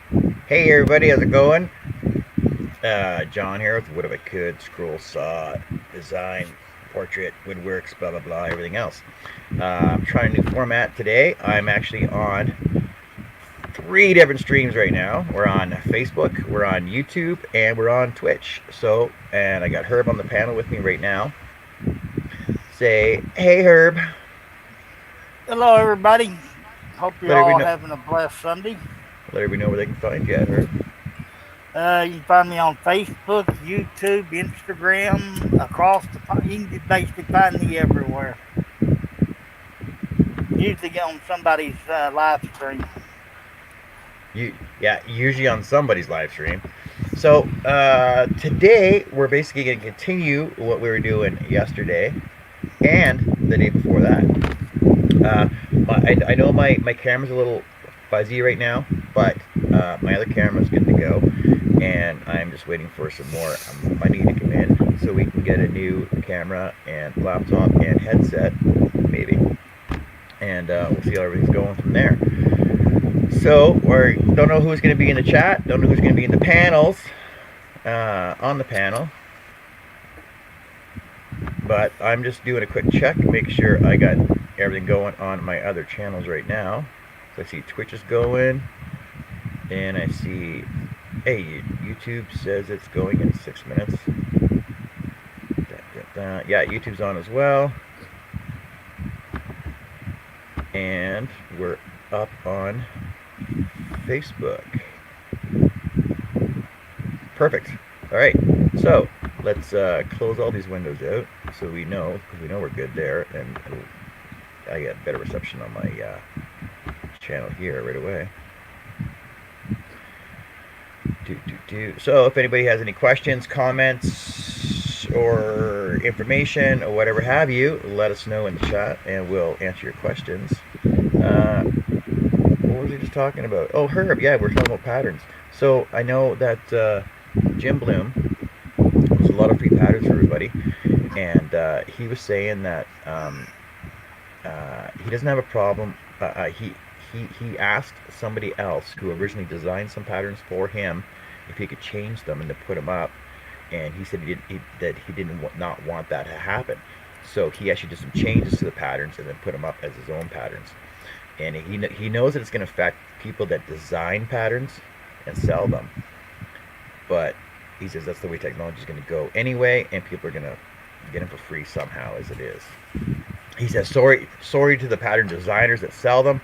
Hey everybody, how's it going? John here with What If I Could, Scroll Saw, Design, Portrait, Woodworks, blah blah blah, everything else. I'm trying a new format today. I'm actually on three different streams right now. We're on Facebook, we're on YouTube, and we're on Twitch. And I got Herb on the panel with me right now. Say, hey Herb. Hello, everybody. Hope you're Let everybody all know, having a blessed Sunday. let everybody know where they can find you at, Herb. You can find me on Facebook, YouTube, Instagram, across the. You can basically find me everywhere. Usually on somebody's live stream. Yeah, usually on somebody's live stream. Today we're basically going to continue what we were doing yesterday and the day before that. I know my camera's a little fuzzy right now, but my other camera's good to go, and I'm just waiting for some more money to come in so we can get a new camera and laptop and headset, maybe, and we'll see how everything's going from there. So, we don't know who's going to be in the chat, don't know who's going to be in the panels, on the panel, but I'm just doing a quick check, make sure I got everything going on my other channels right now. So I see Twitch is going, and I see, hey, YouTube says it's going in 6 minutes. Yeah, YouTube's on as well, and we're up on Facebook. Perfect. All right, so let's close all these windows out so we know, because we know we're good there, and I get better reception on my channel here right away. So if anybody has any questions, comments, or information, or whatever have you, let us know in the chat, and we'll answer your questions. What was we just talking about? Oh, Herb, yeah, we're talking about patterns. So I know that Jim Bloom, there's a lot of free patterns for everybody, and he was saying that he doesn't have a problem. He asked somebody else who originally designed some patterns for him if he could change them and to put them up, and he said that he didn't not want that to happen. So he actually did some changes to the patterns and then put them up as his own patterns. And he knows that it's going to affect people that design patterns and sell them, but he says that's the way technology is going to go anyway, and people are going to get them for free somehow as it is. He says sorry to the pattern designers that sell them,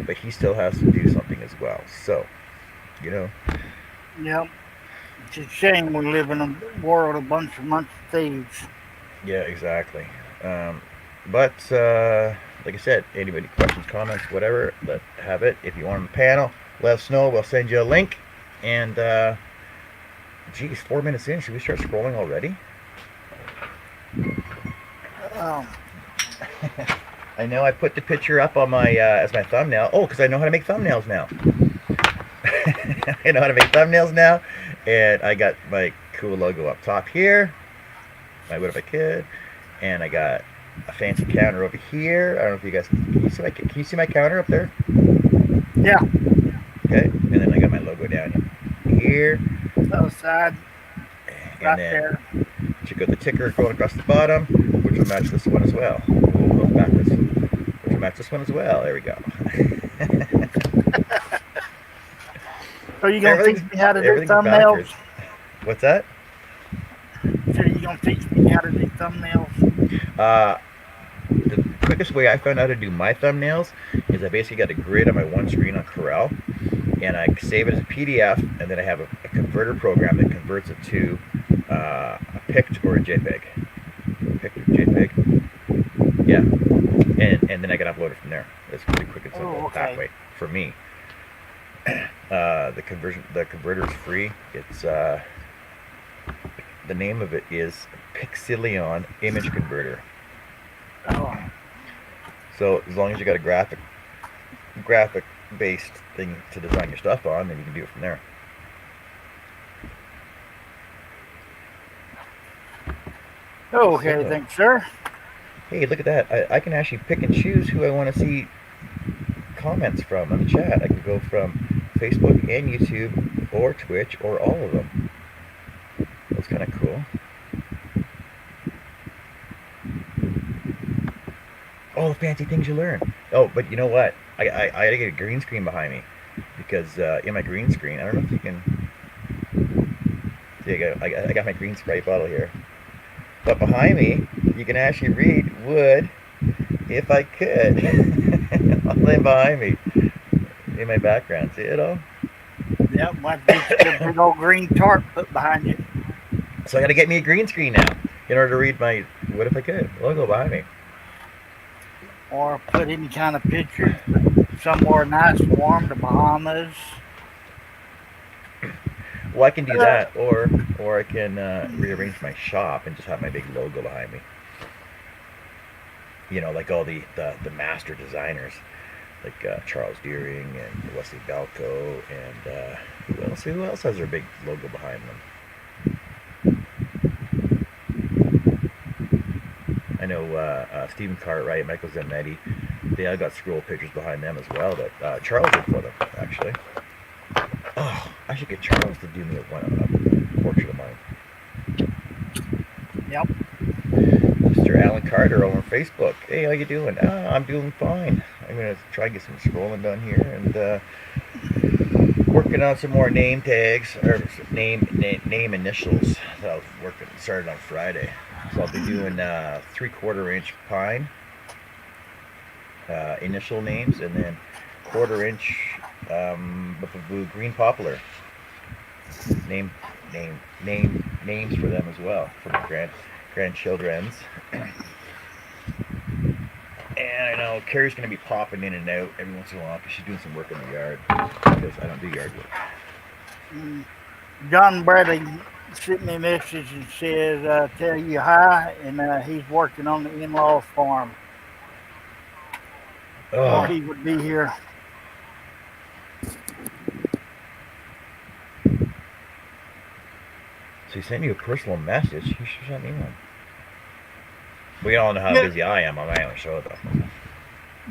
but he still has to do something as well. So, you know. Yep. It's a shame we live in a world of bunch of thieves. Yeah, exactly. But like I said, anybody questions, comments, whatever, let have it. If you want on the panel, let us know. We'll send you a link. And geez, 4 minutes in, should we start scrolling already? Um, I know I put the picture up on my as my thumbnail. Oh, because I know how to make thumbnails now. I know how to make thumbnails now, and I got my cool logo up top here. My What If I Could, and I got a fancy counter over here. I don't know if you guys can you see my counter up there? yeah. Okay, and then I got my logo down here, Other side, and right then there. check out the ticker going across the bottom, which will match this one as well. We'll go backwards, which will match this one as well. There we go. So you gonna teach me how to do Everything's thumbnails? backwards. What's that? So you gonna teach me how to do thumbnails? The quickest way I found out how to do my thumbnails is I basically got a grid on my one screen on Corel, and I save it as a PDF, and then I have a converter program that converts it to a PICT or a JPEG. PICT or JPEG. Yeah, and then I can upload it from there. It's pretty quick and simple that way for me. The converter is free. It's the name of it is Pixelion Image Converter. Oh. So as long as you got a graphic based thing to design your stuff on, then you can do it from there. Okay, thanks, sir. Hey, look at that. I can actually pick and choose who I want to see comments from on the chat. I can go from Facebook and YouTube or Twitch or all of them. That's kind of cool. All the fancy things you learn. Oh, but you know what? I gotta get a green screen behind me because in my green screen, I don't know if you can. See, I got my green Sprite bottle here, but behind me, you can actually read "would if I could" on behind me in my background. See it all? Yep, might be a big old green tarp put behind you. So I got to get me a green screen now in order to read my "What if I could" logo behind me. Or put any kind of picture somewhere nice and warm, the Bahamas. Well, I can do that, or I can rearrange my shop and just have my big logo behind me. You know, like all the master designers, like Charles Deering and Wesley Balco, and who else? Who else has their big logo behind them? I know Stephen Cartwright, Michael Zanetti. They all got scroll pictures behind them as well. That Charles did for them, actually. Oh, I should get Charles to do me a portrait of mine. Yep. Mr. Alan Carter over on Facebook. Hey, how you doing? I'm doing fine. I'm gonna try and get some scrolling done here and working on some more name tags or name initials. So I was started on Friday. So I'll be doing 3/4 inch pine initial names, and then 1/4 inch green poplar names for them as well, for my grandchildren's. And I know Carrie's going to be popping in and out every once in a while because she's doing some work in the yard, because I don't do yard work. John Bradley sent me a message and says, tell you hi, and he's working on the in-laws farm. Or he would be here. So he sent you a personal message. You should send me one. We all know how busy I am on my own show, though.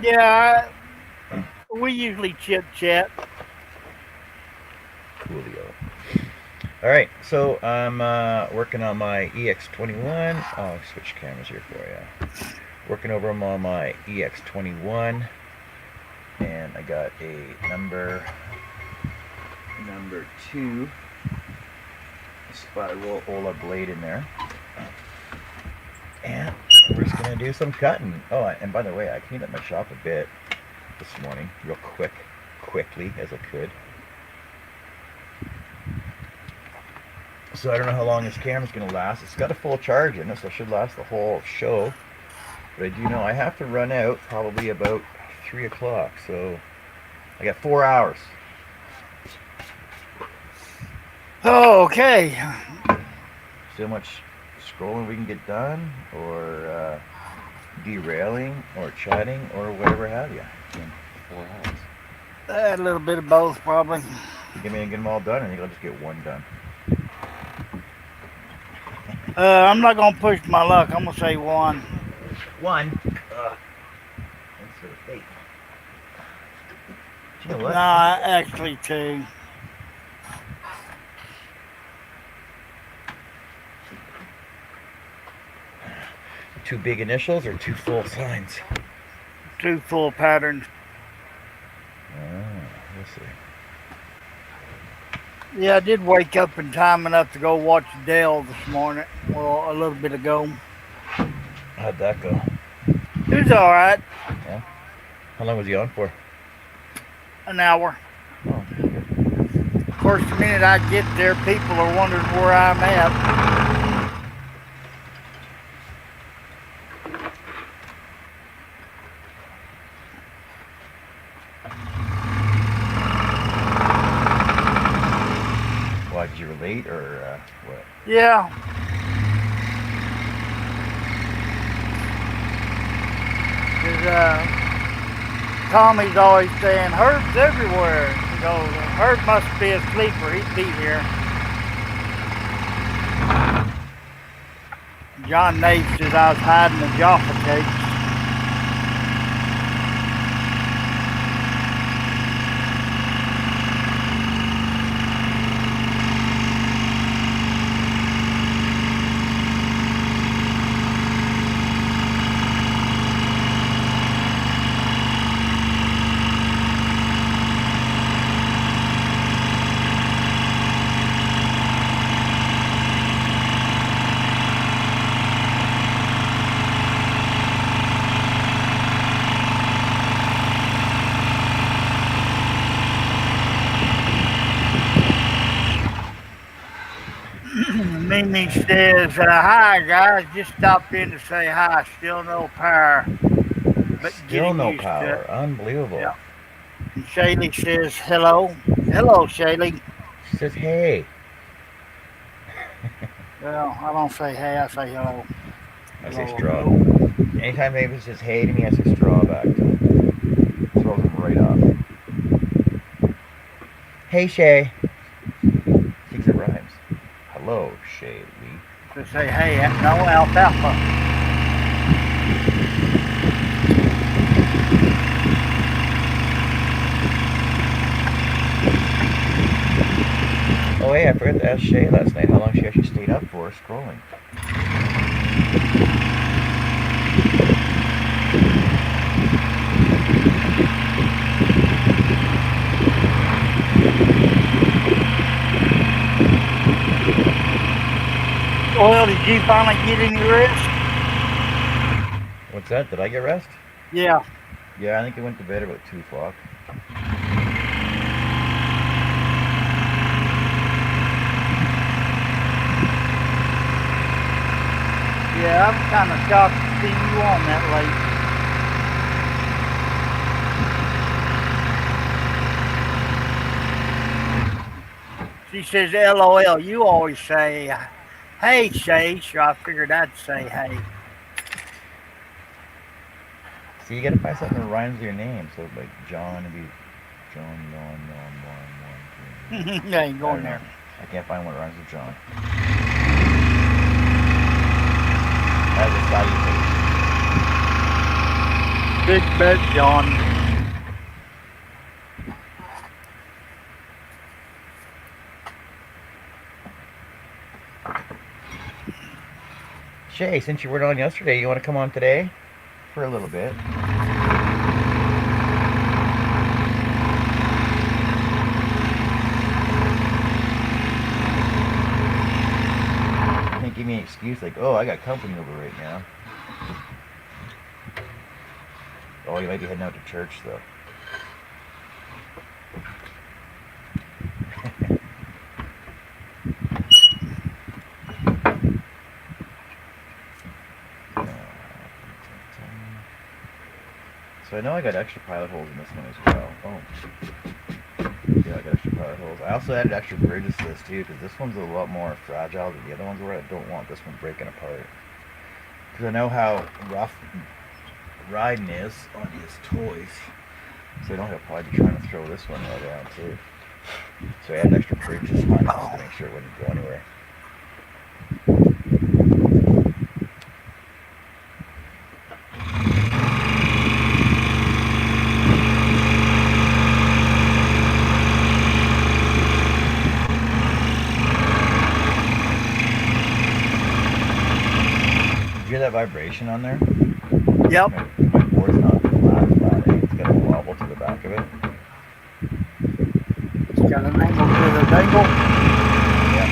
Yeah, we usually chit chat. Coolio. All right, so I'm working on my EX21. I'll switch cameras here for you. Working over on my EX21, and I got a number 2 spiral Ola blade in there, and we're just gonna do some cutting. Oh, and by the way, I cleaned up my shop a bit this morning, real quickly as I could. So I don't know how long this camera's gonna last. It's got a full charge in it, so it should last the whole show. But I do know I have to run out probably about 3 o'clock, so I got 4 hours. Oh, okay. So much scrolling we can get done, or derailing, or chatting, or whatever have you in 4 hours. A little bit of both, probably. Give me and get them all done, and I think I'll just get one done. I'm not gonna push my luck. I'm gonna say one. One. Thanks for the fate. You know what? Nah, actually two. Two big initials or two full signs? Two full patterns. We'll see. Yeah, I did wake up in time enough to go watch Dale this morning. Well, a little bit ago. How'd that go? It was all right. Yeah. How long was he on for? An hour. Oh. Of course, the minute I get there, people are wondering where I'm at. Why, did you were late, or what? Yeah. Tommy's always saying, Herb's everywhere. He goes, Herb must be asleep or he'd be here. John Nate says I was hiding the Jaffa cakes. Mimi says, "Hi guys, just stopped in to say hi. Still no power, but Still getting no used to it." power. Unbelievable. Yeah. And Shaylee says, "Hello, hello, Shaylee." She says, hey. Well, I don't say hey, I say hello. I say Hello, straw. hello. Anytime Mavis says hey to me, I say straw back to him. Throws him right off. Hey, Shay. See, 'cause it rhymes. Hello, Shay Lee. To say hey, no alfalfa. Oh, hey, I forgot to ask Shay last night how long she actually stayed up for scrolling. Well, did you finally get any rest? What's that? Did I get rest? Yeah. Yeah, I think I went to bed about 2 o'clock. Yeah, I'm kind of shocked to see you on that late. She says, "LOL." You always say, "Hey, Shay." So I figured I'd say, "Hey." See, you gotta find something that rhymes with your name. So, like, John would be John, I ain't I going don't know. there. I can't find one that rhymes with John. As a salutation. Big bet, John. Shay, since you weren't on yesterday, you want to come on today for a little bit? Can't give me an excuse like, oh, I got company over right now. Oh, you might be heading out to church though. So I know I got extra pilot holes in this one as well. Oh, yeah, I got extra pilot holes. I also added extra bridges to this too, because this one's a lot more fragile than the other ones were. I don't want this one breaking apart. Because I know how rough riding is on these toys. So I know he'll probably be trying to throw this one right around too. So I added extra bridges on it just to make sure it wouldn't go anywhere. Did you hear that vibration on there? Yep. My board's not flat. It's got a wobble to the back of it. It's got an angle to the dangle. Yeah.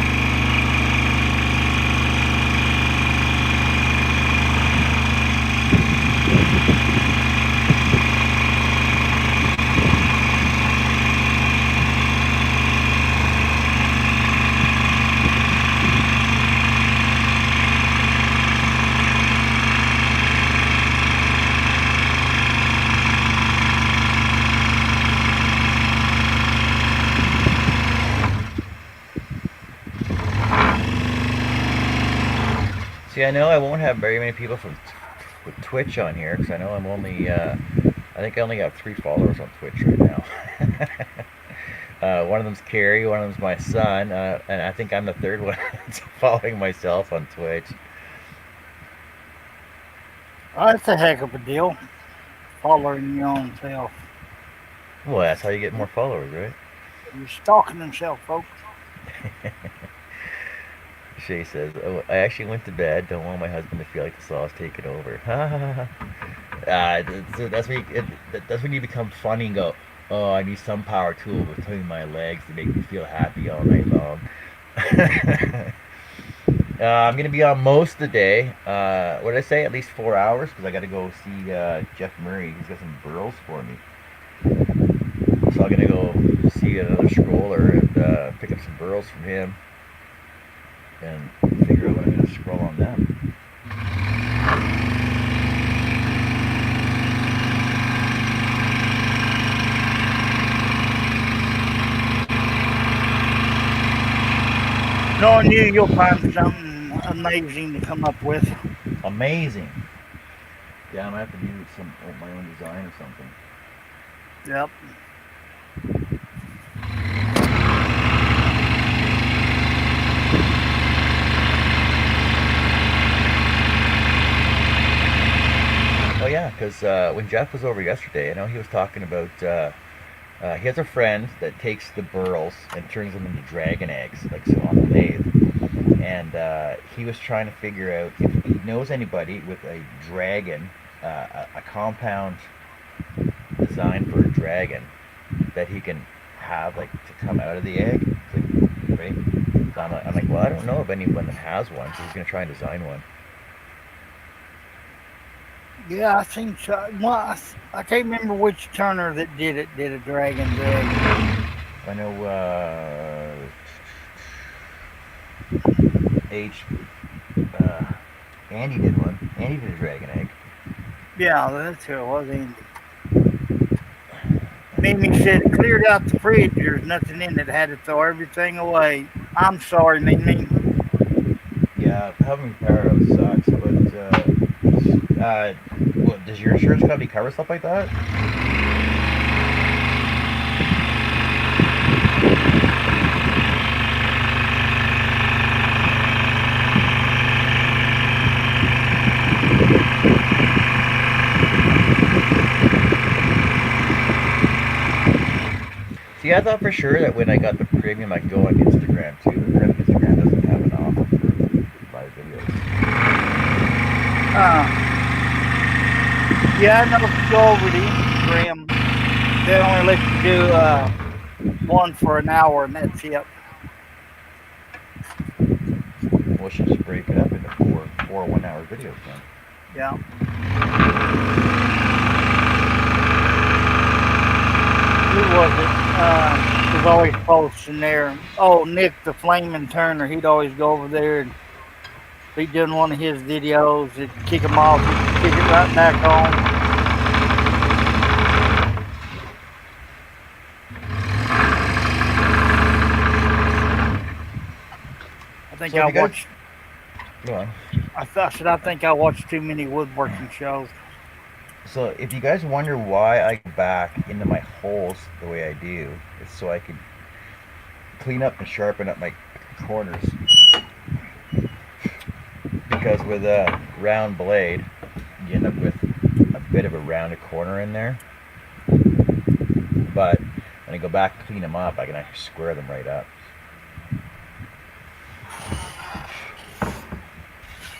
See, I know I won't have very many people from with Twitch on here because I know I'm only. I think I only got 3 followers on Twitch right now. One of them's Carrie, one of them's my son, and I think I'm the third one that's following myself on Twitch. Oh, that's a heck of a deal. Following your own self. Well, that's how you get more followers, right? You're stalking himself, folks. Shay says, "Oh, I actually went to bed. Don't want my husband to feel like the saw's taking over." That's when you become funny and go, "Oh, I need some power tool between my legs to make me feel happy all night long." I'm gonna be on most of the day. What did I say? At least 4 hours because I got to go see Jeff Murray. He's got some burls for me, so I'm gonna go see another scroller and pick up some burls from him. And just scroll on them. Knowing you, you'll find something amazing to come up with. Amazing. Yeah, I might have to do some my own design or something. Yep. Oh yeah, because when Jeff was over yesterday, I know he was talking about he has a friend that takes the burls and turns them into dragon eggs, like so on the lathe. And he was trying to figure out if he knows anybody with a dragon, a compound design for a dragon that he can have like to come out of the egg. Like, right? So I'm like, well, I don't know of anyone that has one, so he's gonna try and design one. Yeah, I think so. Well, I can't remember which Turner that did a dragon's egg. I know H. Uh, Andy did one. Andy did a dragon egg. Yeah, that's who it was, Andy. Mimi said it cleared out the fridge. There's nothing in it. Had to throw everything away. I'm sorry, Mimi. Yeah, having Paro sucks, but well, does your insurance company cover stuff like that? See, I thought for sure that when I got the premium, I could go on Instagram too. But apparently Instagram doesn't have an offer for live videos. Yeah, I know if you go over to Instagram, they only let you do one for an hour, and that's it. Well, she just break it up into four 1 hour videos then. Yeah. Who was it? Was always posting there. Oh, Nick the Flaming Turner. He'd always go over there and be doing one of his videos. He'd kick him off, he'd kick it right back on. I think So I you got- watched. Go on. I think I watched too many woodworking shows. So if you guys wonder why I go back into my holes the way I do, it's so I can clean up and sharpen up my corners. Because with a round blade, you end up with a bit of a rounded corner in there. But when I go back to clean them up, I can actually square them right up.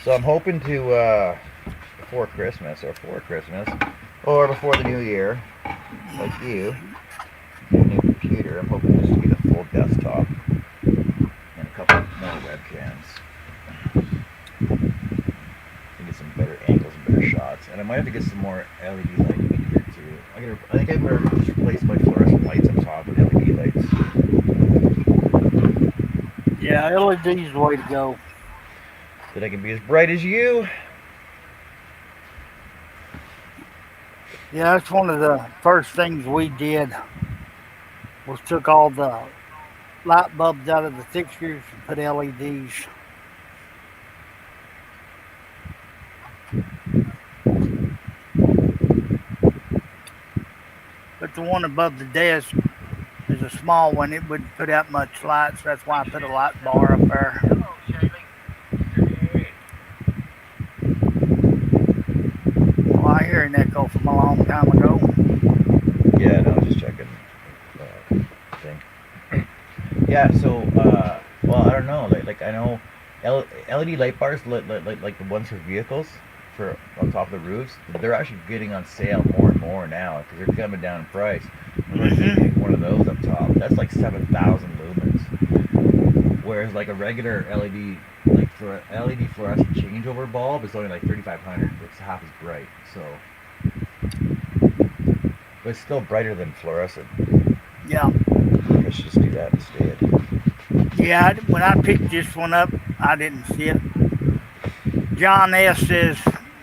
So I'm hoping to, before Christmas, or before the new year, like you, get a new computer. I'm hoping this to be the full desktop and a couple more webcams. To get some better angles and better shots. And I might have to get some more LED lighting in here too. I think I better just replace my fluorescent lights up top with LED lights. Yeah, LED's the way to go. So that I can be as bright as you. Yeah, that's one of the first things we did was took all the light bulbs out of the fixtures and put LEDs. But the one above the desk is a small one. It wouldn't put out much light, so that's why I put a light bar up there. Well, I hear an echo from a long time ago. Yeah, no, I was just checking thing. Yeah, so well, I don't know. Like I know LED light bars, like the ones for vehicles, for on top of the roofs, they're actually getting on sale more and more now because they're coming down in price. One of those up top, that's like 7,000 lumens, whereas like a regular LED, like for an LED fluorescent changeover bulb, is only like 3,500. It's half as bright, so. But it's still brighter than fluorescent. Yeah. I should just do that instead. Yeah, when I picked this one up, I didn't see it. John S. says,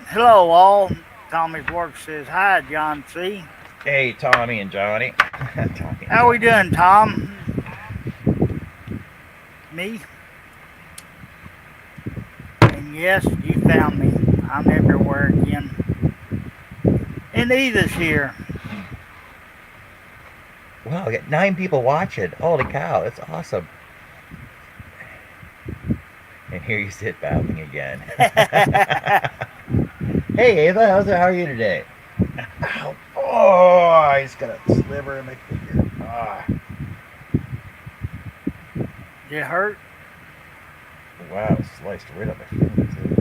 hello all. Tommy's Work says, hi, John C. Hey, Tommy and Johnny. Tommy and How we Johnny. doing, Tom? Me? And yes, you found me. I'm everywhere again. And Eva's here. Wow, we got 9 people watching. Holy cow, that's awesome. And here you sit babbling again. Hey, Ava, how are you today? Ow. Oh, I just got a sliver in my finger. Ah. Did it hurt? Wow, it sliced right up my finger, too.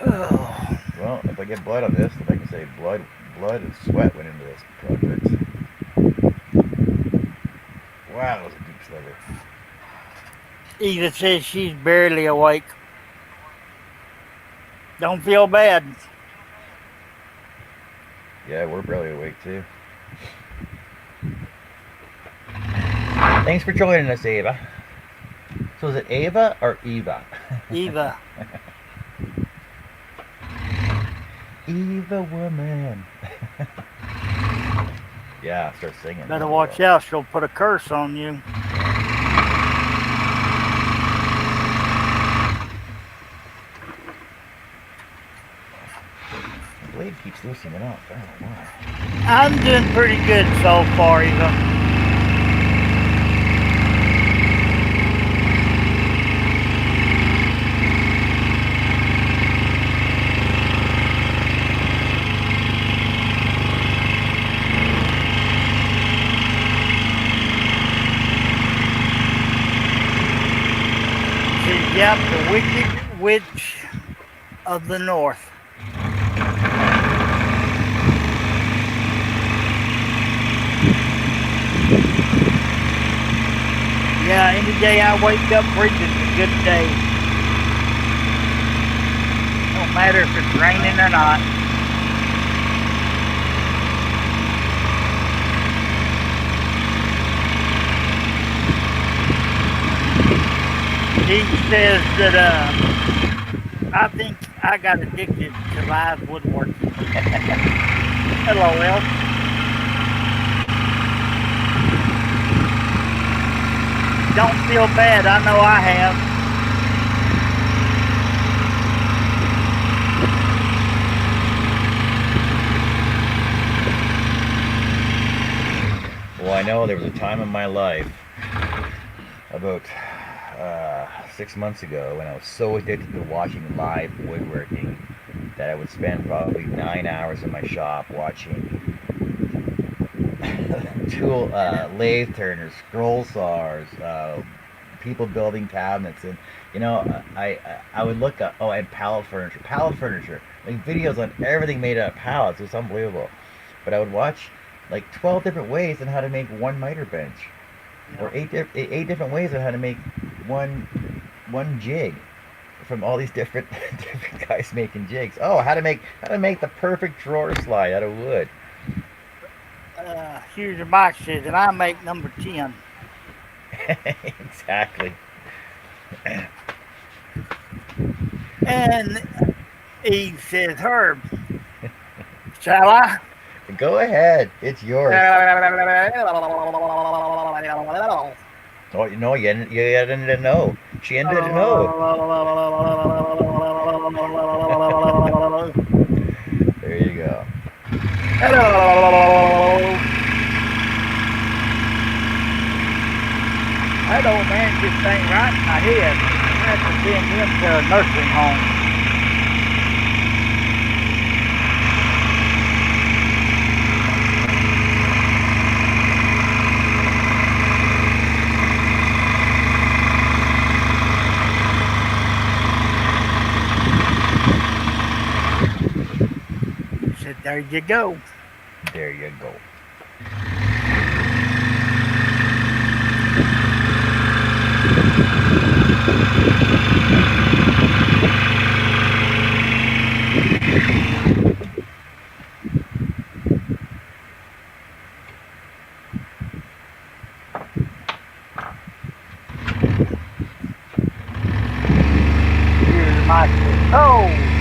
Oh. Well, if I get blood on this, then I can say blood and sweat went into this project. Wow, that was a deep sliver. Eva says she's barely awake. Don't feel bad. Yeah, we're barely awake, too. Thanks for joining us, Ava. So is it Ava or Eva? Eva. Eva woman. Yeah, start singing. Better watch out, she'll put a curse on you. The blade keeps loosening up. I don't know why. I'm doing pretty good so far, Eva. Yep, the Wicked Witch of the North. Yeah, any day I wake up preaching is a good day. Don't matter if it's raining or not. He says that I think I got addicted to live woodworking. LOL. Don't feel bad. I know I have. Well, I know there was a time in my life about 6 months ago when I was so addicted to watching live woodworking that I would spend probably 9 hours in my shop watching tool lathe turners, scroll saws, people building cabinets, and I would look up and pallet furniture, like videos on everything made out of pallets. It was unbelievable. But I would watch like 12 different ways on how to make one miter bench, or eight different ways on how to make one jig from all these different guys making jigs. Oh, how to make the perfect drawer slide out of wood. Here's your box says, and I make number 10. Exactly. And Eve says, Herb, shall I? Go ahead, it's yours. Oh, no, you ended a no. She ended a no. There you go. Hello. That old man just ain't right in my head. I have to send him to a nursing home. He said, there you go. There you go. Michael. Oh!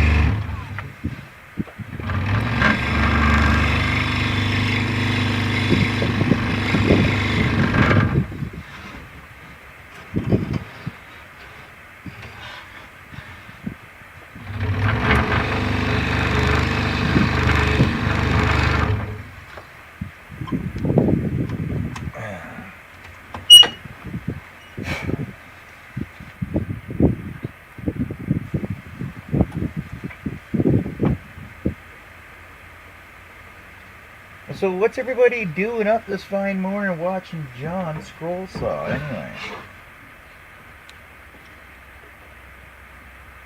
So what's everybody doing up this fine morning watching John Scroll Saw anyway?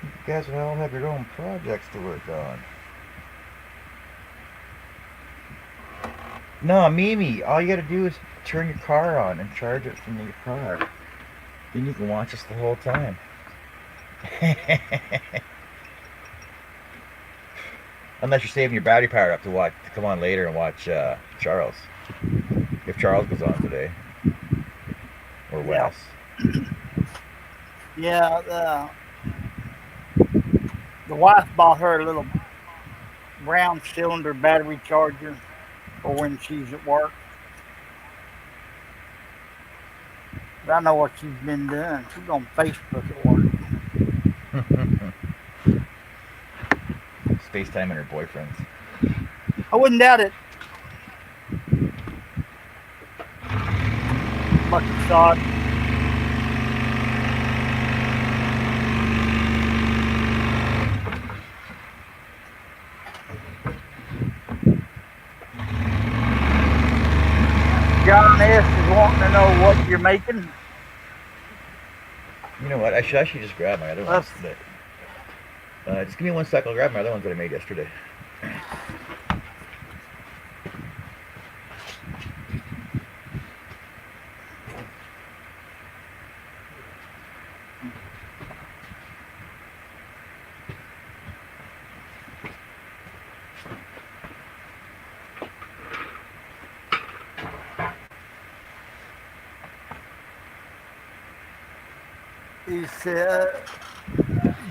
You guys will all have your own projects to work on. No, Mimi, all you gotta do is turn your car on and charge it from your car. Then you can watch us the whole time. Unless you're saving your battery power up to come on later and watch Charles. If Charles goes on today. Or Wes. Yeah, the wife bought her a little brown cylinder battery charger for when she's at work. But I know what she's been doing. She's on Facebook at work. FaceTime and her boyfriends. I wouldn't doubt it. Lucky sod. John S. is wanting to know what you're making. You know what? I should actually just grab my other ones. Just give me 1 sec. I'll grab my other ones that I made yesterday. He said,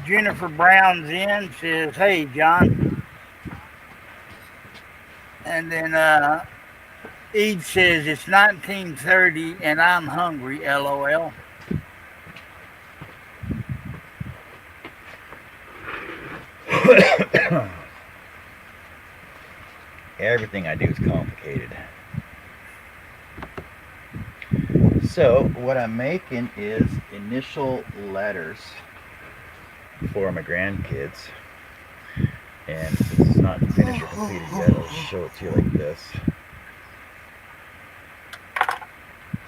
Jennifer Brown's in, says, hey, John. And then Eve says, it's 1930 and I'm hungry, LOL. Everything I do is complicated. So, what I'm making is initial letters for my grandkids. And since it's not finished or completed yet, I'll show it to you like this.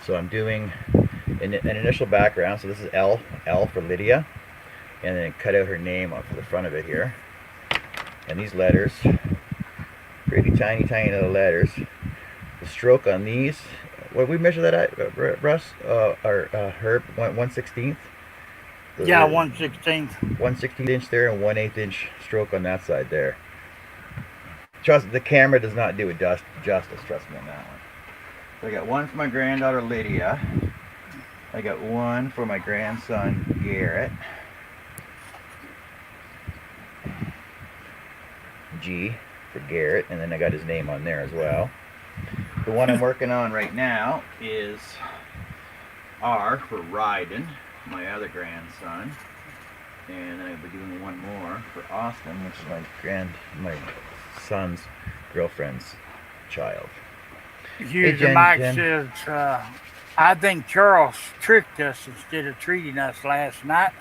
So I'm doing an initial background. So this is L for Lydia. And then cut out her name off of the front of it here. And these letters, pretty tiny little letters. The stroke on these, what did we measure that at, Russ? Herb, 1/16? Yeah, 1/16. 1/16 inch there and 1/8 inch stroke on that side there. Trust, the camera does not do it justice, trust me on that one. So I got one for my granddaughter Lydia. I got one for my grandson Garrett. G for Garrett, and then I got his name on there as well. The one I'm working on right now is R for Ryden, my other grandson. And then I'll be doing one more for Austin, which is my son's girlfriend's child. User Mike says, I think Charles tricked us instead of treating us last night.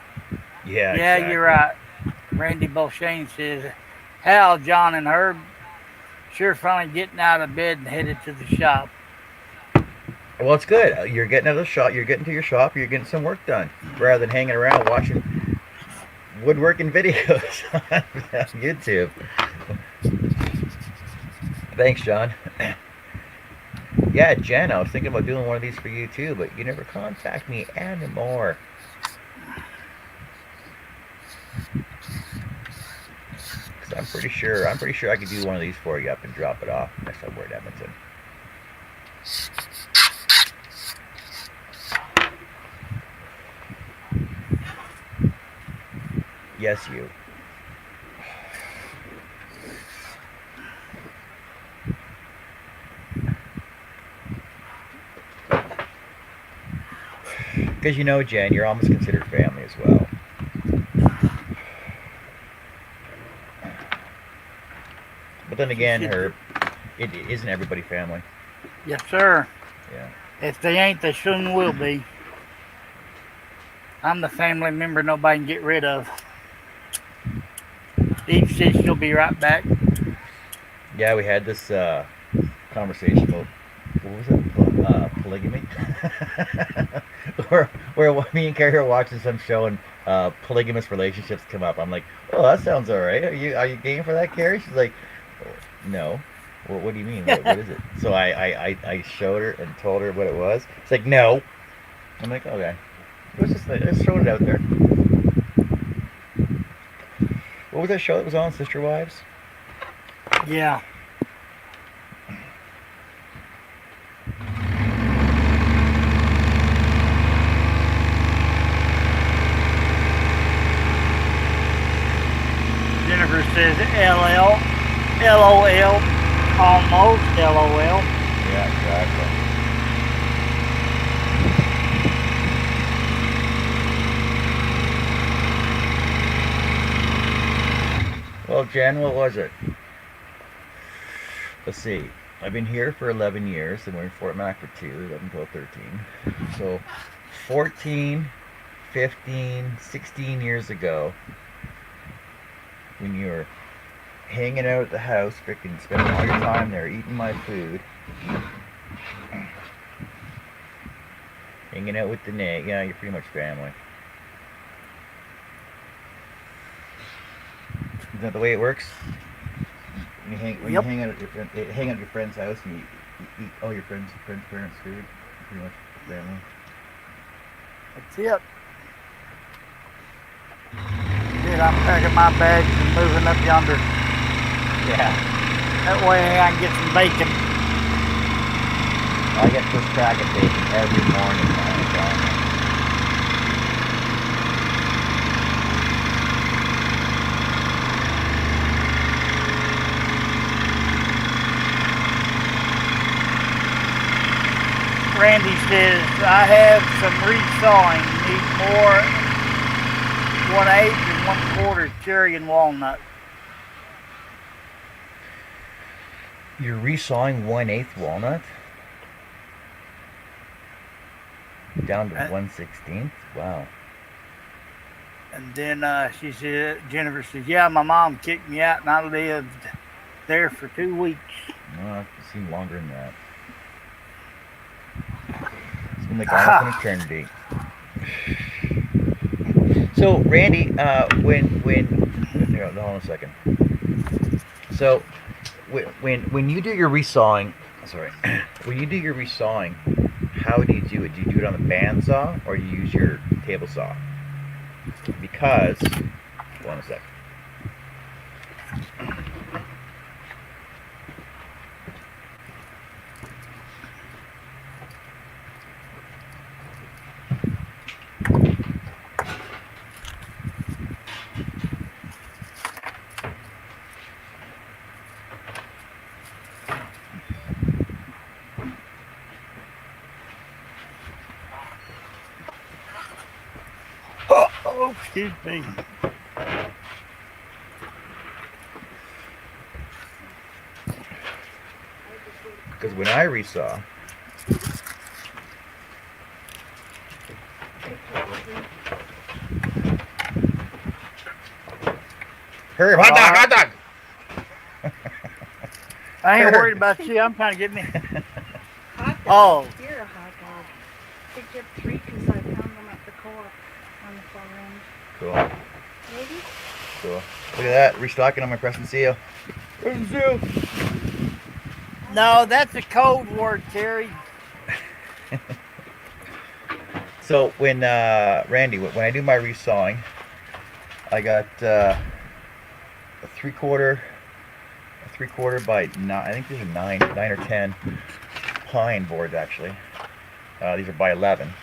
Yeah, exactly. You're right. Randy Beauchene says, Hal, John, and Herb sure finally getting out of bed and headed to the shop. Well, it's good. You're getting out of the shop. You're getting to your shop. You're getting some work done rather than hanging around watching woodworking videos on YouTube. Thanks, John. Yeah, Jen, I was thinking about doing one of these for you too, but you never contact me anymore. I'm pretty sure I could do one of these for you up and drop it off next time we're in Edmonton. Yes, you. Because you know, Jen, you're almost considered family as well. But then She again, should. Herb, it isn't everybody family. Yes, sir. Yeah. If they ain't, they soon will be. I'm the family member nobody can get rid of. Steve said she'll be right back. Yeah, we had this conversation about what was it? Polygamy, where me and Carrie are watching some show and polygamous relationships come up. I'm like, oh, that sounds all right. Are you game for that, Carrie? She's like, oh, no. What do you mean? What is it? So I showed her and told her what it was. It's like, no. I'm like, okay. It was just like, I just throwing it out there. What was that show that was on? Sister Wives? Yeah. Jennifer says LL, LOL, almost LOL. Yeah, exactly. Well, Jen, what was it? Let's see. I've been here for 11 years, and we're in Fort Mac for 2, 11, 12, 13. So 14, 15, 16 years ago, when you were hanging out at the house, freaking spending all your time there, eating my food, hanging out with the Nate, yeah, you're pretty much family. Isn't that the way it works? When you Yep. hang out at your friend's house and you eat all your friends' parents' food, pretty much family. That's it. Dude, I'm packing my bags and moving up yonder. Yeah. That way I can get some bacon. I get this crack of bacon every morning, man. I'm telling you. Randy says, I have some resawing. Need more 1/8 and 1/4 cherry and walnut. You're resawing 1/8 walnut down to Uh, 1/16. Wow. And then she said, Jennifer says, yeah, my mom kicked me out and I lived there for 2 weeks. No, it seemed longer than that. It's been like almost an eternity. So, Randy, here, hold on a second. So, when you do your resawing, sorry, when you do your resawing, how do you do it? Do you do it on the bandsaw or do you use your table saw? Because, hold on a sec. Oh, excuse me. Because when I resaw, Herb, hot dog, hot dog. I ain't worried about you. I'm trying to get me. Hot Oh. dog. You're a hot dog. Picked up 3 because I found them at the co-op on the far end. Cool, Maybe? cool. Look at that, restocking on my Crescent Seal. Crescent Seal. No, that's a code word, Terry. So when Randy, when I do my resawing, I got a 3/4 by 9. I think these are 9 or 10 pine boards actually. These are by 11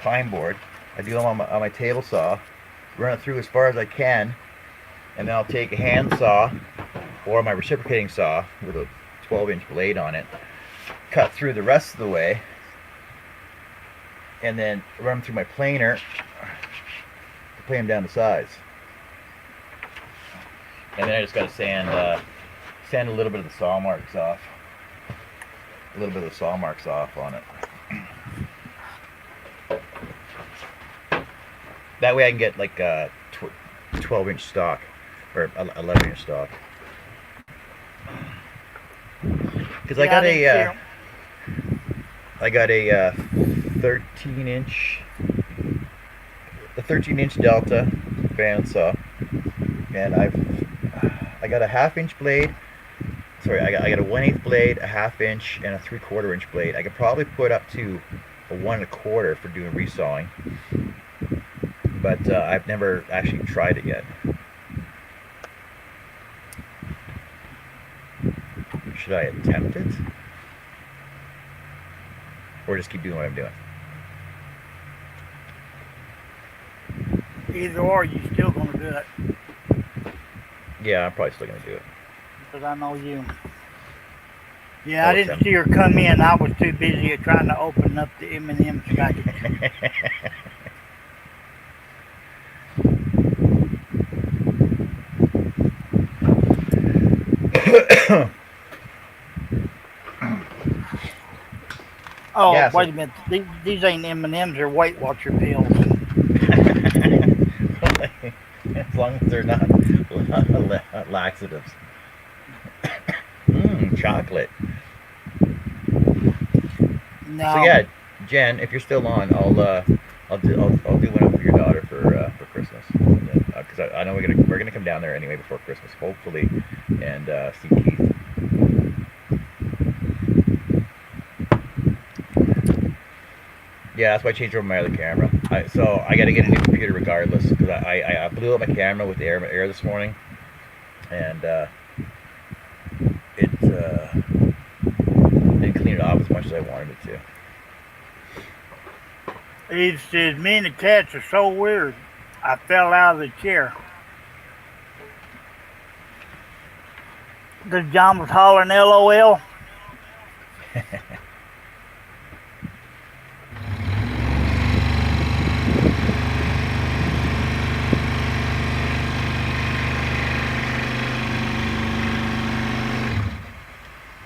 pine board. I do them on my table saw, run it through as far as I can, and then I'll take a hand saw or my reciprocating saw with a 12-inch blade on it, cut through the rest of the way, and then run them through my planer to plane them down to size. And then I just got to sand a little bit of the saw marks off. A little bit of the saw marks off on it. That way I can get like a 12-inch stock or 11-inch stock. Because I got a 13-inch, the 13-inch Delta bandsaw, and I got a half-inch blade. Sorry, I got a 1/8 blade, a half-inch, and a 3/4 inch blade. I could probably put up to a 1 1/4 for doing resawing, but I've never actually tried it yet. Should I attempt it? Or just keep doing what I'm doing? Either or, you still gonna do it. Yeah, I'm probably still going to do it. Because I know you. Yeah, I'll I didn't attempt. see her come in. I was too busy at trying to open up the M&M package. Oh, Yeah, so- wait a minute. These ain't M&Ms. They're Weight Watcher pills. As long as they're not laxatives. Chocolate. No. So yeah, Jen, if you're still on, I'll do one for your daughter for Christmas. Because I know we're gonna come down there anyway before Christmas, hopefully, and see Keith. Yeah, that's why I changed over my other camera. So I got to get a new computer regardless, because I blew up my camera with the air this morning, and it didn't clean it off as much as I wanted it to. He says, me and the cats are so weird. I fell out of the chair. The John was hollering LOL.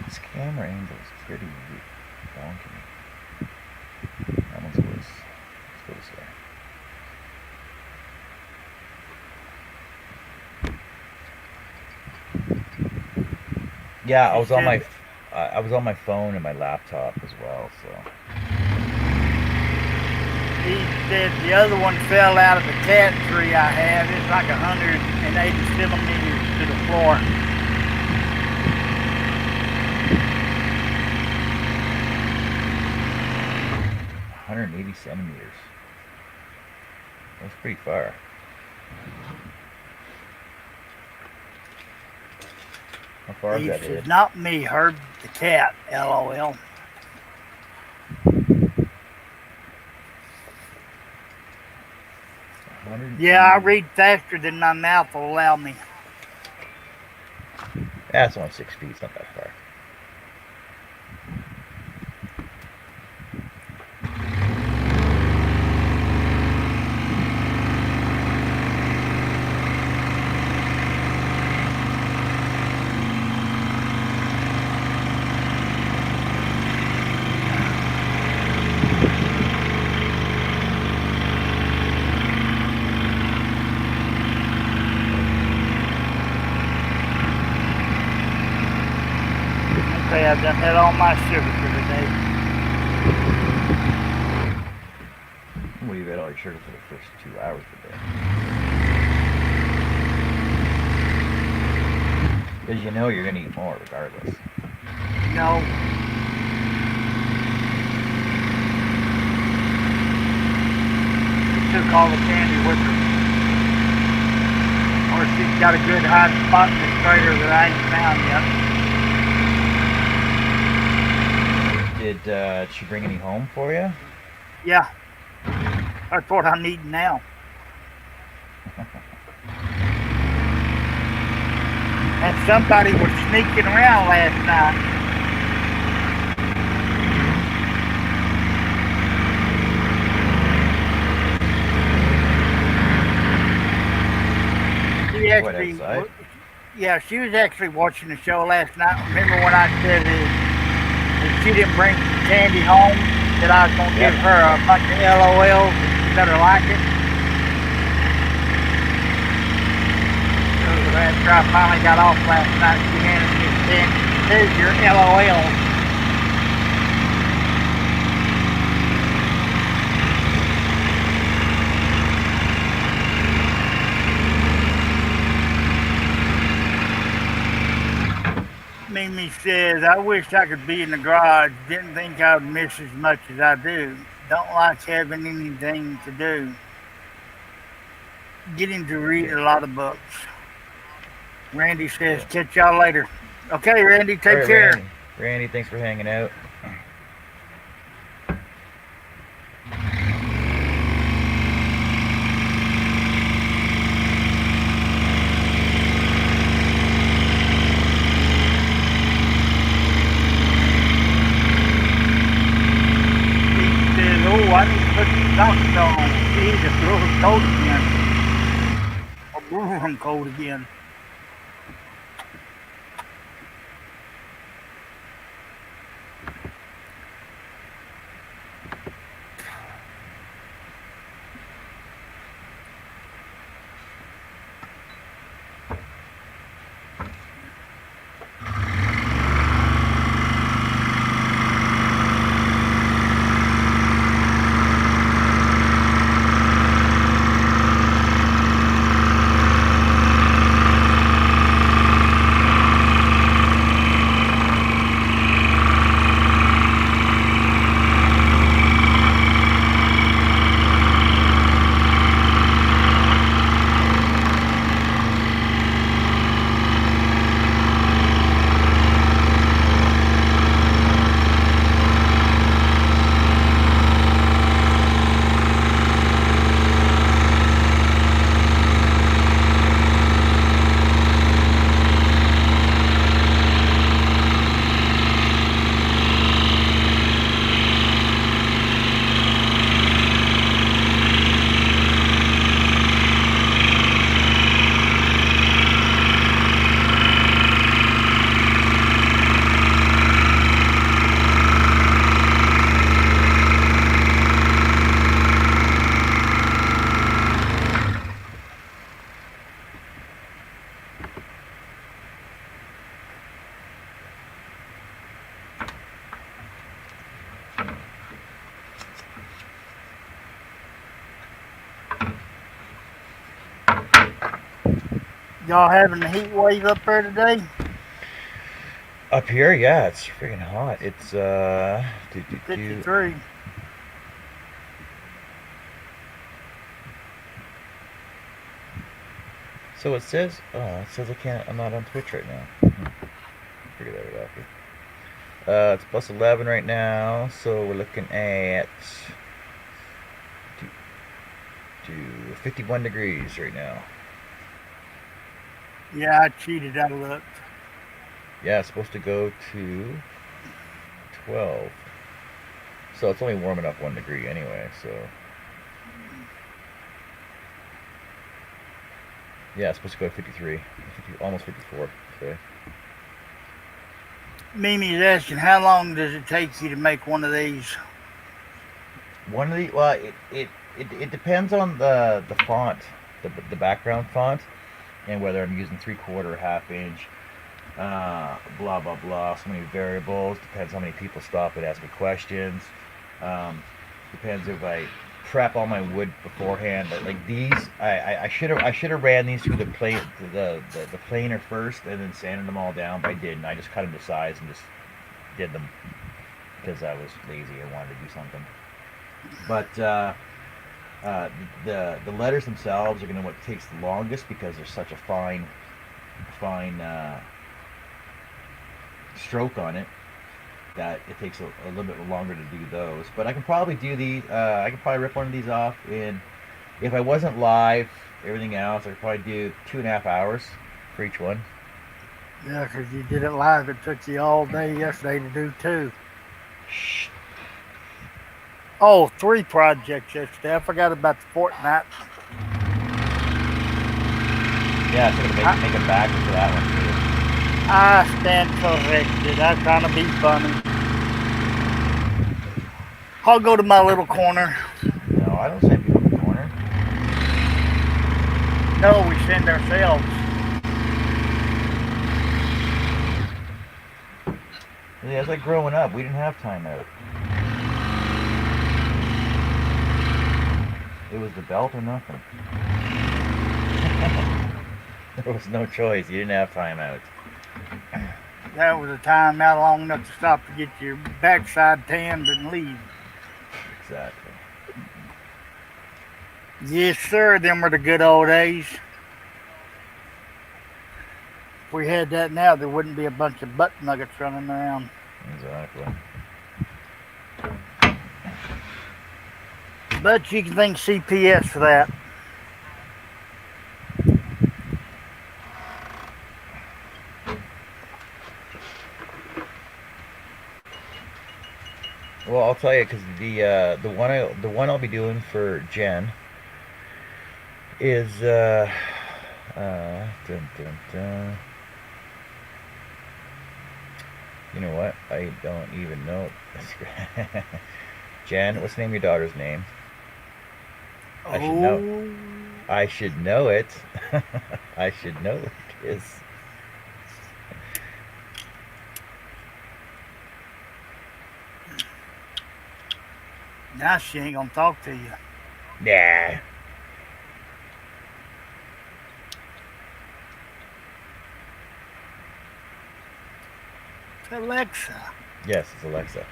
This camera angle is pretty wonky. That one's worse. Let's go this way. Yeah, I was on my phone and my laptop as well. So He said the other one fell out of the cat tree I have. It's like 180 centimeters to the floor. $180 centimeters. That's pretty far. How far is He that says, hit? not me, Herb the cat, LOL. Yeah, I read faster than my mouth will allow me. That's only 6 feet. It's not that far. Okay, I've done had all my sugar for today. Well, you've had all your sugar for the first 2 hours of the day. Because you know you're going to eat more regardless. No. She took all the candy with her. Or she's got a good hot spot in the trailer that I ain't found yet. Did she bring any home for you? Yeah. That's what I'm eating now. And somebody was sneaking around last night. She What, actually, outside? yeah, she was actually watching the show last night. Remember when I said if she didn't bring candy home, that I was going to Yep. give her a bunch of LOLs and she better like it? So after I finally got off last night, she handed me the candy. There's your LOL. Mimi says, I wish I could be in the garage. Didn't think I would miss as much as I do. Don't like having anything to do. Getting to read a lot of books. Randy says, Yeah. catch y'all later. Okay, Randy, All take right, care. Randy. Randy, thanks for hanging out. He says, oh, I need to put some socks on. Geez, it's a little cold again. A brewing cold again. Y'all having a heat wave up there today? Up here, yeah, it's freaking hot. It's 53. So it says, it says I'm not on Twitch right now. Figure that out here. It's plus 11 right now, so we're looking at to 51 degrees right now. Yeah, I cheated. I looked. Yeah, it's supposed to go to 12. So it's only warming up 1 degree anyway, so. Yeah, it's supposed to go to 53, almost 54 today. Mimi's asking, how long does it take you to make one of these? One of the, well, it depends on the font, the background font, and whether I'm using 3/4 or 1/2 inch. Blah blah blah. So many variables. Depends how many people stop and ask me questions. Depends if I prep all my wood beforehand. Like these, I should have ran these through the planer first and then sanded them all down, but I didn't. I just cut them to size and just did them because I was lazy. I wanted to do something. But the letters themselves are gonna what takes the longest because they're such a fine stroke on it that it takes a little bit longer to do those. But I can probably do these. I can probably rip one of these off in If I wasn't live, everything else, I'd probably do 2.5 hours for each one. Yeah, 'cause you did it live. It took you all day yesterday to do two. Shh. Oh, three projects yesterday. I forgot about the Fortnite. Yeah, so I'm gonna make them back for that one too. I stand corrected. I'm trying to be funny. I'll go to my little corner. No, I don't send people to the corner. No, we send ourselves. Yeah, it's like growing up. We didn't have timeout. It was the belt or nothing. There was no choice. You didn't have timeout. That was a time not long enough to stop to get your backside tanned and leave. Exactly. Yes, sir. Them were the good old days. If we had that now, there wouldn't be a bunch of butt nuggets running around. Exactly. But you can thank CPS for that. Well, I'll tell you because the one I'll be doing for Jen is dun, dun, dun. You know what? I don't even know. Jen, what's the name of your daughter's name? I should know. Oh, I should know it. I should know it is. now she ain't gonna talk to you. Nah. Alexa. Yes, it's Alexa.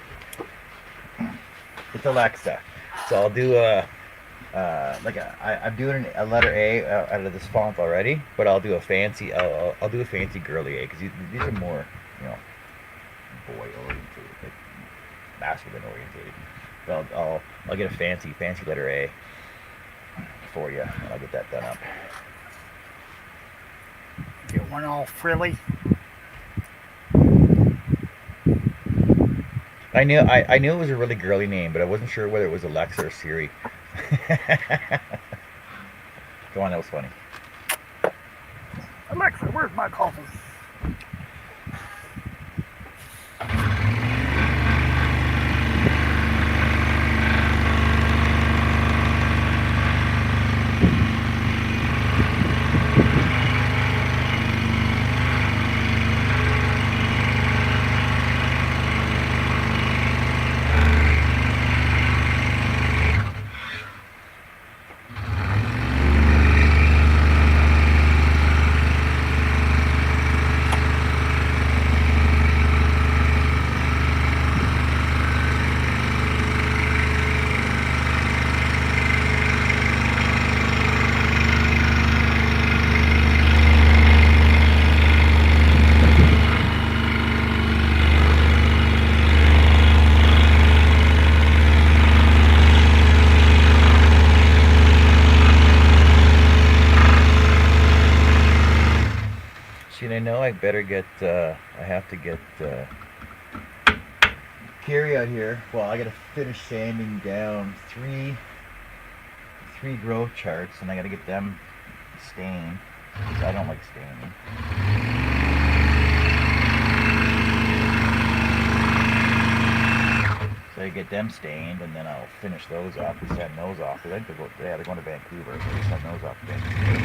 It's Alexa. So I'll do I'm doing a letter A out of this font already, but I'll do a fancy I'll do a fancy girly A because these are more boy oriented, like masculine oriented. But I'll get a fancy letter A for you, and I'll get that done up. Get one all frilly. I knew it was a really girly name, but I wasn't sure whether it was Alexa or Siri. Go on, that was funny. Alexa, where's my coffee? See, I know I better get. I have to get Carrie out here. Well, I gotta finish sanding down three growth charts, and I gotta get them stained because I don't like staining. So I get them stained, and then I'll finish those off and send those off. Cause I think they're going to Vancouver, so we send those off to Vancouver.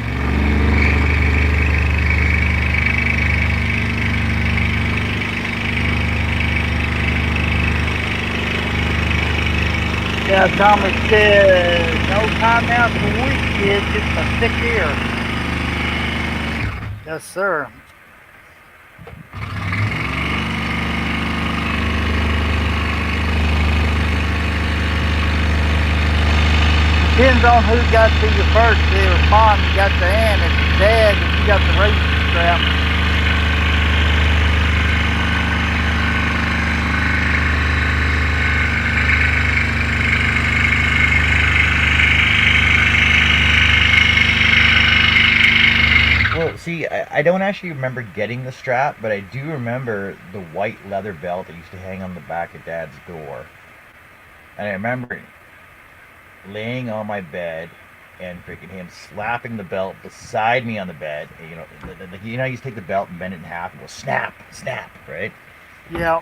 Yeah, Tommy said no timeout for a week, kid. Just a thick ear. Yes, sir. Depends on who got to you first. If mom, you got the hand. If your dad, if you got the racing strap. I don't actually remember getting the strap, but I do remember the white leather belt that used to hang on the back of Dad's door. And I remember laying on my bed and freaking him slapping the belt beside me on the bed. And, you know, you just take the belt and bend it in half and go snap, snap, right? Yeah.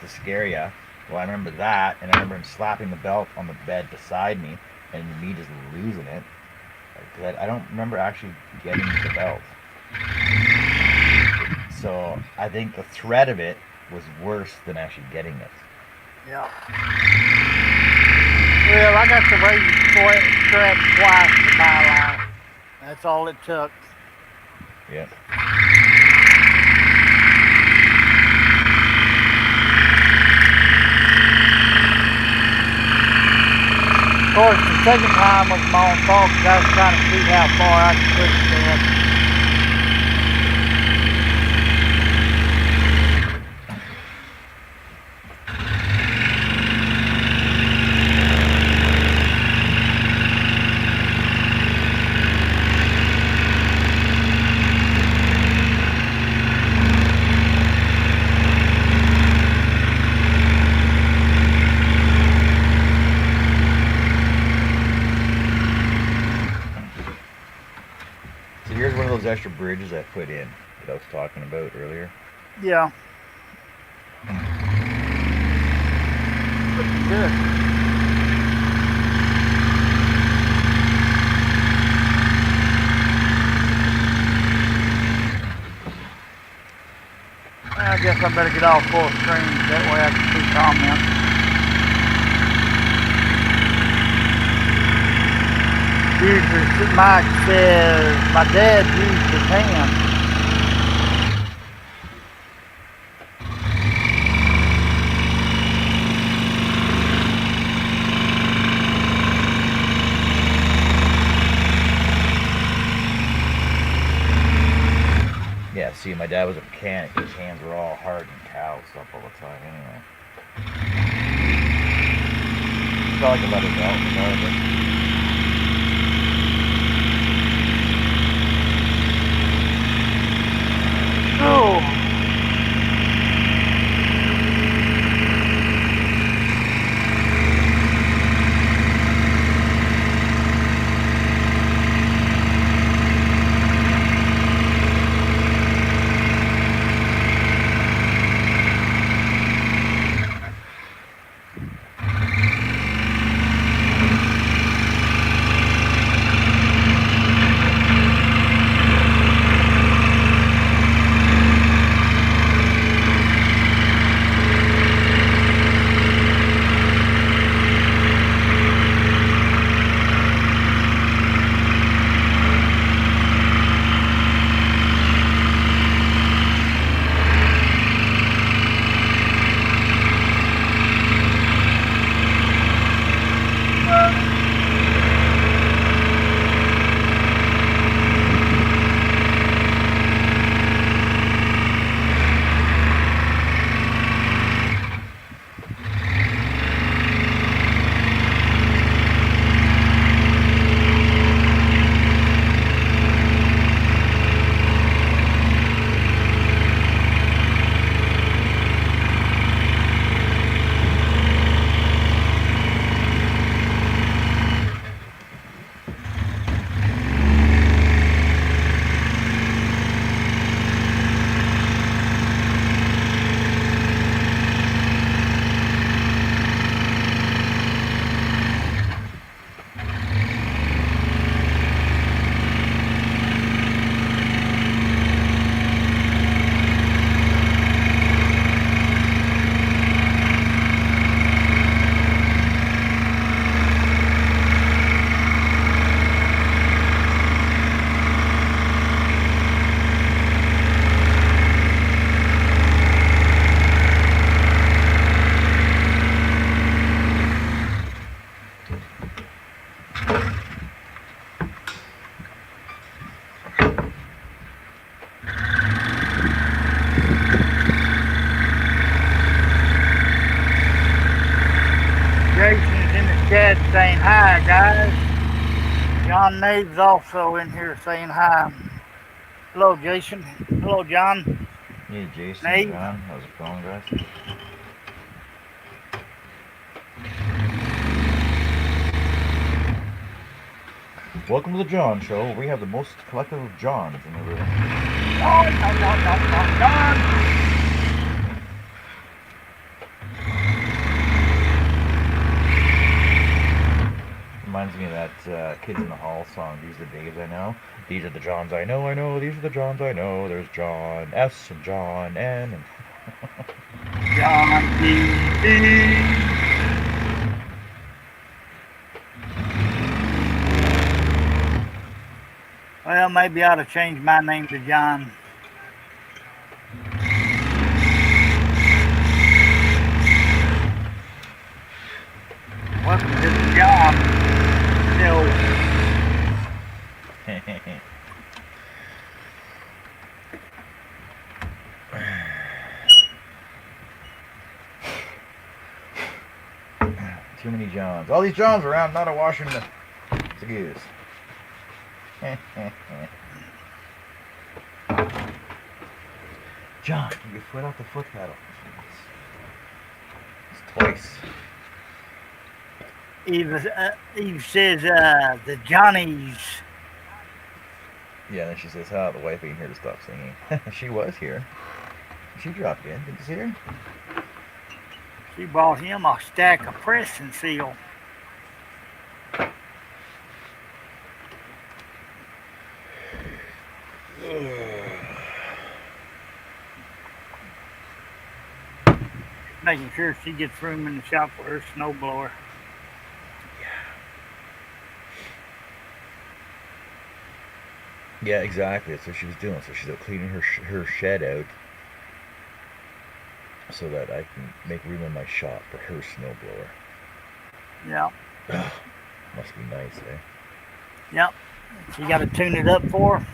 To scare you. Well, I remember that, and I remember him slapping the belt on the bed beside me, and me just losing it. I don't remember actually getting the belt. So I think the threat of it was worse than actually getting it. Yeah. Well, I got the razor strap twice in my life. That's all it took. Yeah. Of course, the second time was my own fault because I was trying to see how far I could push that. So here's one of those extra bridges I put in that I was talking about earlier. Yeah. Looking good. I guess I better get off full screen. That way I can see comments. Usually Mike says my dad used his hand. Yeah, see, my dad was a mechanic. His hands were all hard and calloused up all the time anyway. It's not like a leather belt, regardless. Oh. Jason's in the chat saying hi, guys. John Nave's also in here saying hi. Hello, Jason. Hello, John. Yeah, Jason, Nate. John, how's it going, guys? Welcome to the John Show. We have the most collective of Johns in the room. John. Reminds me of that Kids in the Hall song, These Are the Days I Know. These are the Johns I know, these are the Johns I know. There's John S. and John N. And John D. Well, maybe I ought to change my name to John. Welcome to the John Show. Too many Johns. All these Johns around, not a washing the goose. John, get your foot off the foot pedal. It's twice. Eve says the Johnnies. Yeah, then she says, the wife ain't here to stop singing. She was here. She dropped in. Did you see her? She brought him a stack of pressing seal. Making sure she gets room in the shop for her snowblower. Yeah, exactly. That's what she was doing. So she's out cleaning her shed out so that I can make room in my shop for her snowblower. Yeah. Must be nice, eh? Yep. You got to tune it up for her?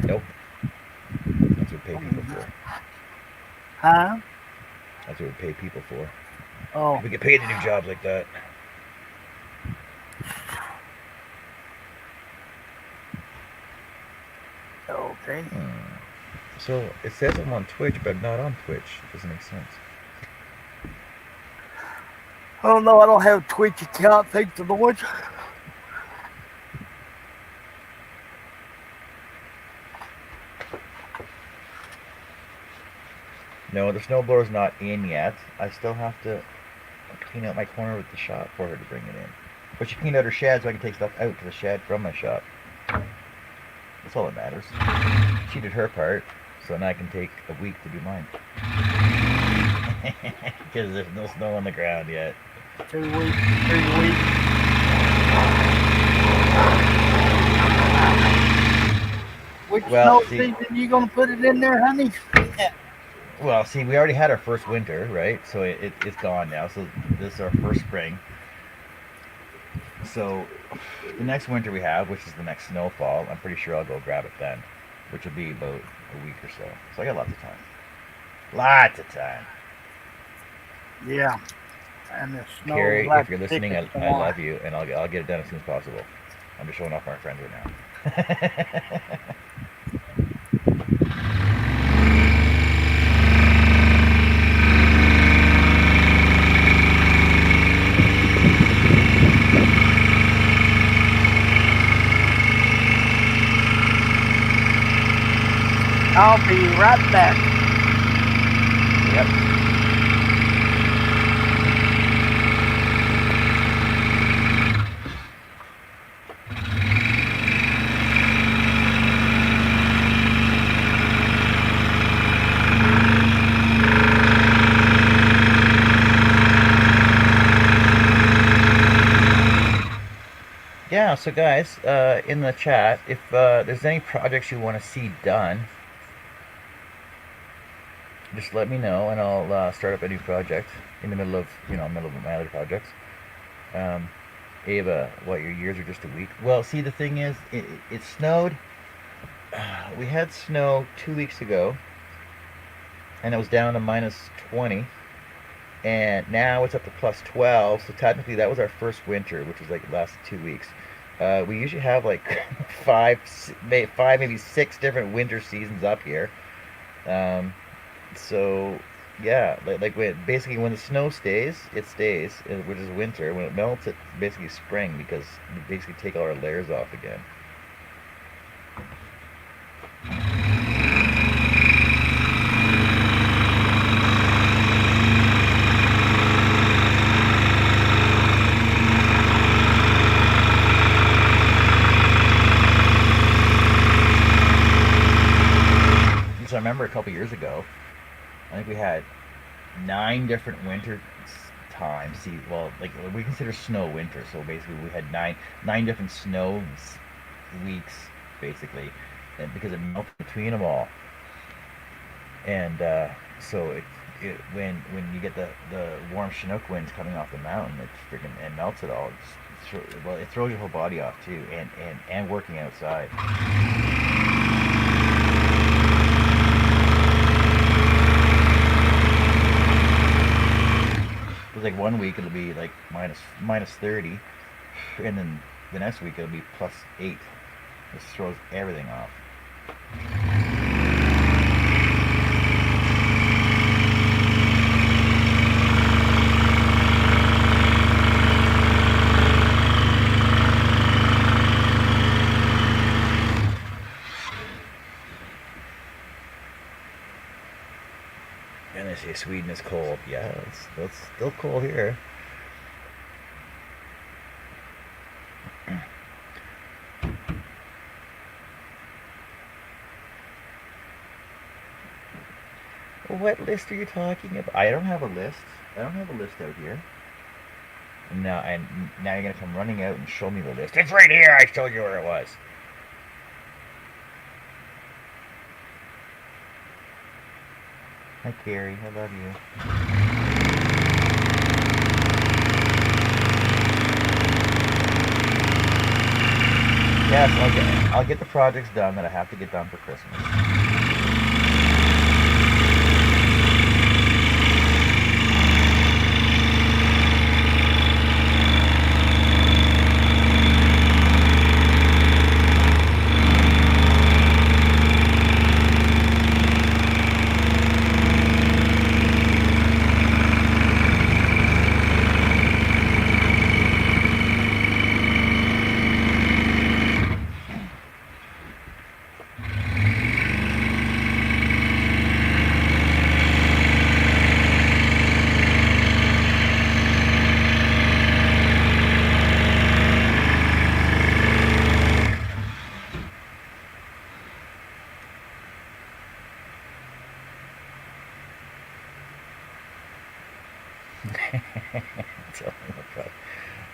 Nope. That's what we pay people for. Huh? That's what we pay people for. Oh. We get paid to do jobs like that. Okay. So it says I'm on Twitch, but I'm not on Twitch. It doesn't make sense. Oh no, I don't have a Twitch account. Thanks to the Lord. No, the snowblower's not in yet. I still have to clean out my corner with the shop for her to bring it in. But she cleaned out her shed so I can take stuff out to the shed from my shop. That's all that matters. She did her part, so now I can take a week to do mine. Because there's no snow on the ground yet. 2 weeks, 3 weeks. Which snow season you gonna put it in there, honey? Well, see, we already had our first winter, right? So it's gone now. So this is our first spring. So the next winter we have, which is the next snowfall, I'm pretty sure I'll go grab it then, which will be about a week or so. So I got lots of time. Lots of time. Yeah. And the snow. Carrie, if you're listening, I love you, and I'll get it done as soon as possible. I'm just showing off my friends right now. I'll be right back. Yep. Yeah, so guys, in the chat, if there's any projects you want to see done, just let me know, and I'll start up a new project in the middle of my other projects. Ava, what, your years are just a week? Well, see, the thing is, it snowed. We had snow 2 weeks ago, and it was down to -20, and now it's up to +12. So technically, that was our first winter, which was like lasted 2 weeks. We usually have like five, maybe 6 different winter seasons up here. Um, so yeah, basically when the snow stays, it stays, which is winter. When it melts, it's basically spring because we basically take all our layers off again. So I remember a couple years ago, I think we had 9 different winter times. See, well, like we consider snow winter, so basically we had nine different snow weeks, basically, and because it melted between them all, and so when you get the warm Chinook winds coming off the mountain, it melts it all. Well, it throws your whole body off too, and working outside. It's like one week it'll be like minus 30, and then the next week it'll be +8. This throws everything off. And they say Sweden is cold. Yeah, it's still cold here. What list are you talking about? I don't have a list. I don't have a list out here. Now you're gonna come running out and show me the list. It's right here. I showed you where it was. Hi, Carrie. I love you. Yes, I'll get the projects done that I have to get done for Christmas.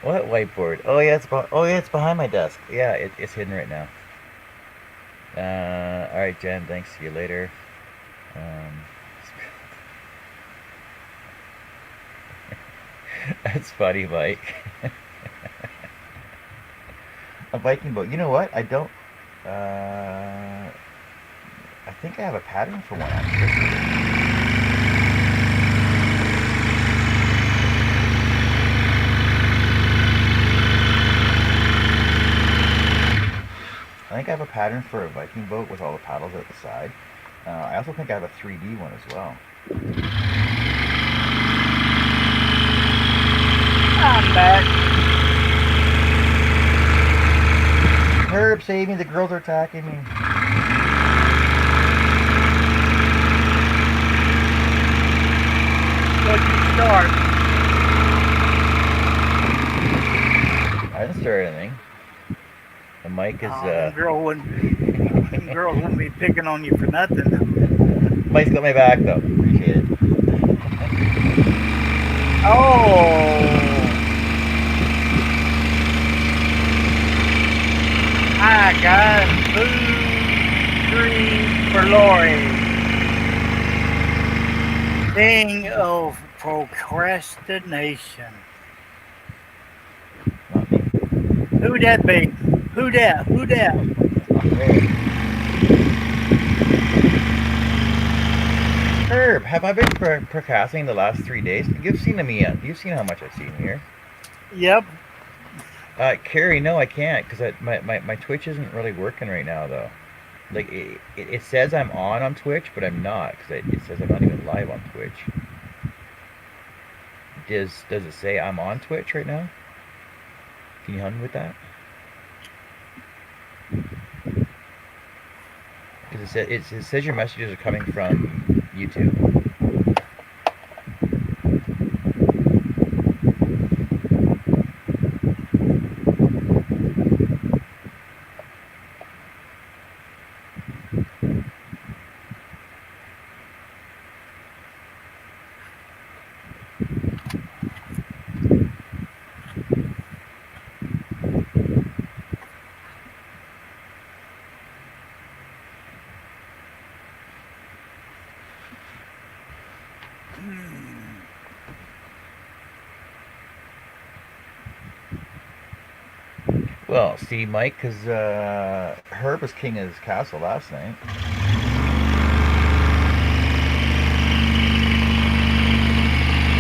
What whiteboard? Oh yeah, it's behind my desk. Yeah, it's hidden right now. All right, Jen. Thanks. See you later. Um, that's funny, Mike. A Viking boat. You know what? I don't. I think I have a pattern for one actually. I think I have a pattern for a Viking boat with all the paddles at the side. I also think I have a 3D one as well. I'm back. Herb, save me! The girls are attacking me. What'd you start? I didn't start anything. The mic is. Them girls wouldn't be picking on you for nothing. Mike's got my back though. Appreciate it. Oh, hi guys. Food 3 for Lori. Thing of procrastination. Not me. Who that be? Who that? Who that? Herb, have I been procrastinating the last 3 days? You've seen me. You've seen how much I've seen here. Yep. Carrie, no, I can't because my Twitch isn't really working right now though. Like it says I'm on Twitch, but I'm not because it says I'm not even live on Twitch. Does it say I'm on Twitch right now? Can you help me with that? Because it says your messages are coming from YouTube. Well, see, Mike, because Herb was king of his castle last night.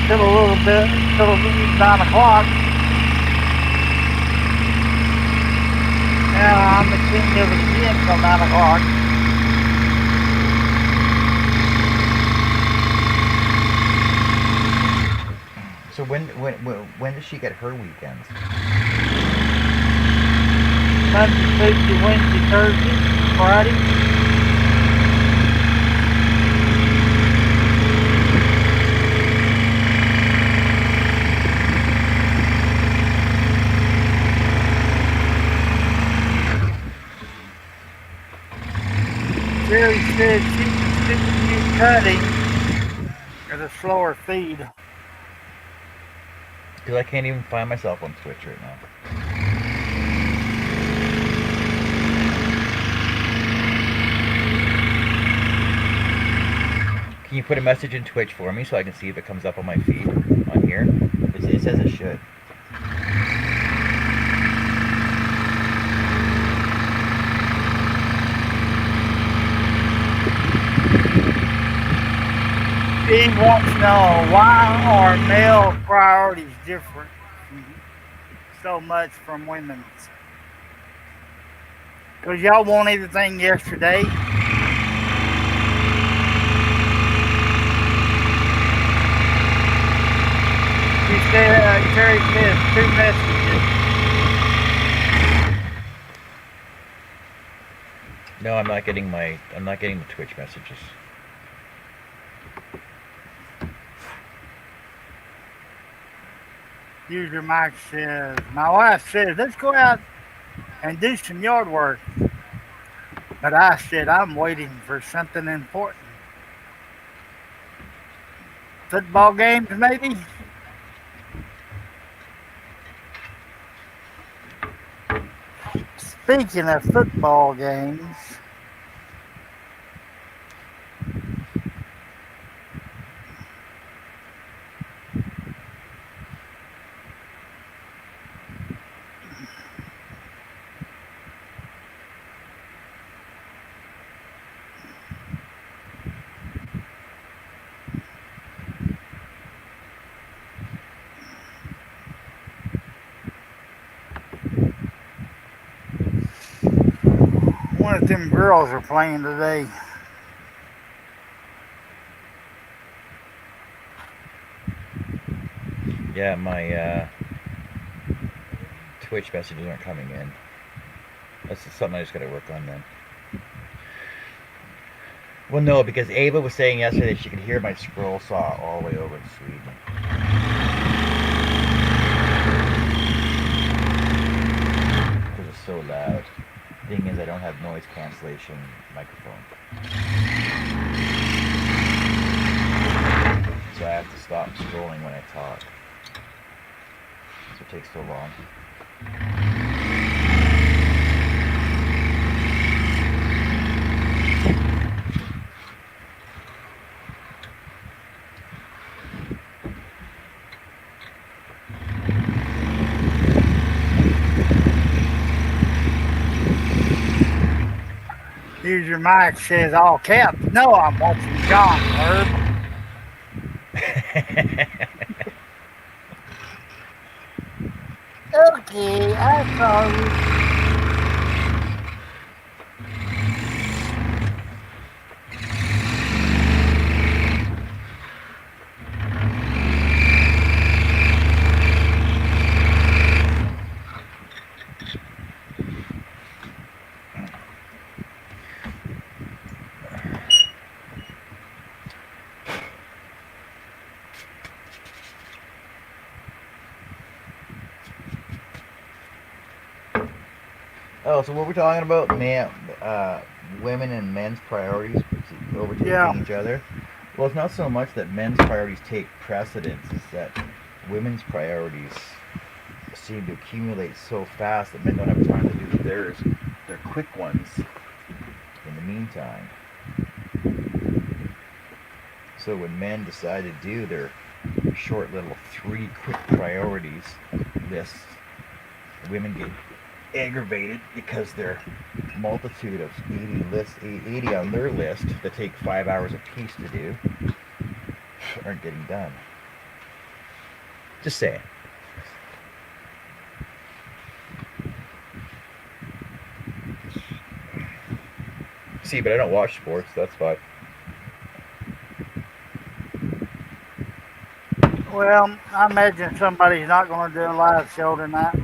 Till a little bit, till 9 o'clock. Now I'm the king of it again till 9 o'clock. So when does she get her weekends? Monday, Tuesday, Wednesday, Thursday, Friday. Jerry said she can continue cutting at a slower feed. Because I can't even find myself on Twitch right now. Can you put a message in Twitch for me so I can see if it comes up on my feed on here? It says it should. He wants to know why are male priorities different so much from women's? Because y'all want everything yesterday. He said, Terry says 2 messages. No, I'm not getting the Twitch messages. User Mike says, my wife says, let's go out and do some yard work. But I said, I'm waiting for something important. Football games, maybe? Speaking of football games, one of them girls are playing today. Yeah, my Twitch messages aren't coming in. That's something I just gotta work on then. Well, no, because Ava was saying yesterday she could hear my scroll saw all the way over in Sweden. Because it's so loud. Thing is, I don't have noise cancellation microphone. So I have to stop scrolling when I talk. So it takes so long. User Mike says all caps. No, I'm watching John, Herb. Okay, I sorry. Oh, so what we're talking about, man, women and men's priorities overtaking Yeah. each other. Well, it's not so much that men's priorities take precedence; it's that women's priorities seem to accumulate so fast that men don't have time to do theirs. They're quick ones. In the meantime, so when men decide to do their short little three quick priorities lists, women get aggravated because their multitude of 80 on their list that take 5 hours apiece to do aren't getting done. Just saying. See, but I don't watch sports. That's why. Well, I imagine somebody's not going to do a live show tonight.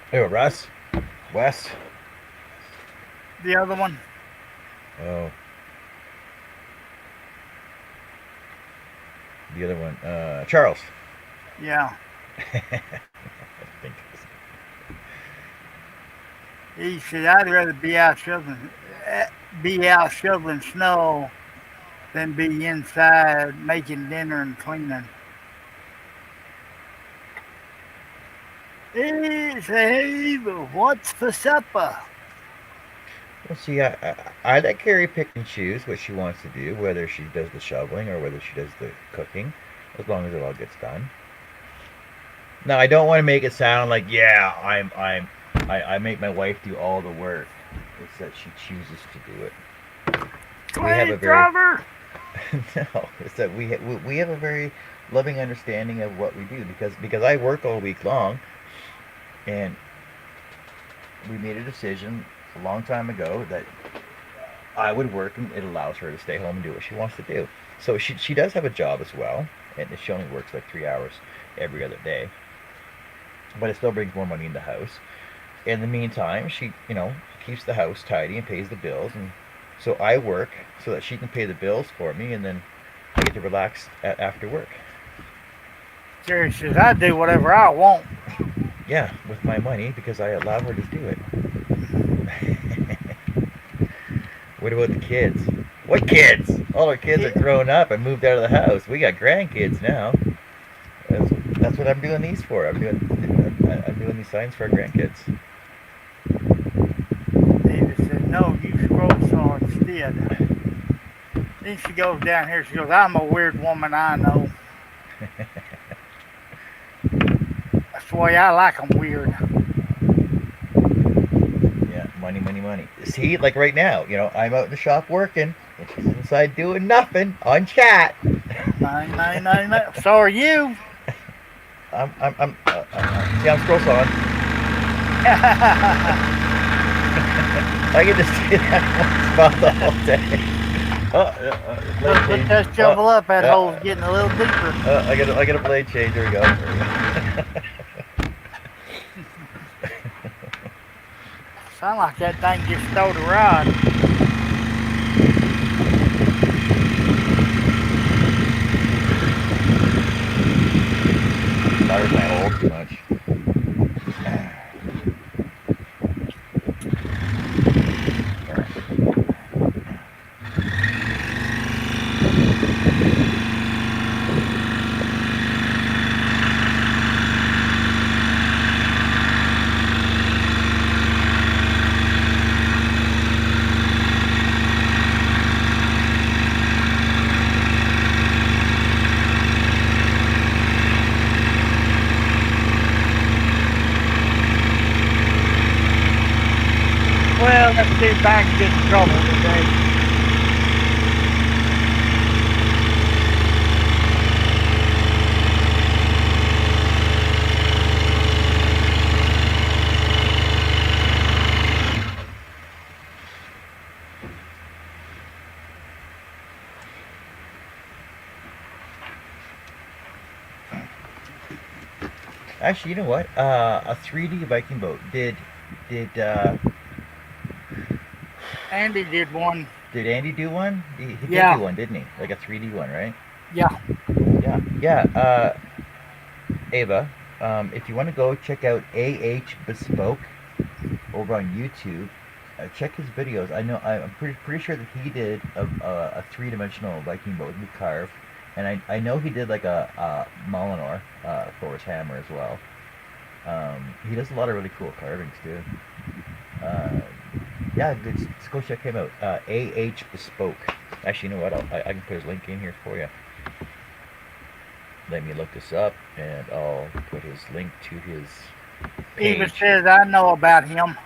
Hey, Russ, Wes. The other one. Oh, the other one, Charles. Yeah. I think He said, I'd rather be out shoveling snow than be inside making dinner and cleaning. He said, hey, but what's for supper? Well, see, I let Carrie pick and choose what she wants to do, whether she does the shoveling or whether she does the cooking, as long as it all gets done. Now, I don't want to make it sound like, yeah, I make my wife do all the work. It's that she chooses to do it. We have a Slave very driver! no, it's that we have a very loving understanding of what we do because I work all week long, and we made a decision a long time ago that I would work and it allows her to stay home and do what she wants to do. So she does have a job as well, and she only works like 3 hours every other day, but it still brings more money in the house. In the meantime, she keeps the house tidy and pays the bills, and so I work so that she can pay the bills for me, and then I get to relax after work. Jerry says, I do whatever I want. Yeah, with my money because I allow her to do it. What about the kids? What kids? All our kids are grown up and moved out of the house. We got grandkids now. That's what I'm doing these for. I'm doing these signs for our grandkids. David said, no, you scroll saw instead. Then she goes down here, she goes, I'm a weird woman, I know. That's the way I like them weird. Yeah, money, money, money. See, like right now, I'm out in the shop working, and she's inside doing nothing on chat. No. So are you. See, I'm scroll sawing. I can just do that one spot the whole day. Put that shovel up, that hole's getting a little deeper. I got a blade change. There we go. Sound like that thing just stole the rod. Tired my hole too much. Well, let's see if I can get in trouble today. Actually, you know what? A 3D Viking boat. Did Andy did one. did Andy do one? He did do Yeah, one, didn't he? Like a 3D one, right? yeah. Yeah, yeah. Ava, if you want to go check out AH Bespoke over on YouTube, check his videos. I'm pretty sure that he did a three-dimensional Viking boat with carve, and I know he did like a Molinor for his hammer as well. He does a lot of really cool carvings too. Uh, yeah, just go check him out. AH Bespoke. Actually, you know what? I can put his link in here for you. Let me look this up, and I'll put his link to his Eva page. says I know about him.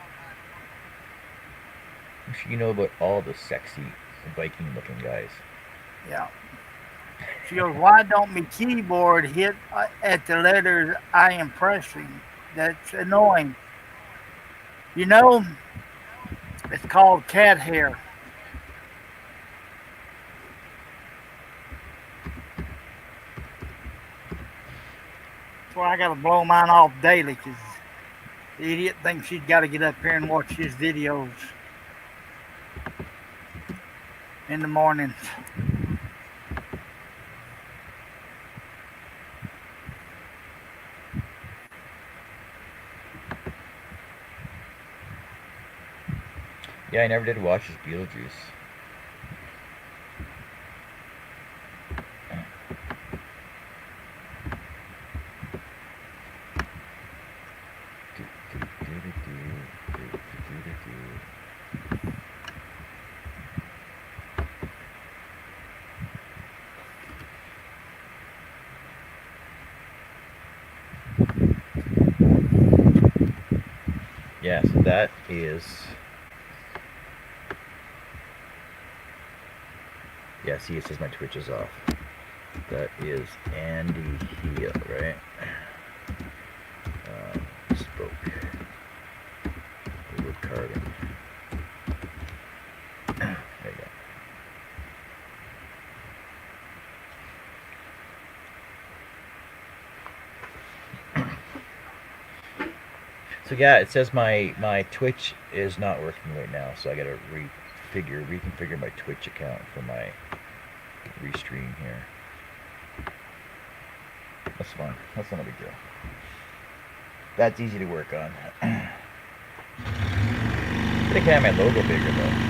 You know about all the sexy Viking-looking guys. Yeah. She goes, why don't my keyboard hit at the letters I am pressing? That's annoying. You know, it's called cat hair. That's why I got to blow mine off daily because the idiot thinks she's got to get up here and watch his videos in the mornings. Yeah, I never did watch his Beetlejuice. Yes, that is. Yeah, see, it says my Twitch is off. That is Andy Heel, right? Spoke. Wood carving. There you go. So yeah, it says my Twitch is not working right now, so I gotta reconfigure my Twitch account for my restream here. That's fine. That's not a big deal. That's easy to work on. But I can have my logo bigger though.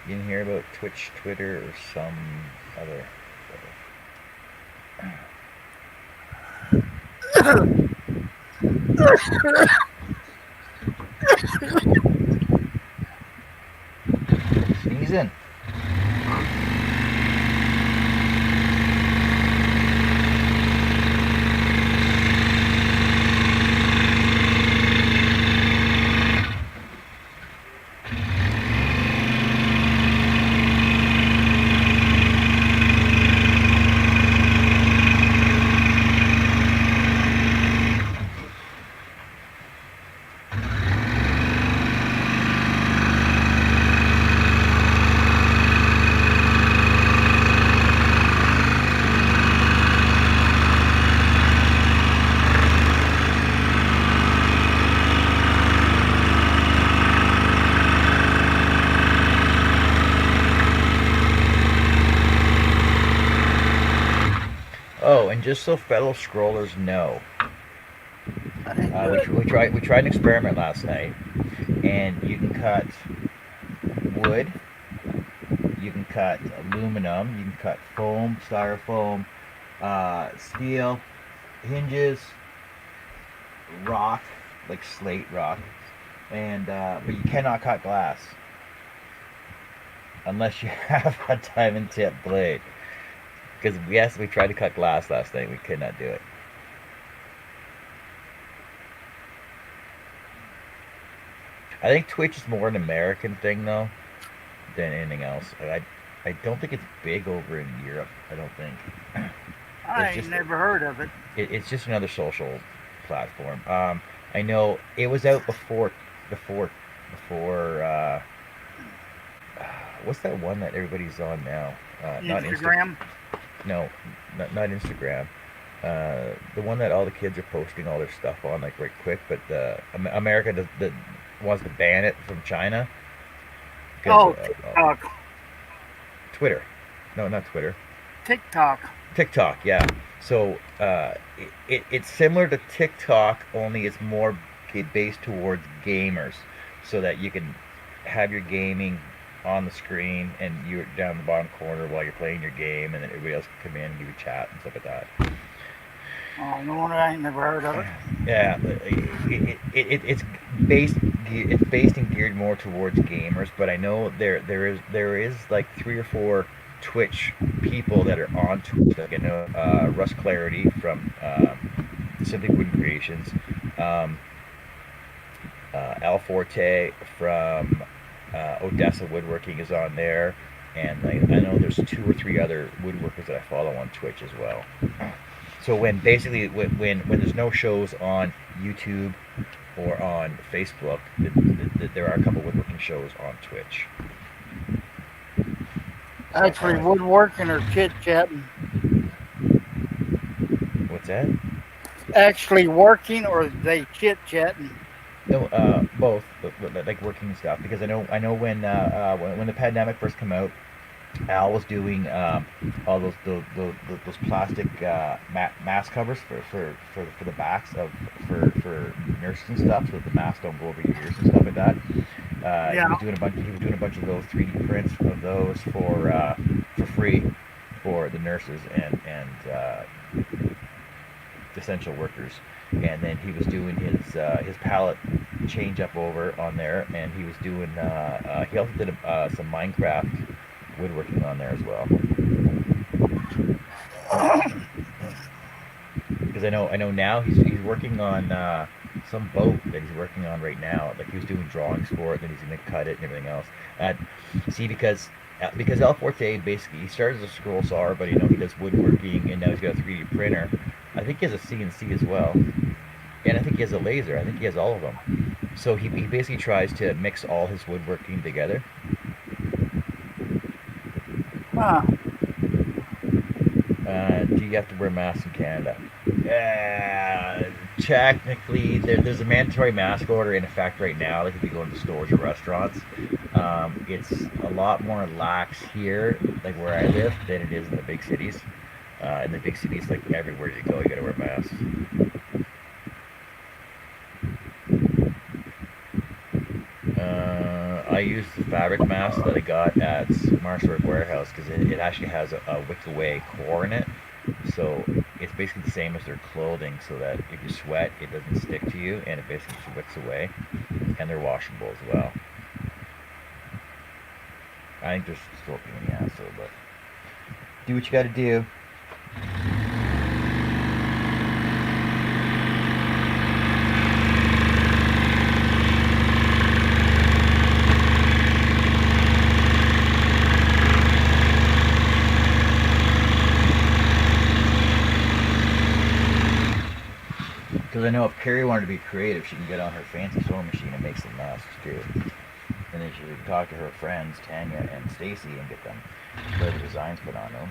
You didn't hear about Twitch, Twitter, or some other. Sneezing. Oh, and just so fellow scrollers know, we tried an experiment last night, and you can cut wood, you can cut aluminum, you can cut foam, styrofoam, steel, hinges, rock, like slate rock, and but you cannot cut glass unless you have a diamond tip blade. Because yes, we tried to cut glass last night, we could not do it. I think Twitch is more an American thing though than anything else. I don't think it's big over in Europe. I don't think. I It's ain't just never heard of it. it's just another social platform. I know it was out before. What's that one that everybody's on now? Not Instagram. No, not Instagram. The one that all the kids are posting all their stuff on like right quick, but America wants to ban it from China. Oh, Because, TikTok. Twitter. No, not Twitter. TikTok. TikTok, yeah. So it's similar to TikTok, only it's more based towards gamers, so that you can have your gaming on the screen and you're down in the bottom corner while you're playing your game, and then everybody else can come in and you can chat and stuff like that. Oh, no wonder I ain't never heard of it. Yeah, it's based and geared more towards gamers, but I know there is like 3 or 4 Twitch people that are on Twitch. Like I know Russ Clarity from Simply Wooden Creations, Al Forte from Odessa Woodworking is on there, and I know there's 2 or 3 other woodworkers that I follow on Twitch as well. So when there's no shows on YouTube or on Facebook, there are a couple woodworking shows on Twitch. Actually, woodworking or chit chatting. What's that? Actually working or they chit chatting. No, both, like working and stuff. Because I know when the pandemic first came out, Al was doing all those plastic mask covers for the backs of for nurses and stuff, so that the masks don't go over your ears and stuff like that. He Yeah. was doing a bunch of those 3D prints of those for free for the nurses and essential workers. And then he was doing his palette change up over on there, and he was doing he also did some Minecraft woodworking on there as well. Because I know now he's working on some boat that he's working on right now. Like he was doing drawings for it, then he's gonna cut it and everything else. See, because El Forte basically he started as a scroll sawer, but he does woodworking, and now he's got a 3D printer. I think he has a CNC as well, and I think he has a laser. I think he has all of them. So he basically tries to mix all his woodworking together. Huh. Do you have to wear masks in Canada? Technically, there's a mandatory mask order in effect right now. Like if you go into stores or restaurants, it's a lot more lax here, like where I live, than it is in the big cities. In the big cities, like everywhere you go, you gotta wear masks. I use the fabric mask that I got at Marshwork Warehouse because it actually has a wick away core in it, So it's basically the same as their clothing, so that if you sweat, it doesn't stick to you, and it basically wicks away. And they're washable as well. I think they're still a pain in the ass, though, but do what you got to do. Because I know if Carrie wanted to be creative, she can get on her fancy sewing machine and make some masks too. And then she can talk to her friends, Tanya and Stacy, and get them clever designs put on them.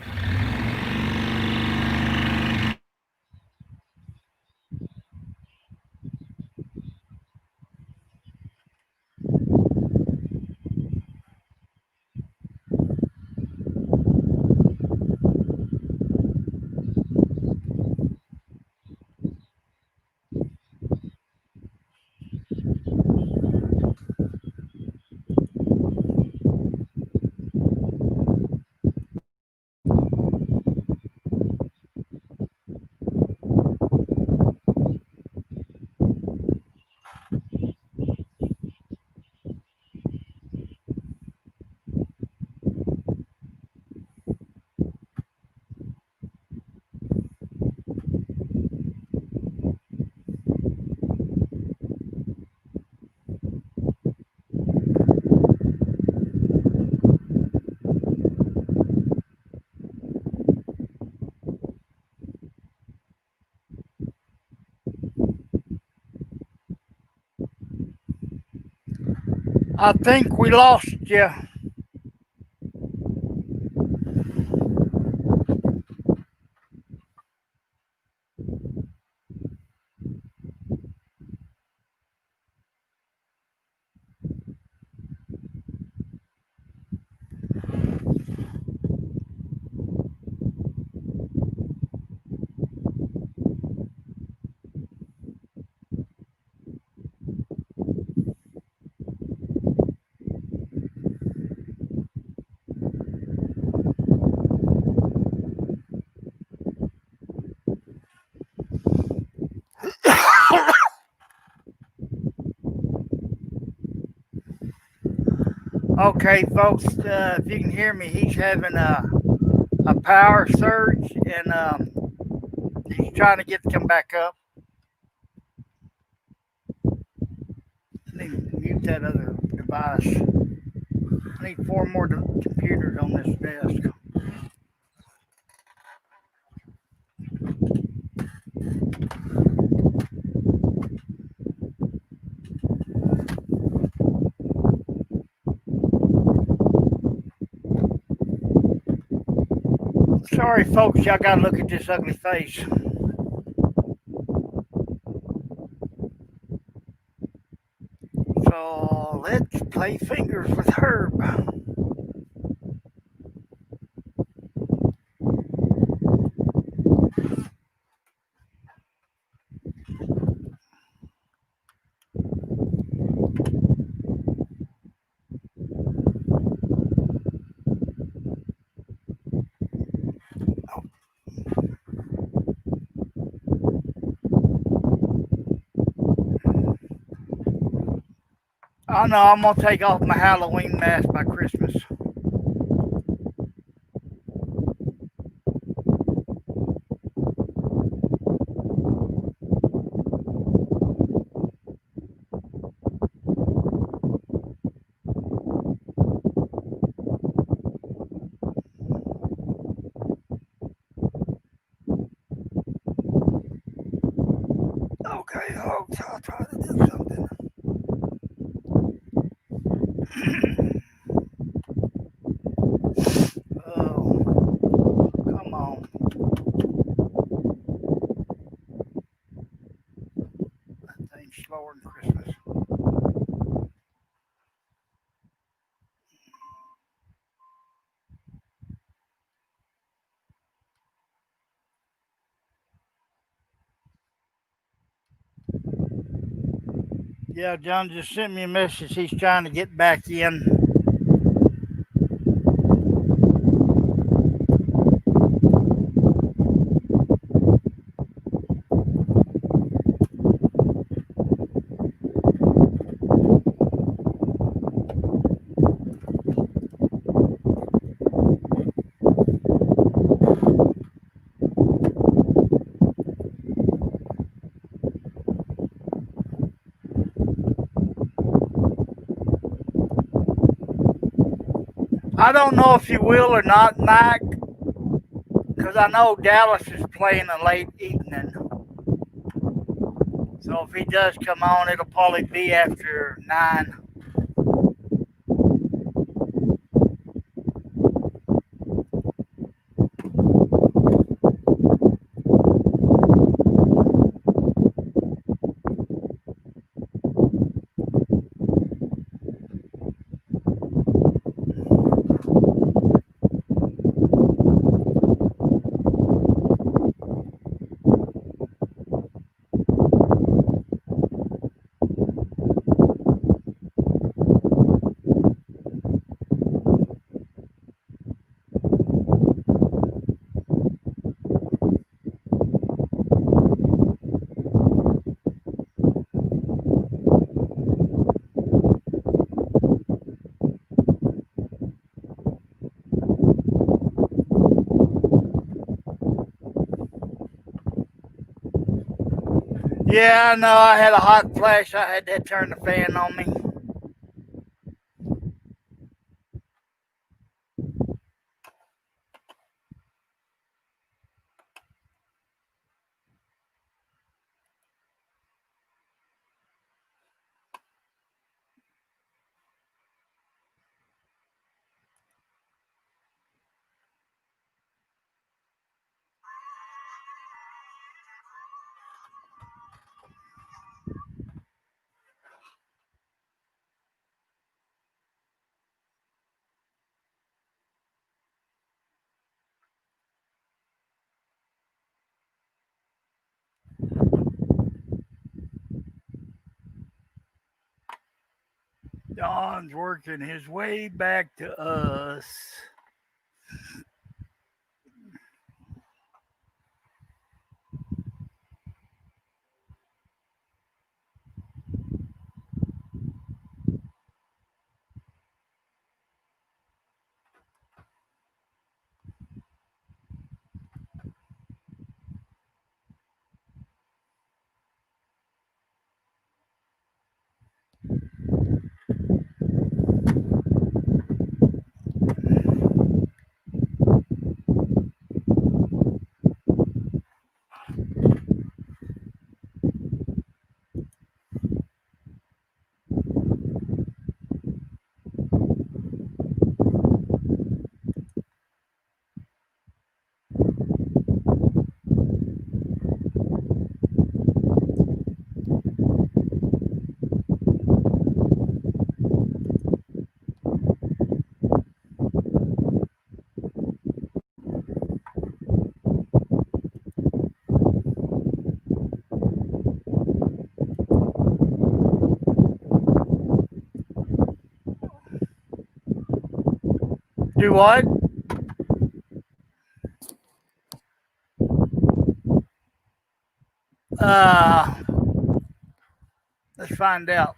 I think we lost you. Okay, folks, if you can hear me, he's having a power surge, and he's trying to get to come back up. I need to mute that other device. I need 4 more computers on this desk. Sorry, folks, y'all gotta look at this ugly face. So let's play fingers with Herb. Oh no, I'm gonna take off my Halloween mask by Christmas. Okay, folks, I'll try to do something. Oh, come on. That thing's slower than Christmas. Yeah, John just sent me a message. He's trying to get back in. I don't know if he will or not, Mike, because I know Dallas is playing a late evening. So if he does come on, it'll probably be after 9. Yeah, I know. I had a hot flash. I had to turn the fan on me. Don's working his way back to us. Do what? Uh, let's find out.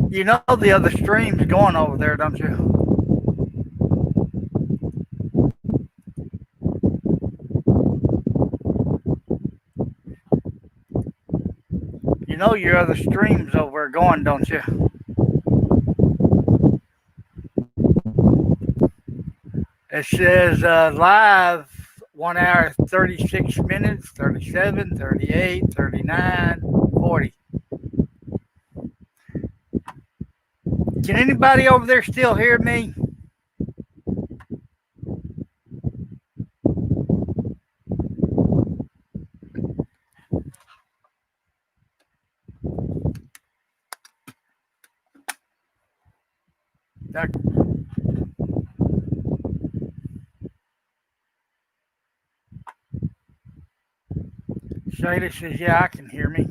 You know the other stream's going over there, don't you? You know your other stream's over going, don't you? It says live 1 hour 36 minutes, 37, 38, 39, 40. Can anybody over there still hear me? Shayla says, yeah, I can hear me.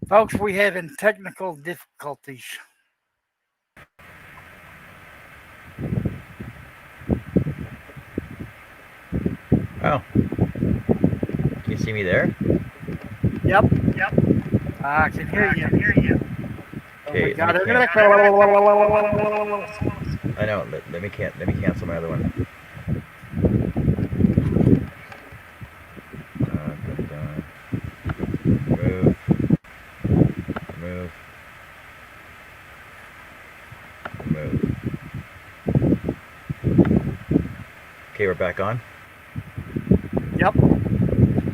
Folks, we having technical difficulties. Oh. Can you see me there? Yep. I can hear you. Okay. Got it. I know. Let me cancel my other one. Okay, we're back on. Yep.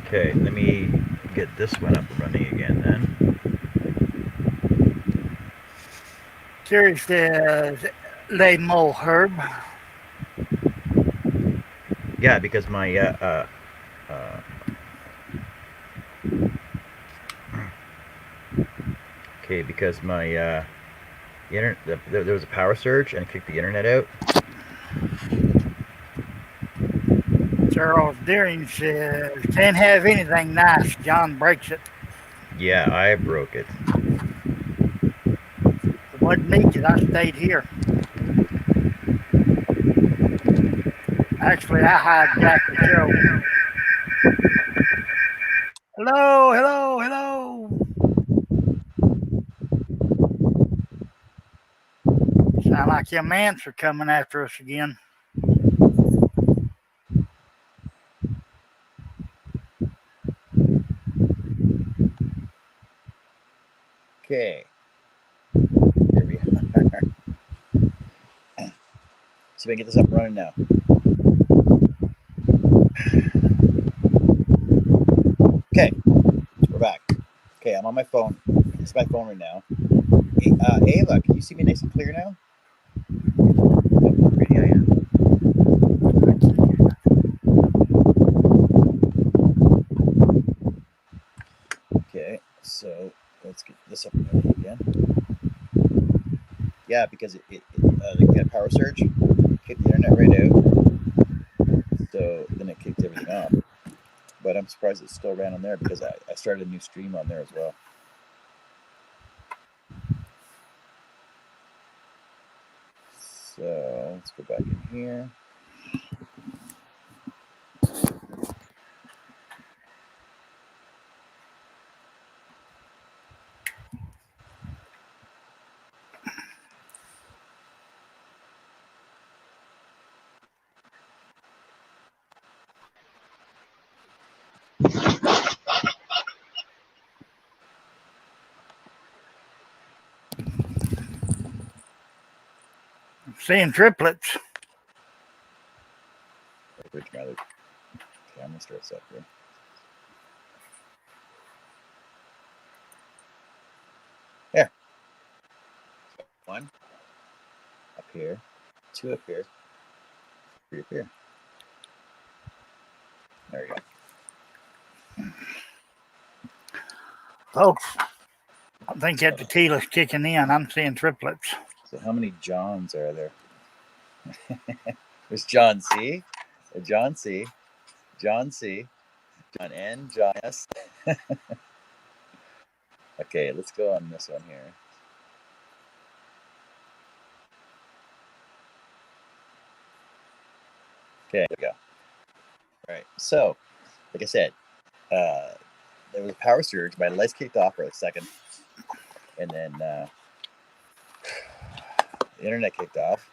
Okay, let me get this one up and running again then. Siri says, "Les mots, Herb." Yeah, because my okay, because my the internet there was a power surge and it kicked the internet out. Charles Deering says, "Can't have anything nice. John breaks it." Yeah, I broke it. It wasn't me because I stayed here. Actually, I hijacked the show. Hello, hello, hello. Sound like your ants are coming after us again. Okay. Here we are. So we can get this up and running now. Okay, we're back. Okay, I'm on my phone. It's my phone right now. Hey, Ava, can you see me nice and clear now? Pretty I am. Okay, so let's get this up and running again. Yeah, because they got a power surge, kicked the internet right out. So then it kicked everything off. But I'm surprised it still ran on there because I started a new stream on there as well. So let's go back in here. I'm seeing triplets. Where's my other camera starts up here? There. One up here, two up here, three up here. There you go. Folks, I think that tequila's kicking in. I'm seeing triplets. So how many Johns are there? There's John C, John C, John C, John N, John S. Okay, let's go on this one here. Okay, there we go. All right, so like I said, there was a power surge. My lights kicked off for a second, and then the internet kicked off.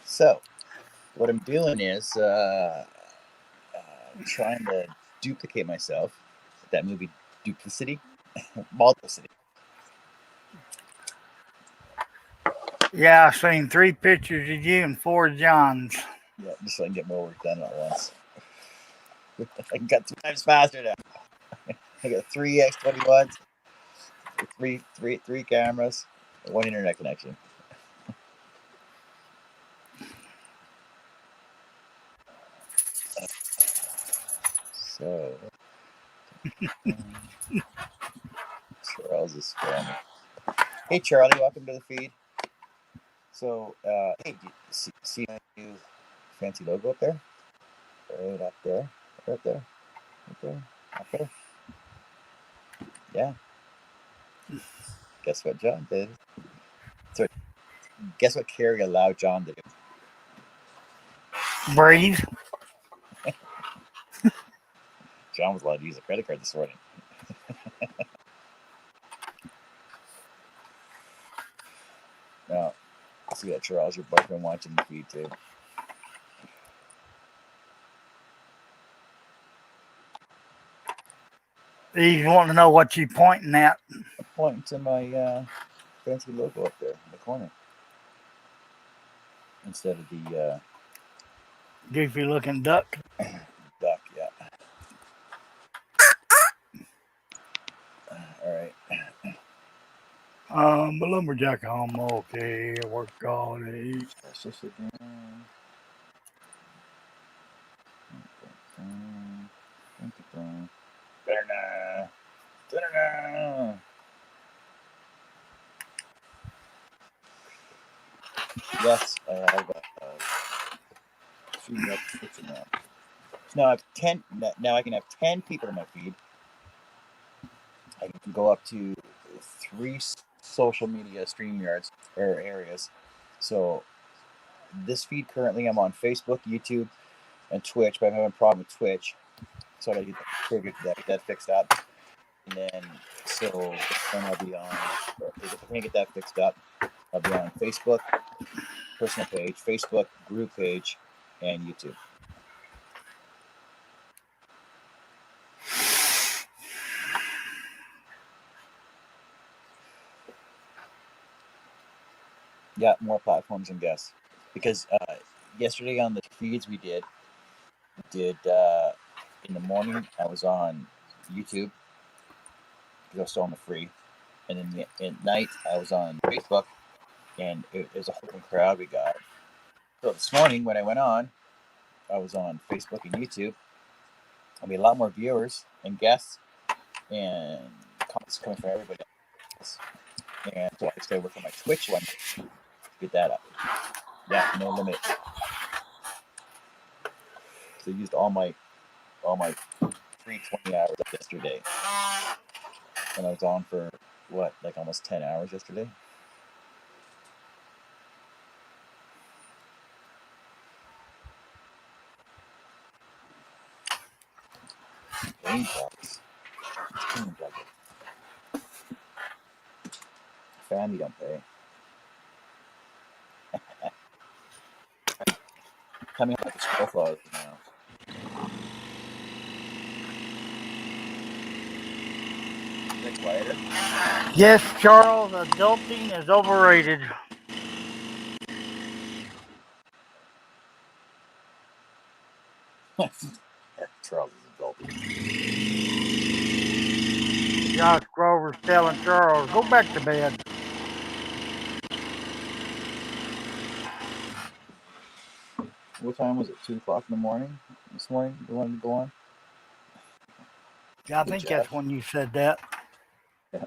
So what I'm doing is trying to duplicate myself. That movie Duplicity, Multiplicity. Yeah, I've seen 3 pictures of you and 4 Johns. Yeah, just so I can get more work done at once. I got 2 times faster now. I got 3 X21s, three cameras, 1 internet connection. So Charles is filming. Hey Charlie, welcome to the feed. So hey, do you see my new fancy logo up there? Right up there, right up there, right there, up there. Yeah. Guess what John did? So guess what Carrie allowed John to do? Breathe. John was allowed to use a credit card this morning. Now, see that Charles, your boyfriend watching the feed too. He's wanting to know what you pointing at. I'm pointing to my fancy logo up there in the corner. instead of the Goofy looking duck. duck. Yeah. All right. The lumberjack home. Okay, I worked all day. Press this again. Yes, I have a few notifications now. So now I have 10. Now I can have 10 people in my feed. I can go up to 3 social media stream yards or areas. So this feed currently, I'm on Facebook, YouTube, and Twitch, but I'm having a problem with Twitch, so I gotta get that fixed up. And then then I'll be on. If I can't get that fixed up, I'll be on Facebook personal page, Facebook group page, and YouTube. Yeah, more platforms and guests. Because yesterday on the feeds we did in the morning I was on YouTube because I was still on the free, and then at night I was on Facebook, and it was a whole crowd we got. So this morning when I went on, I was on Facebook and YouTube. I mean, a lot more viewers and guests, and comments coming from everybody else. And so I started working on my Twitch one to get that up. Yeah, no limit. So I used all my free 20 hours yesterday, and I was on for what, like almost 10 hours yesterday. Game Plus. It's Game Budget. Family don't pay. Coming up with the scroll flows now. Is it quieter? Yes, Charles, adulting is overrated. Charles is adulting. Josh Grover's telling Charles, go back to bed. What time was it? 2 o'clock in the morning this morning? You wanted to go on? Yeah, I Hey, think Josh. that's when you said that. Yeah.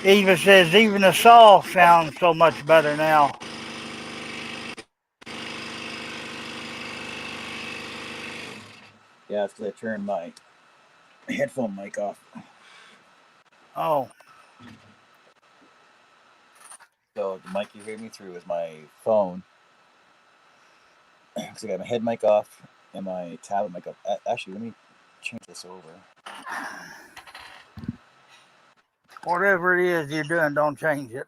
Eva says even the saw sounds so much better now. Yeah, it's because I turned my headphone mic off. Oh. So the mic you hear me through is my phone. Because I got my head mic off and my tablet mic off. Actually, let me change this over. Whatever it is you're doing, don't change it.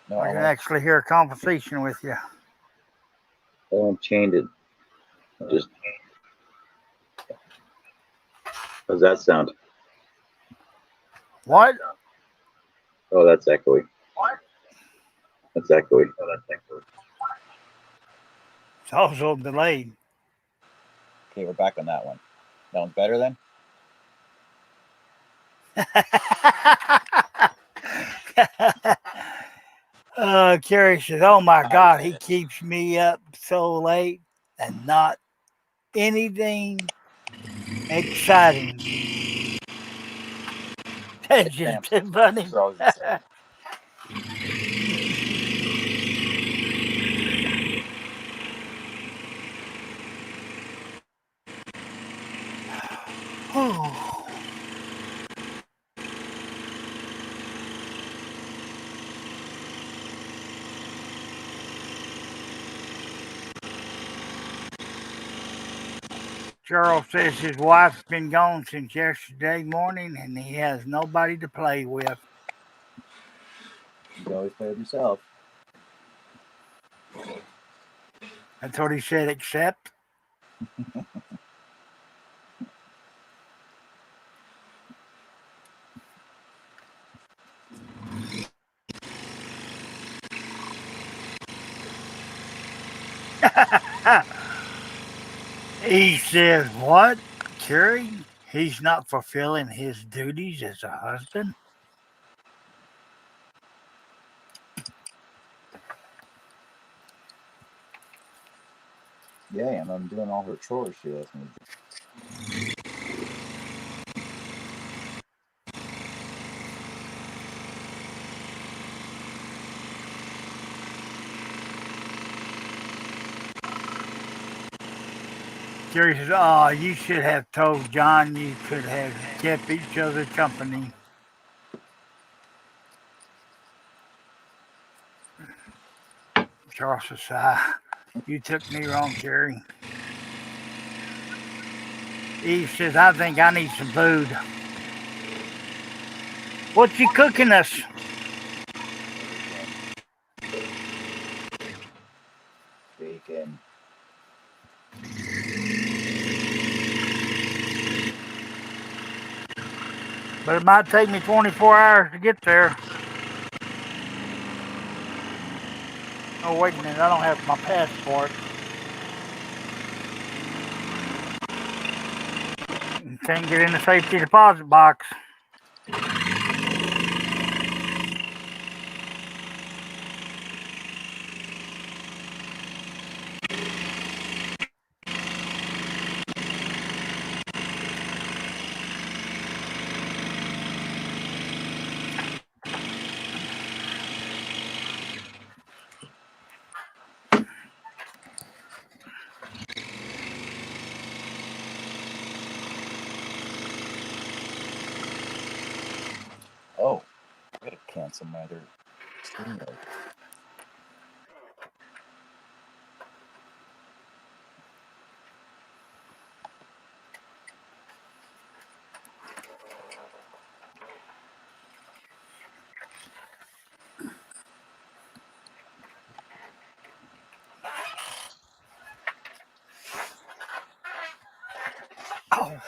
No, I can actually hear a conversation with you. I won't change it. Just. How's that sound? What? Oh, that's echoey. What? That's echoey. Oh, that's echoey. It's also delayed. Okay, we're back on that one. That one's better then? Carrie says, oh my God, he keeps me up so late and not anything exciting. That's just too funny. Charles says his wife's been gone since yesterday morning and he has nobody to play with. You can always play with yourself. That's what he said, except. He says, "What, Carrie? He's not fulfilling his duties as a husband?" Yeah, and I'm doing all her chores she asked me to Jerry says, "Oh, you should have told John you could have kept each other company." Charles says, "You took me wrong, Jerry." Eve says, "I think I need some food." What you cooking us? bacon. But it might take me 24 hours to get there. Oh, wait a minute. I don't have my passport. Can't get in the safety deposit box. Oh, I gotta cancel my other StreamYard. Oh.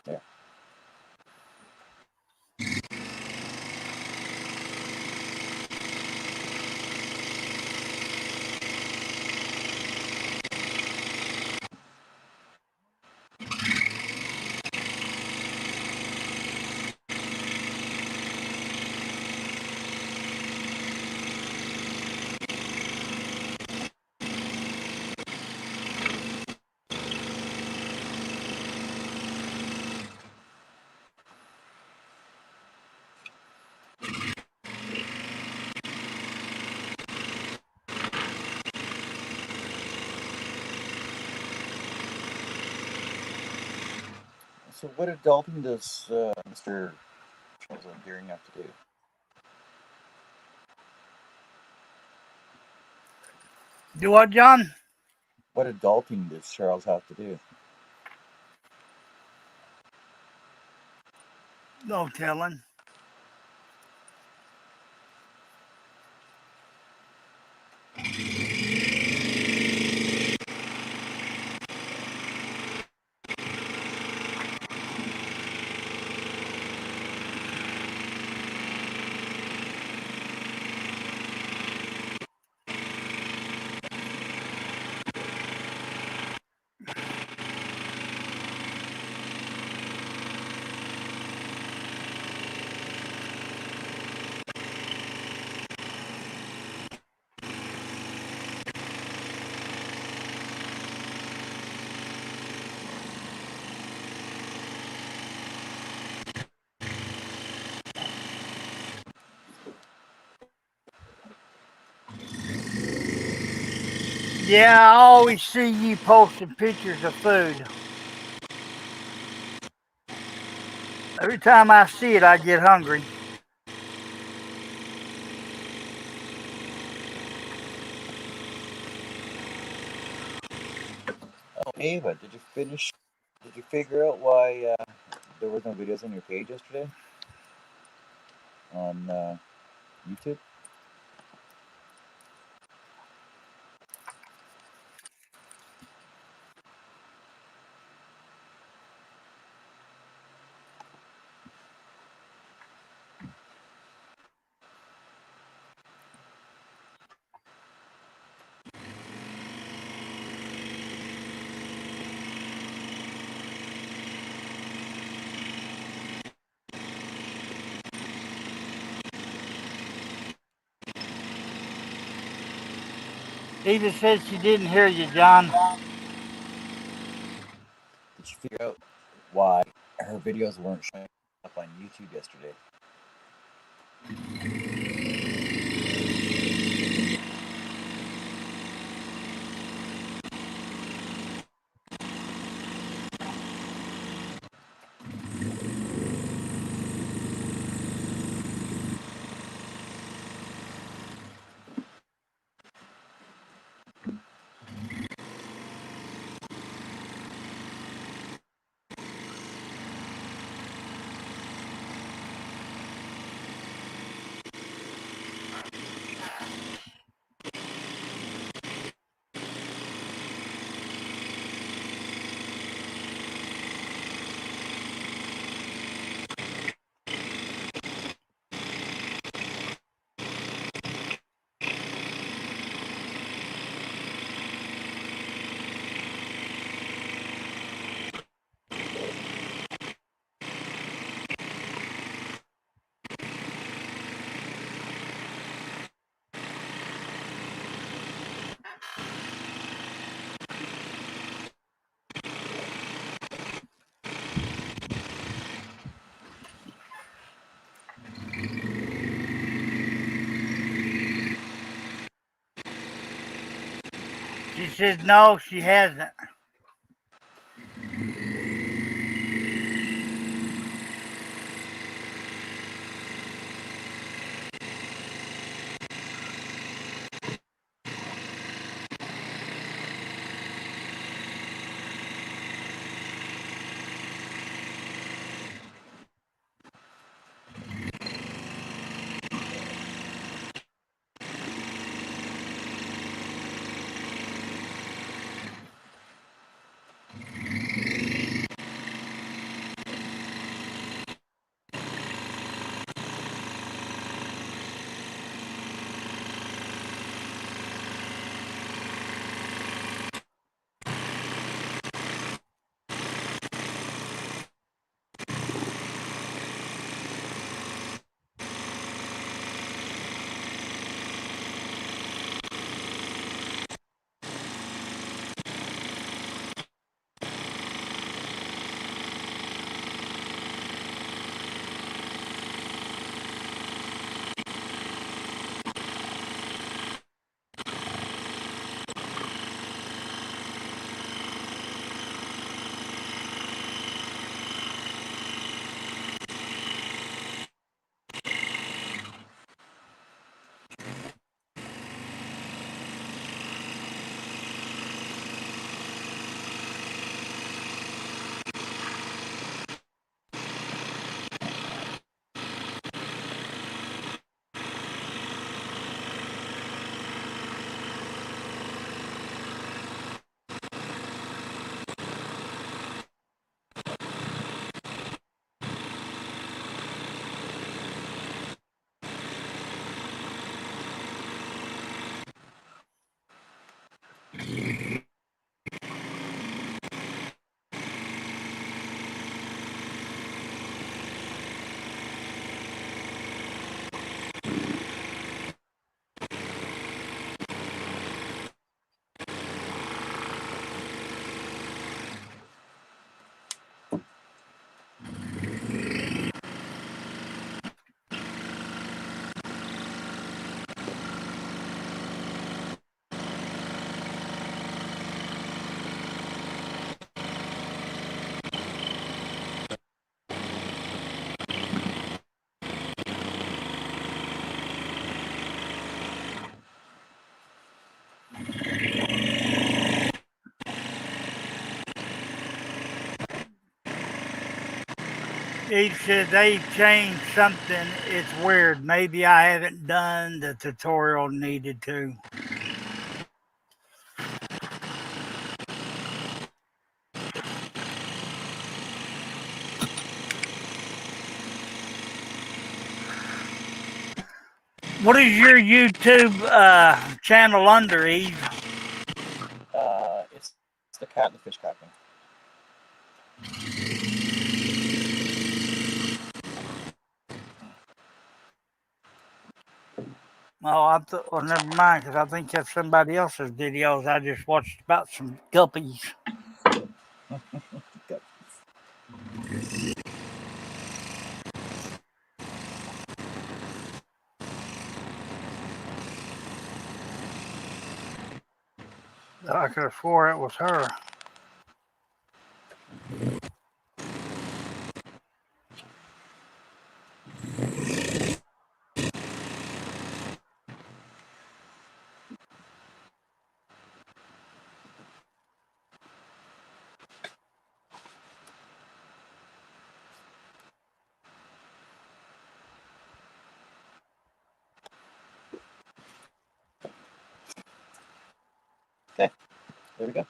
There. So what adulting does Mr. Charles Deering have to do? Do what, John? What adulting does Charles have to do? No telling. Yeah, I always see you posting pictures of food. Every time I see it, I get hungry. Oh, Ava, did you finish? Did you figure out why there was no videos on your page yesterday on YouTube? Edith said she didn't hear you, John. Did you figure out why her videos weren't showing up on YouTube yesterday? She said no, she hasn't. He said they've changed something. It's weird. Maybe I haven't done the tutorial needed to. What is your YouTube channel under, Eve? It's the cat and the fish captain. Oh, well, never mind, because I think that's somebody else's videos. I just watched about some guppies. I could have swore it was her. Okay, there we go.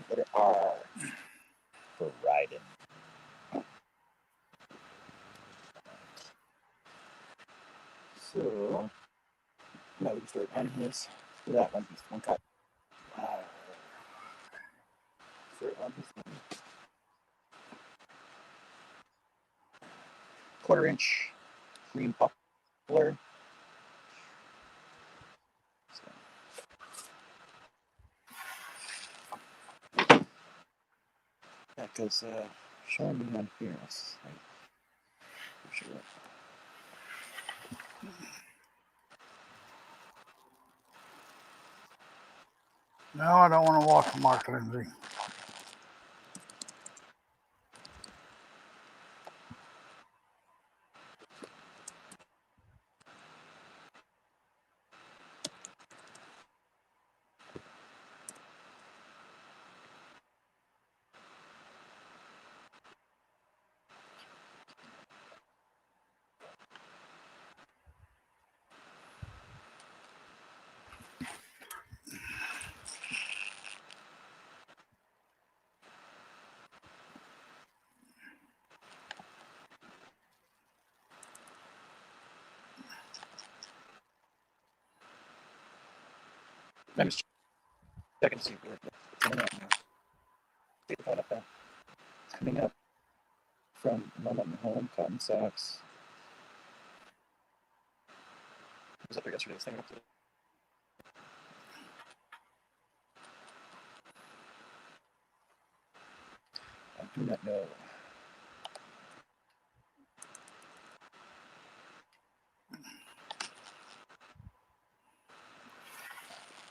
Letter R for riding. So now we can start on his. That one, piece, one cut. Start on his quarter-inch green poplar. That goes showing me on here. Right. Sure. No, I don't want to watch Mark Lindsay. I'm just checking to see where it's coming up now. See the phone up there. It's coming up from Mama and Home, Cotton Socks. I was up there yesterday, this thing up to I do not know.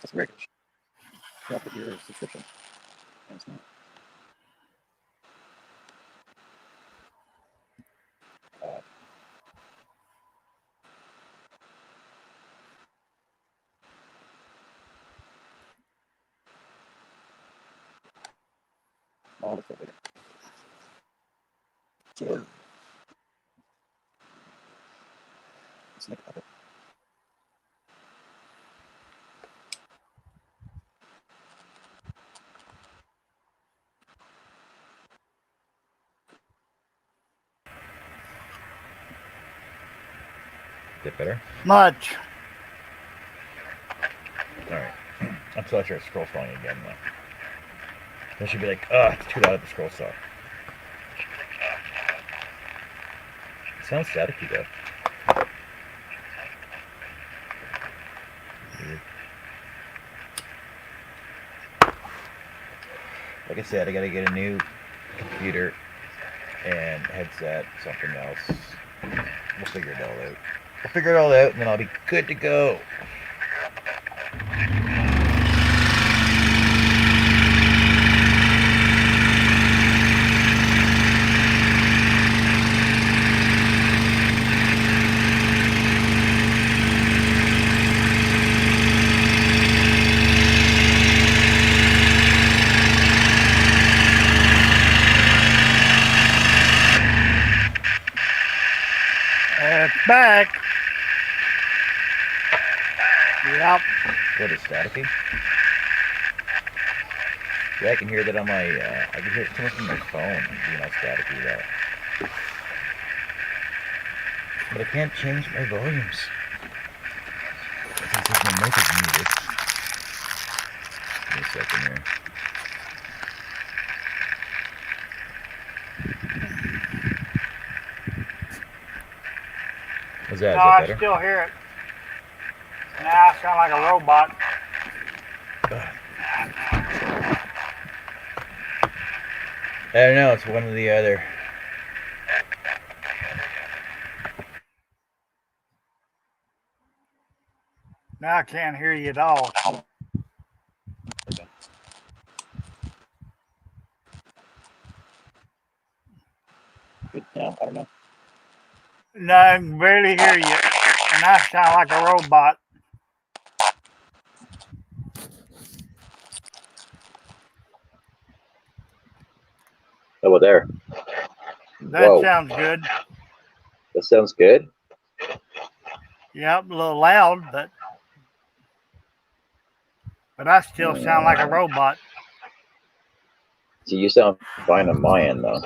That's weird. Drop with your subscription. No, it's not. All the later. Sure. Let's think about it. Is it better? Much. Alright. I'm still sure it's scroll sawing again though. Then she'd be like, it's too loud at the scroll saw. It sounds staticky though. Weird. Like I said, I gotta get a new computer and headset, something else. We'll figure it all out. We'll figure it all out and then I'll be good to go. It's back. Yep. What is staticky? Yeah, I can hear that on my, I can hear it coming from my phone, being all staticky though. But I can't change my volumes. I think my mic is muted. Give me a second here. that? No, Is that I better? still hear it. Now I sound like a robot. I don't know. It's one or the other. Now I can't hear you at all. Good now, I don't know. No, I can barely hear you. And I sound like a robot. How about there? That Whoa, sounds good. that sounds good. Yep, a little loud, but I still sound like a robot. See, you sound fine on my end though.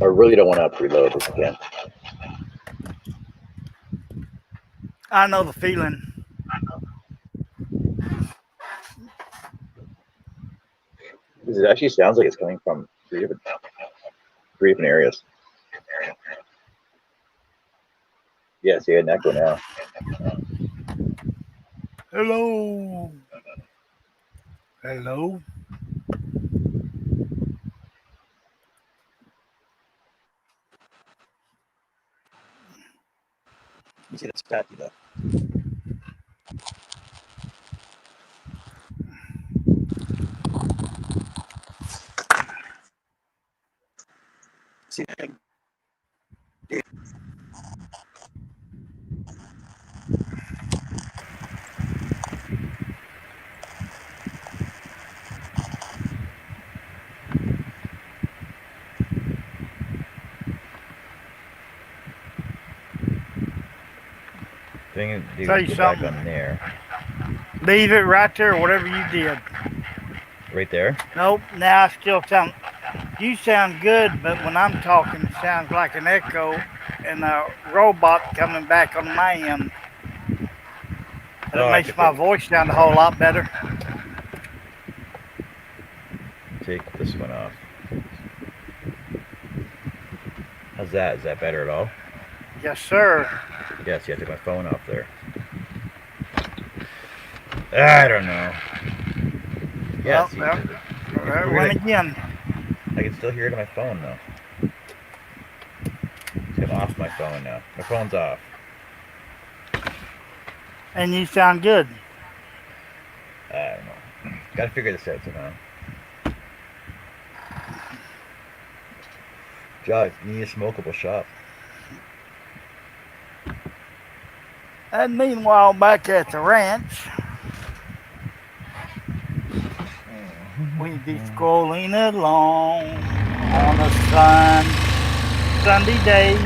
I really don't want to have to reload this again. I know the feeling. Because it actually sounds like it's coming from three different areas. Yeah, see an echo now. Hello. Hello. You see that's patchy though. See that? Thing is, you Say can get back something. on there. Leave it right there, whatever you did. Right there. Nope, now I still sound. You sound good, but when I'm talking, it sounds like an echo and a robot coming back on my end. And Oh, it I makes could my voice sound a whole lot better. take this one off. How's that? Is that better at all? Yes, sir. Yes, you have to take my phone off there. I don't know. Yeah, Well, see, there we're went gonna, again. I can still hear it on my phone though. See, I'm off my phone now. My phone's off. And you sound good. I don't know. Gotta figure this out somehow. Josh, you need a smokable shop. And meanwhile, back at the ranch, we be scrolling along on a Sunday day.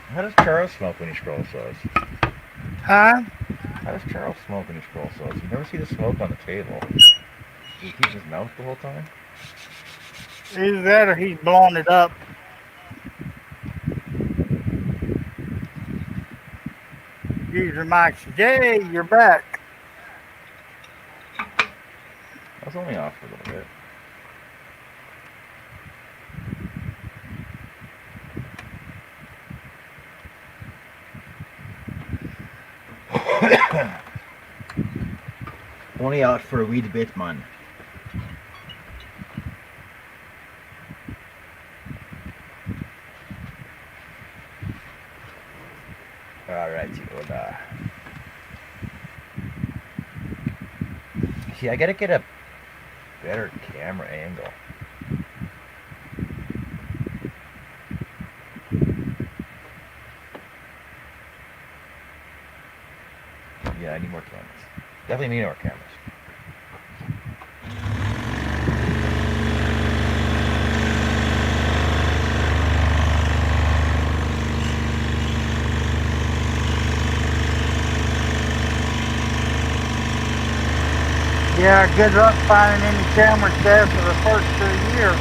How does Charles smoke when he scroll saws? Huh? How does Charles smoke when he scroll saws? You never see the smoke on the table. Does he keep his mouth the whole time? Either that or he's blowing it up. User Mike says, "Yay, you're back." I was only off for a little bit. Only out for a wee bit, man. Alright, see, I gotta get a better camera angle. Yeah, I need more cameras. Definitely need more cameras. Yeah, good luck finding any cameras there for the first of the year.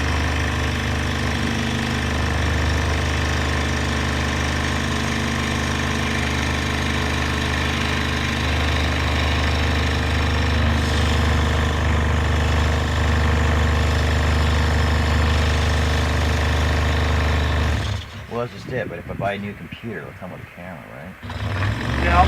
Well, that's just it. But if I buy a new computer, it'll come with a camera, right? Yep.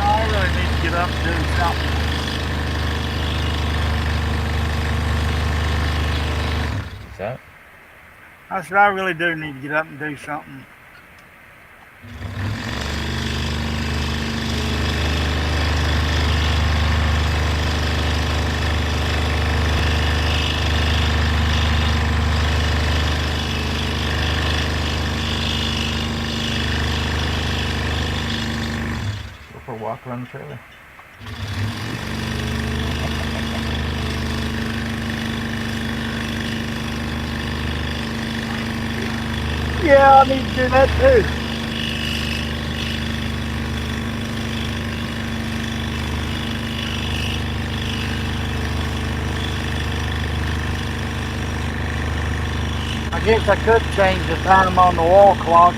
I really need to get up and do something. What's that? I said I really do need to get up and do something. Go for a walk around the trailer. Yeah, I need to do that too. I guess I could change the time on the wall clock.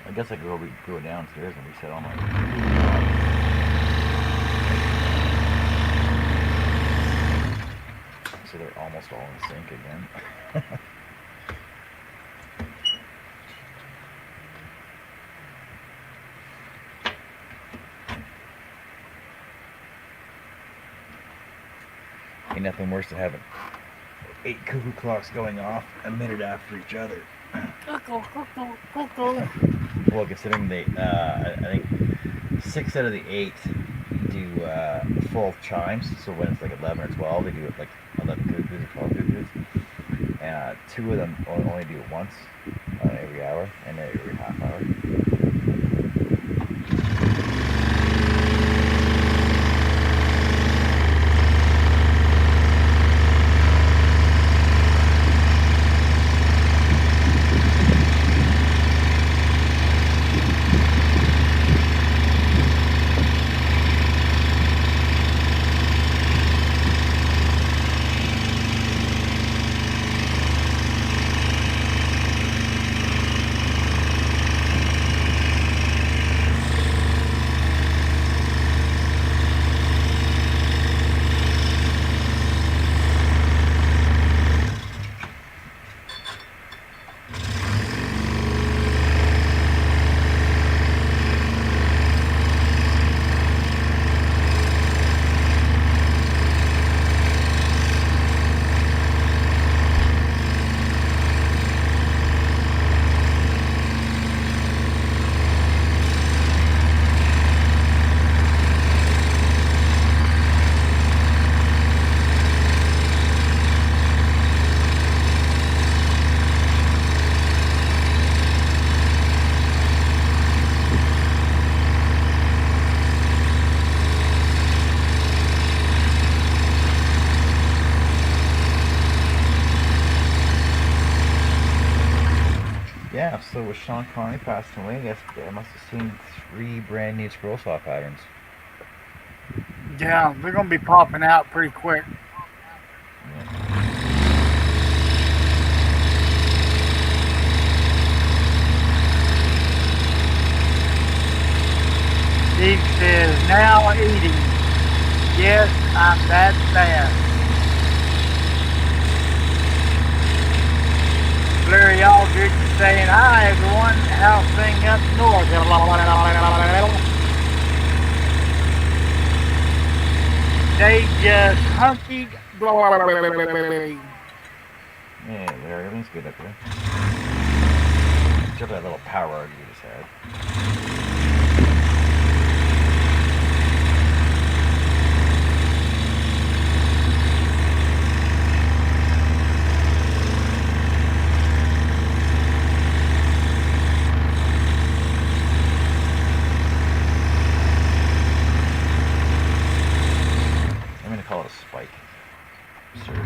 I guess I could go downstairs and reset all my. So they're almost all in sync again. Ain't nothing worse than having 8 cuckoo clocks going off a minute after each other. Well, considering I think 6 out of the 8 do full chimes, so when it's like 11 or 12, they do it like 11 cuckoos or 12 cuckoos. 2 of them only do it once every hour and every half hour. with Sean Connery passed away, I guess I must have seen 3 brand new scroll saw patterns. Yeah, they're gonna be popping out pretty quick. He says, now eating. Yes, I'm that fast. Larry Aldridge is saying, hi everyone, how's things up north? They just hunky. Yeah, there, everything's good up here. Except for that little power outage you just had. I'm gonna call it a spike. Surge.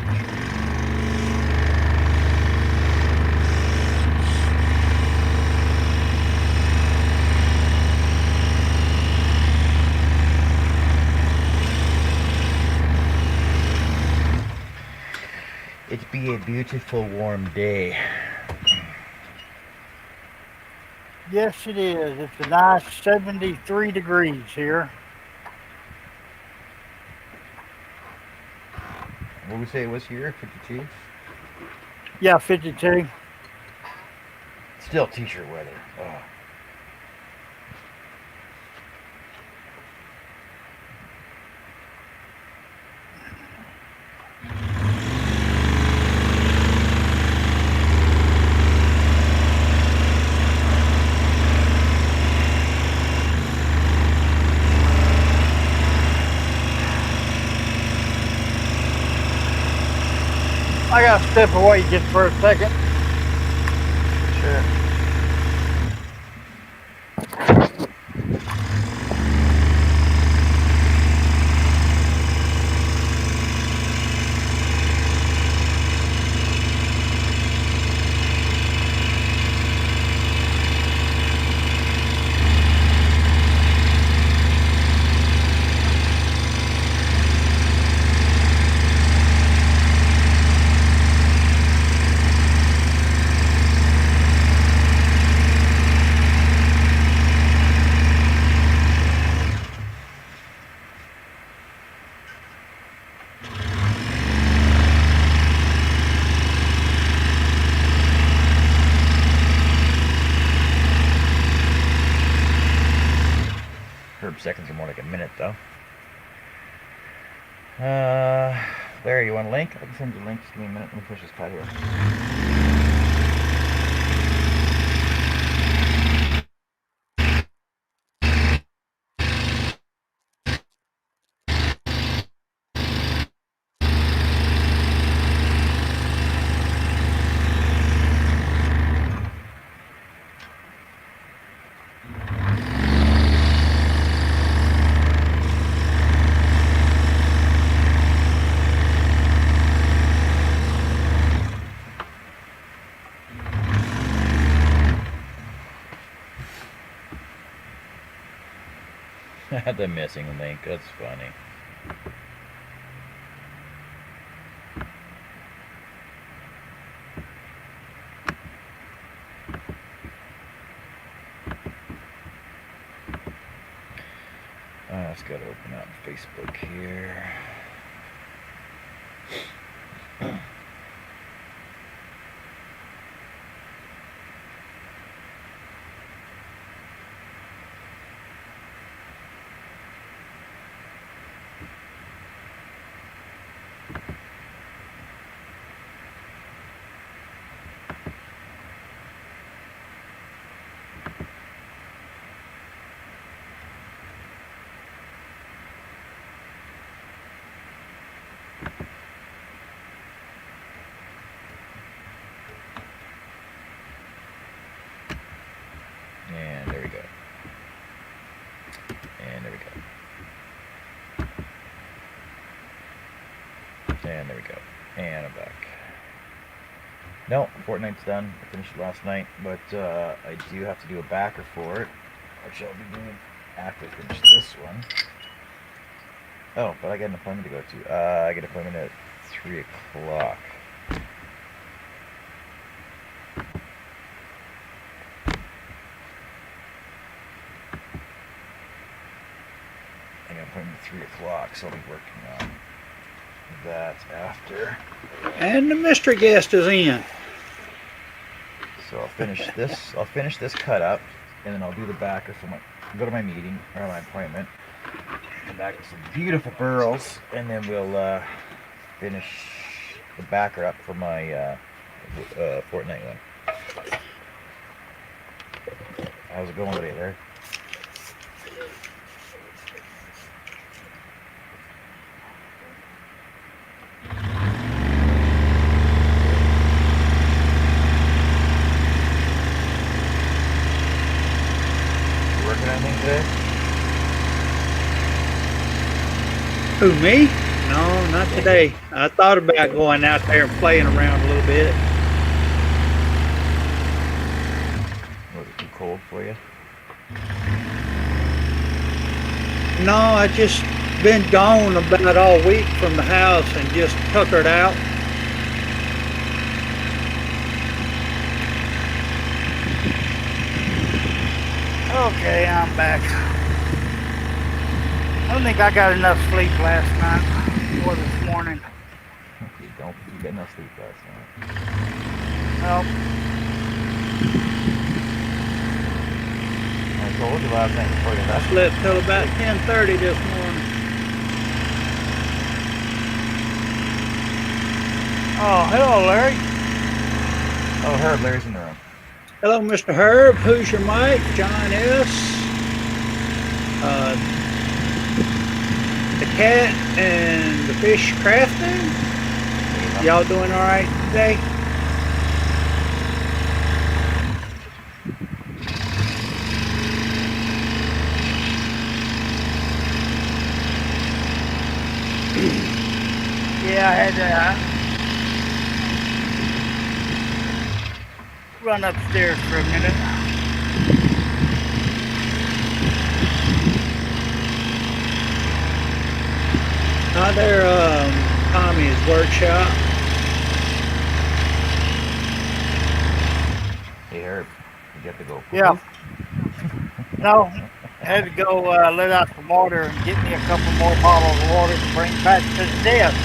It'd be a beautiful warm day. Yes, it is. It's a nice 73 degrees here. What would we say it was here? 52? Yeah, 52. Still t-shirt weather. Oh. I gotta step away just for a second. Sure. Herb seconds are more like a minute, though. Larry, you want a link? I can send you a link. Just give me a minute. Let me push this cut here. The missing link. That's funny. Let's go to open up Facebook here. And there we go. And there we go. And there we go. And I'm back. No, Fortnite's done. I finished it last night, but I do have to do a backer for it, which I'll be doing after I finish this one. Oh, but I got an appointment to go to. I get an appointment at 3 o'clock. I got an appointment at 3 o'clock, so I'll be working on that after. And the mystery guest is in. So I'll finish this. I'll finish this cut up, and then I'll do the backer for my. Go to my meeting or my appointment. Come back with some beautiful burls, and then we'll finish the backer up for my Fortnite one. How's it going today, Larry? You working on anything today? Who, me? No, not today. I thought about going out there and playing around a little bit. Was it too cold for you? No, I just been gone about all week from the house and just tuckered out. Okay, I'm back. I don't think I got enough sleep last night or this morning. You don't think you got enough sleep last night? Well, I told you last night before you I left. slept till about 10:30 this morning. oh, hello, Larry. Oh, Herb, Larry's in the room. Hello, Mr. Herb. Who's your Mike? John S. The cat and the fish crafting. Y'all doing all right today? Yeah, I had to run upstairs for a minute. There, Tommy's workshop. Hey, Herb, you got to go. Yeah. No, I had to go let out some water and get me a couple more bottles of water to bring back to the desk.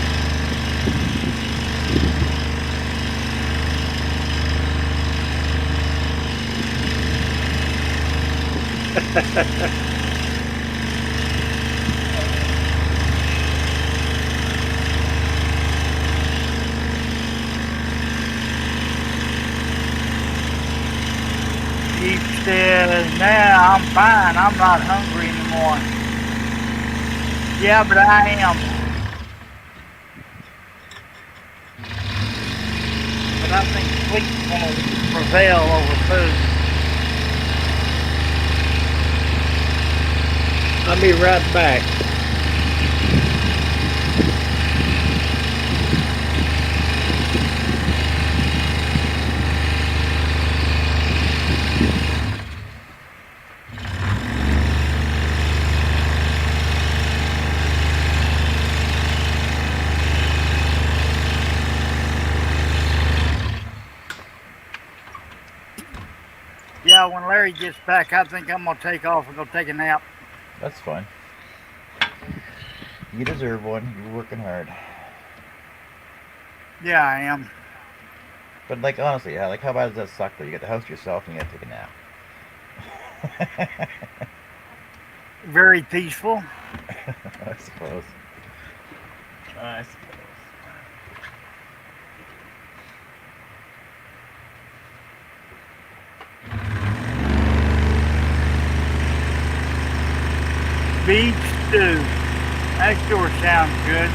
He says, nah, I'm fine. I'm not hungry anymore. Yeah, but I am. But I think sleep's going to prevail over food. I'll be right back. Yeah, when Larry gets back, I think I'm going to take off and go take a nap. That's fine. You deserve one. You're working hard. Yeah, I am. But like honestly, yeah, like how bad does that suck though? You get the house to yourself and you gotta take a nap. Very peaceful. I suppose. I suppose. Beef stew. That sure sounds good.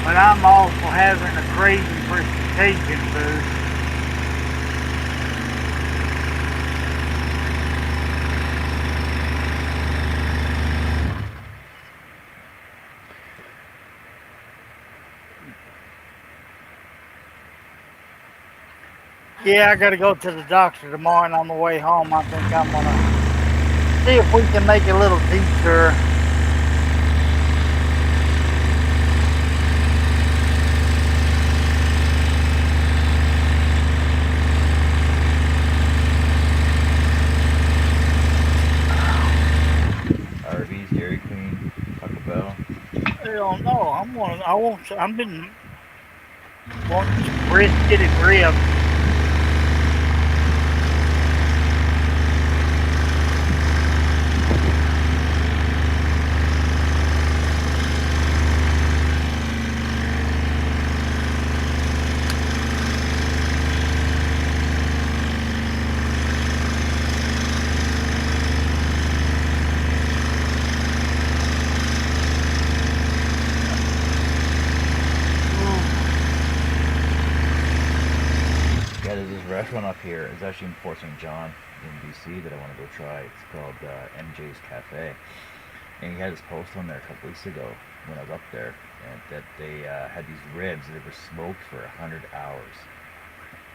But I'm also having a craving for some Cajun food. Yeah, I gotta go to the doctor tomorrow, and on the way home, I think I'm gonna see if we can make a little detour. Arby's, Dairy Queen, Taco Bell. Hell no, I won't. I've been wanting some brisket and ribs. Yeah, there's this restaurant up here. It's actually in Fort St. John in BC that I want to go try. It's called MJ's Cafe. And he had this post on there a couple weeks ago when I was up there, and that they had these ribs that were smoked for 100 hours.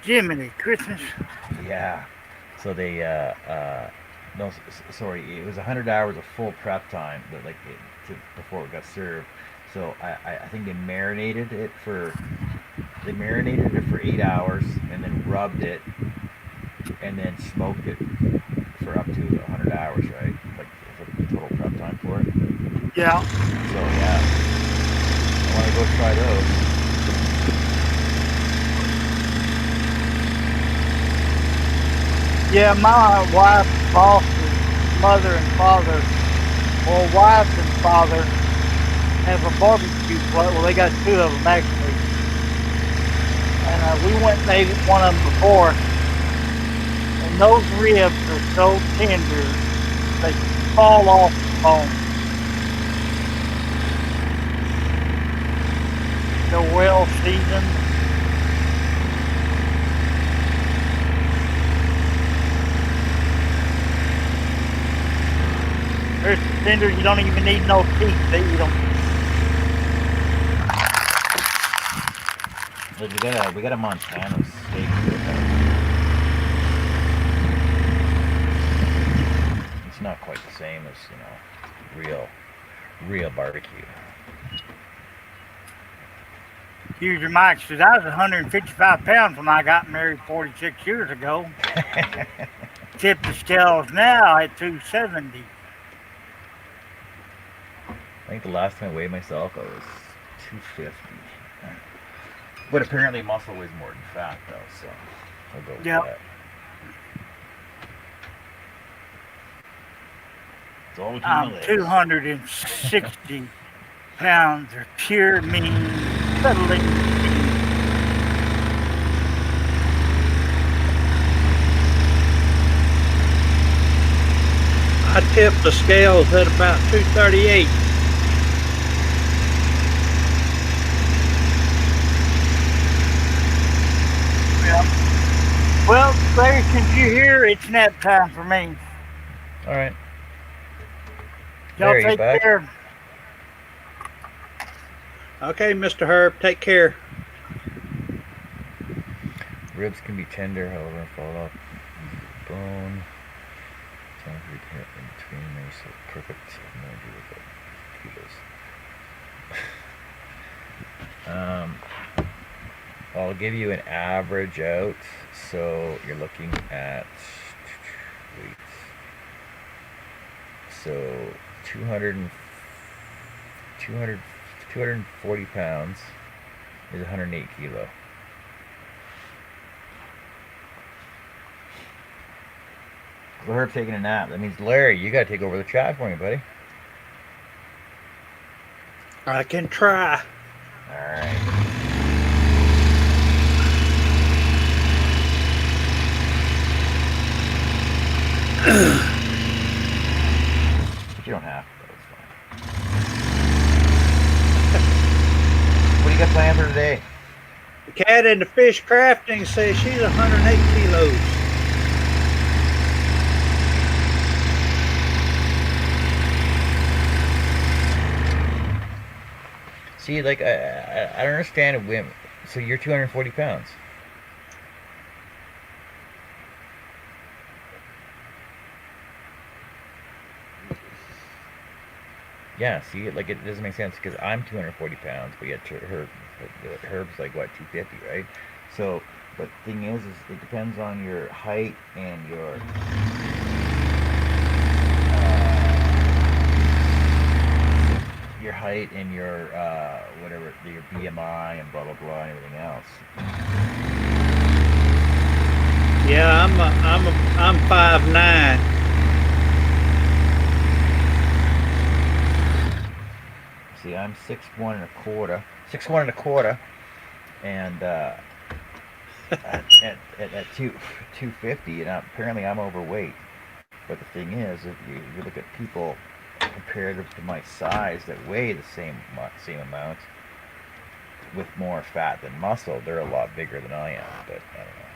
Jiminy Christmas. Yeah. So they, no, sorry, it was 100 hours of full prep time, but before it got served. So I think they marinated it for 8 hours and then rubbed it and then smoked it for up to 100 hours, right? Like for the total prep time for it. Yeah. So yeah, I want to go try those. Yeah, my wife's boss's mother and father, or wife and father, have a barbecue place. Well, they got two of them actually. And we went and ate one of them before. And those ribs are so tender, they fall off the bone. They're well seasoned. They're so tender you don't even need no teeth to eat them. Look, we got a Montana steak. It's not quite the same as, real barbecue. Huge remarks, because I was 155 pounds when I got married 46 years ago. Tip the scales now at 270. I think the last time I weighed myself, I was 250. But apparently muscle weighs more than fat, though, so I'll go with that. It's all I'm 260 pounds of pure mean, cuddling. I tipped the scales at about 238. Well, Larry, since you're here, it's nap time for me. All right. Y'all Larry, you take back? care. Okay, Mr. Herb, take care. Ribs can be tender, however, fall off bone. Time for you to hit in between there, so perfect. I'm gonna do with kilos. I'll give you an average out, so you're looking at wait. So 240 pounds is 108 kilo. Herb taking a nap. That means Larry, you gotta take over the chat for me, buddy. I can try. Alright. But you don't have to, it's fine. What do you got planned for today? The cat in the fish crafting says she's 108 kilos. See, like, I don't understand women. So you're 240 pounds. Yeah, see, like it doesn't make sense because I'm 240 pounds, but yet Herb's like what 250, right? So, but the thing is it depends on your height and your height and your whatever your BMI and blah blah blah and everything else. Yeah, I'm 5'9". See, I'm 6'1" and a quarter, 6'1" and a quarter, and at 250, and apparently I'm overweight. But the thing is, if you look at people comparative to my size that weigh the same amount with more fat than muscle, they're a lot bigger than I am. But I don't know.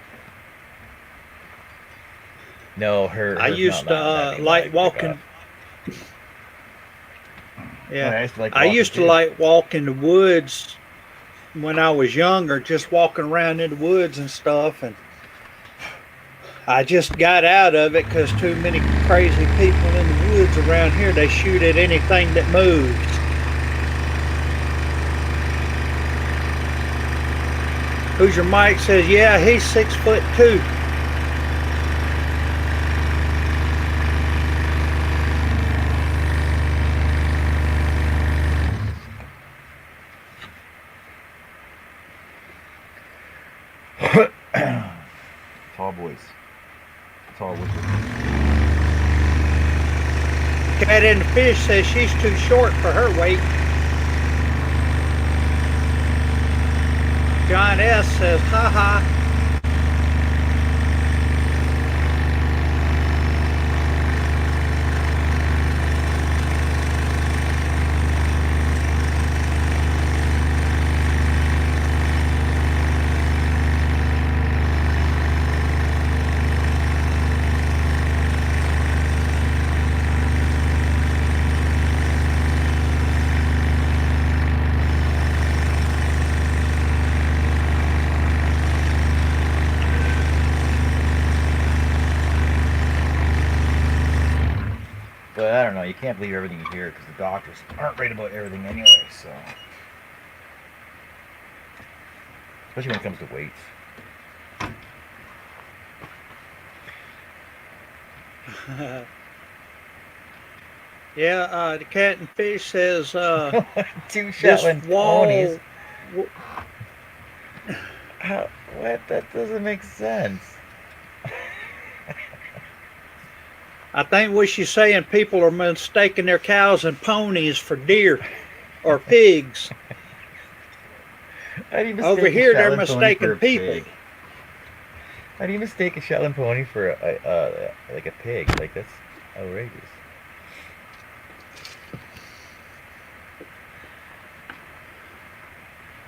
No, I her's used not to that big like big walking. off. Yeah, I used to like I walking used to too. like walk in the woods when I was younger, just walking around in the woods and stuff. And I just got out of it because too many crazy people in the woods around here. They shoot at anything that moves. Hoosier Mike says, "Yeah, he's 6'2". Tall boys. Tall boys. Cat in the Fish says she's too short for her weight. John S. says, "Ha ha." But I don't know. You can't believe everything you hear because the doctors aren't right about everything anyway. So, especially when it comes to weights. Yeah, the Cat and Fish says, Two this Shetland ponies. wall. How? What? That doesn't make sense. I think what she's saying, people are mistaking their cows and ponies for deer or pigs. How do you mistake Over a here, they're Shetland pony mistaking for a people. pig? How do you mistake a Shetland pony for like a pig? Like that's outrageous.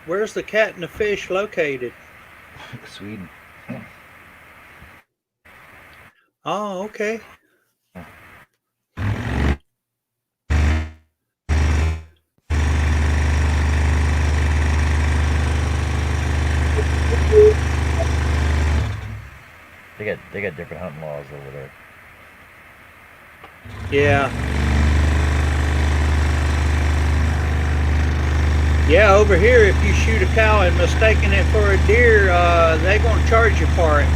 Where's the Cat and the Fish located? Sweden. Oh, okay. They got different hunting laws over there. Yeah. Yeah, over here, if you shoot a cow and mistaking it for a deer, they're going to charge you for it.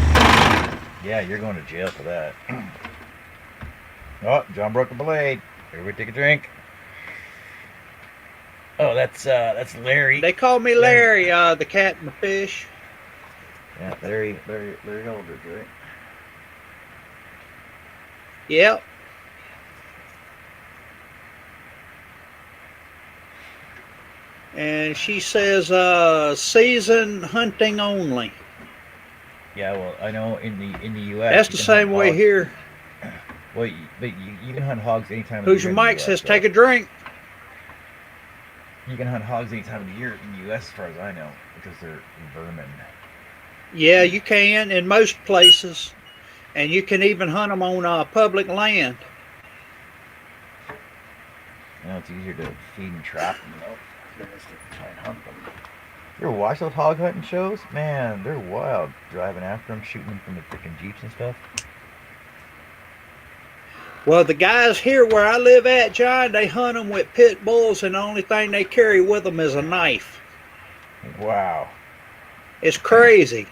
Yeah, you're going to jail for that. Oh, John broke a blade. Everybody take a drink. Oh, that's Larry. They call me Larry, the Cat and the Fish. Yeah, Larry Eldridge, right? Yep. And she says, season hunting only. Yeah, well, I know in the U.S. That's you the can same hunt way hogs. here. Well, you can hunt hogs anytime of the Hoosier year. Mike says, take a drink. You can hunt hogs any time of the year in the U.S. as far as I know because they're vermin. Yeah, you can in most places. And you can even hunt them on public land. You know, it's easier to feed and trap them, than it is to try and hunt them. You ever watch those hog hunting shows? Man, they're wild. Driving after them, shooting them from the freaking jeeps and stuff. Well, the guys here where I live at, John, they hunt them with pit bulls, and the only thing they carry with them is a knife. Wow. It's crazy.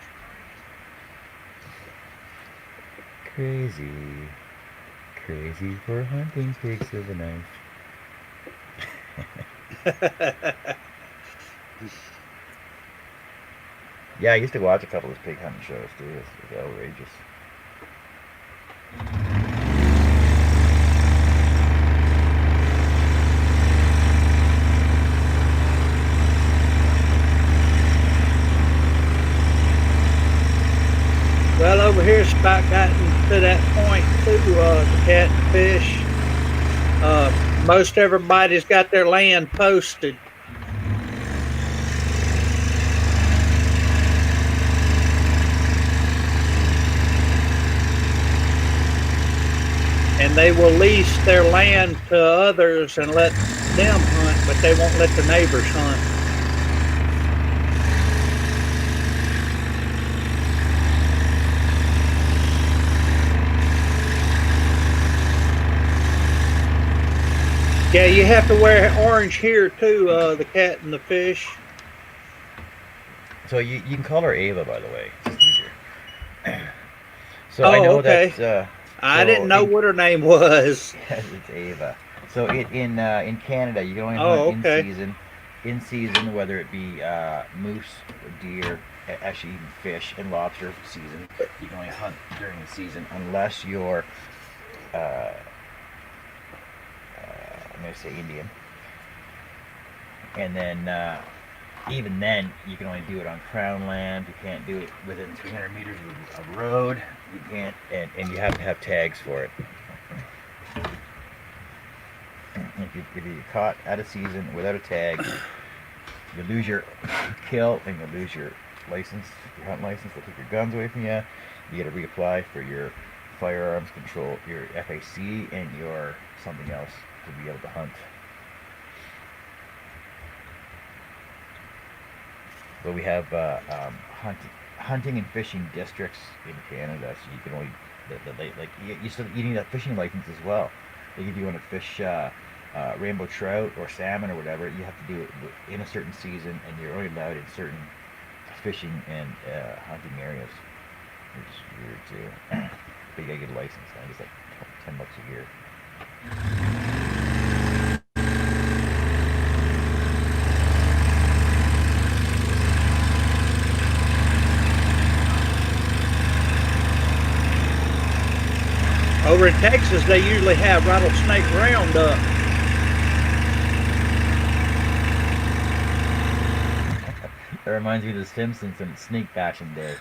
Crazy. Crazy for hunting pigs with a knife. Yeah, I used to watch a couple of those pig hunting shows too. It's outrageous. Well, over here it's about gotten to that point too, the cat and fish. Most everybody's got their land posted. And they will lease their land to others and let them hunt, but they won't let the neighbors hunt. Yeah, you have to wear orange here too, the cat and the fish. So you can call her Ava, by the way. It's easier. So Oh, I know okay. that. I So didn't know in- what her name was. Yes, it's Ava. So in Canada, you can only Oh, hunt okay. in season, whether it be moose, deer, actually even fish and lobster season. You can only hunt during the season unless you're, I'm going to say Indian. And then even then, you can only do it on crown land. You can't do it within 300 meters of a road. You can't, and you have to have tags for it. If you get caught out of season without a tag, you lose your kill and you lose your license, your hunt license. They'll take your guns away from you. You got to reapply for your firearms control, your FAC, and your something else to be able to hunt. But we have hunting and fishing districts in Canada, so you can only you need a fishing license as well. Like if you want to fish rainbow trout or salmon or whatever, you have to do it in a certain season, and you're only allowed in certain fishing and hunting areas, which is weird too. But you gotta get a license. I think it's like $10 a year. Over in Texas, they usually have rattlesnake roundup. That reminds me of The Simpsons and snake bashing day.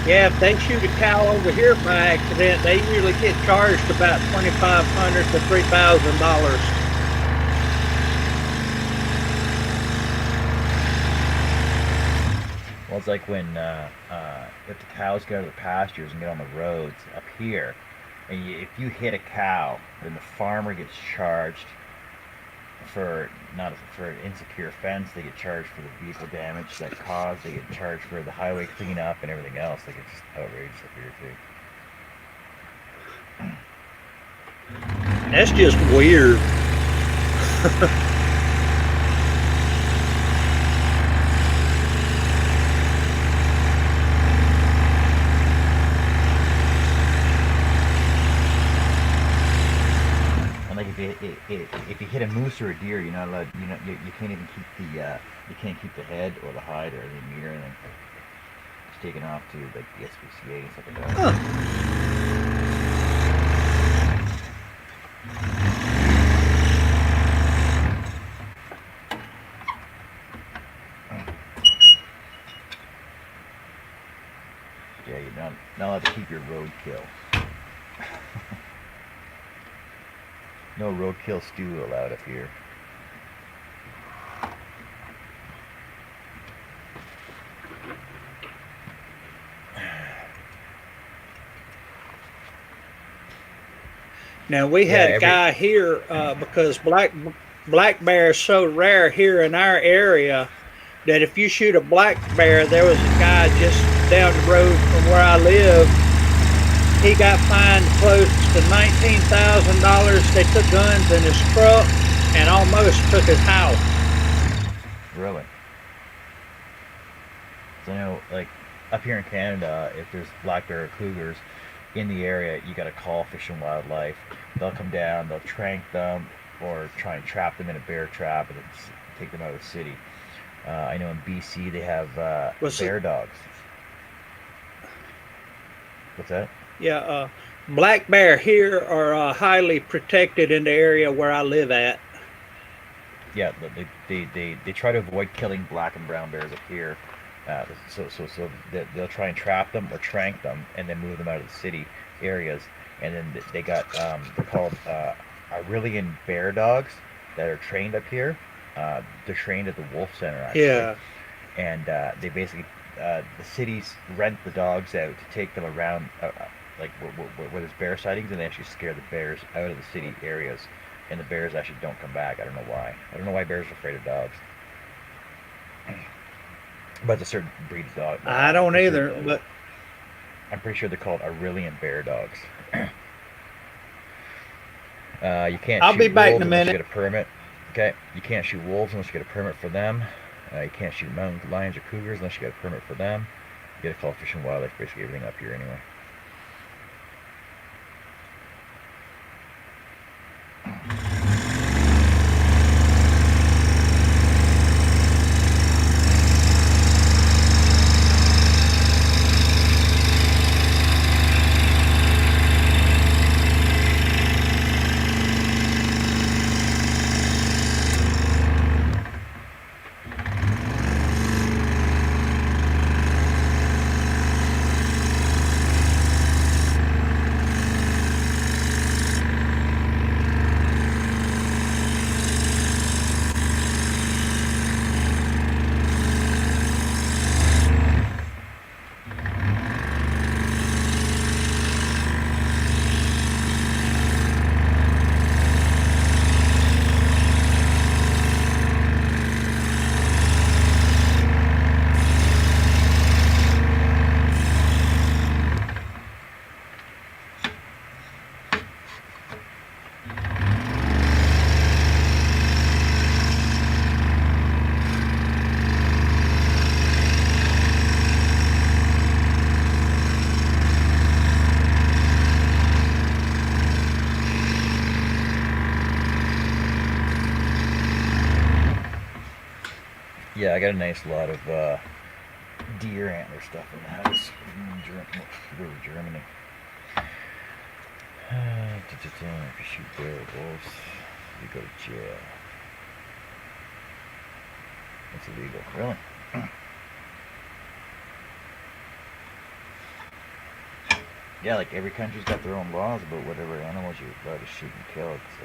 Yeah, if they shoot a cow over here by accident, they usually get charged about $2,500 to $3,000. Well, it's like when if the cows get out of the pastures and get on the roads up here, and if you hit a cow, then the farmer gets charged for not for an insecure fence. They get charged for the vehicle damage that caused. They get charged for the highway cleanup and everything else. Like it's just outrageous up here too. That's just weird. And like if you hit a moose or a deer, you're not allowed. You can't even keep you can't keep the head or the hide or the meat or anything. It's taken off to like the SPCA and stuff like that. Huh. Yeah, you're not allowed to keep your roadkill. No roadkill stew allowed up here. Now we Yeah, had a guy here because black bear is so rare here in our area that if you shoot a black bear, there was a guy just down the road from where I live. He got fined close to $19,000. They took guns in his truck and almost took his house. Really? So I know, like up here in Canada, if there's black bear or cougars in the area, you got to call Fish and Wildlife. They'll come down, they'll trank them, or try and trap them in a bear trap and then take them out of the city. I know in BC they have bear dogs. What's that? Yeah, black bear here are highly protected in the area where I live at. Yeah, they try to avoid killing black and brown bears up here. So they'll try and trap them or trank them and then move them out of the city areas. And then they got they're called Aurelian bear dogs that are trained up here. They're trained at the Wolf Center actually. Yeah. And they basically the cities rent the dogs out to take them around like where there's bear sightings, and they actually scare the bears out of the city areas. And the bears actually don't come back. I don't know why. I don't know why bears are afraid of dogs. But it's a certain breed of dog. I don't either, but I'm pretty sure they're called Aurelian bear dogs. You can't. I'll shoot be back in wolves a unless minute. You get a permit. Okay. You can't shoot wolves unless you get a permit for them. You can't shoot mountain lions or cougars unless you get a permit for them. You got to call Fish and Wildlife. Basically everything up here anyway. Yeah, I got a nice lot of deer antler stuff in the house. Go to Germany. If you shoot bear or wolves, you go to jail. It's illegal. Really? Yeah, like every country's got their own laws about whatever animals you're allowed to shoot and kill. It's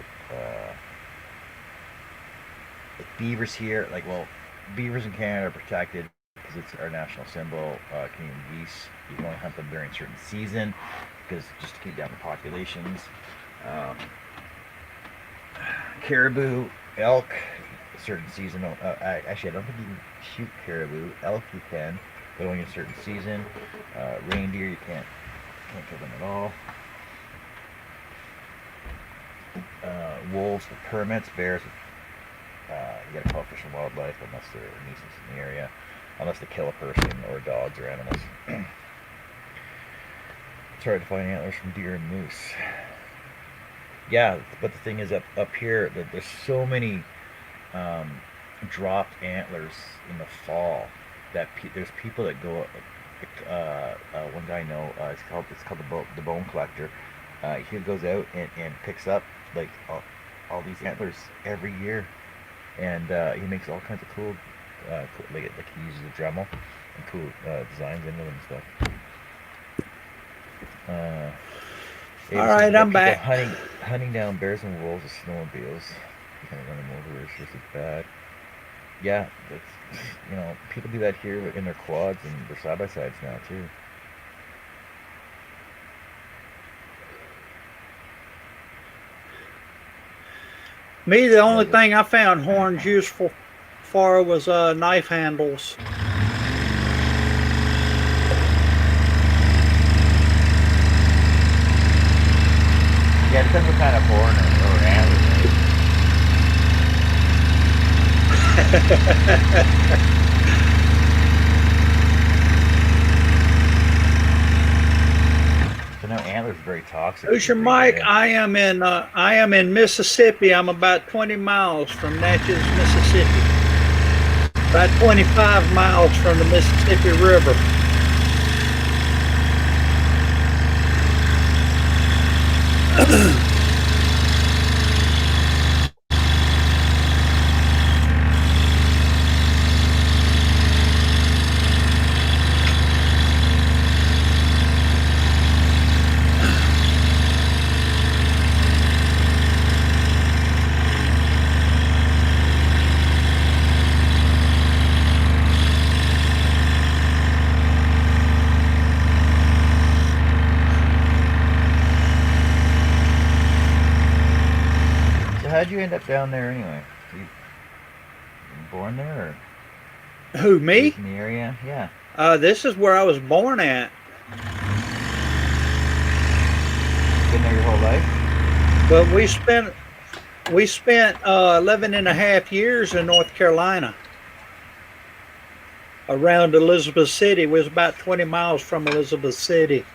like beavers here, like, well, beavers in Canada are protected because it's our national symbol. Canadian geese, you can only hunt them during a certain season because just to keep down the populations. Caribou, elk, a certain season. Actually, I don't think you can shoot caribou. Elk you can, but only in a certain season. Reindeer you can't kill them at all. Wolves with permits, bears with you gotta call Fish and Wildlife unless they're a nuisance in the area, unless they kill a person or dogs or animals. It's hard to find antlers from deer and moose. Yeah, but the thing is up here that there's so many dropped antlers in the fall that there's people that go. One guy I know, it's called the Bone Collector. He goes out and picks up like all these antlers every year. And he makes all kinds of cool, like he uses a Dremel and cool designs into them and stuff. Uh, All right, I'm back. Hunting down bears and wolves with snowmobiles. Kind of run them over. It's just as bad. Yeah, that's people do that here in their quads and their side by sides now too. Me, the only Yeah, thing I found horns useful for was knife handles. yeah, it depends what kind of horn or antler. So now antler's very toxic. Ocean Mike, I am in Mississippi. I'm about 20 miles from Natchez, Mississippi. About 25 miles from the Mississippi River. So how'd you end up down there anyway? You born there or Who, me? raised in the area? Yeah. This is where I was born at. Been there your whole life? But we spent 11 and a half years in North Carolina. Around Elizabeth City. We was about 20 miles from Elizabeth City.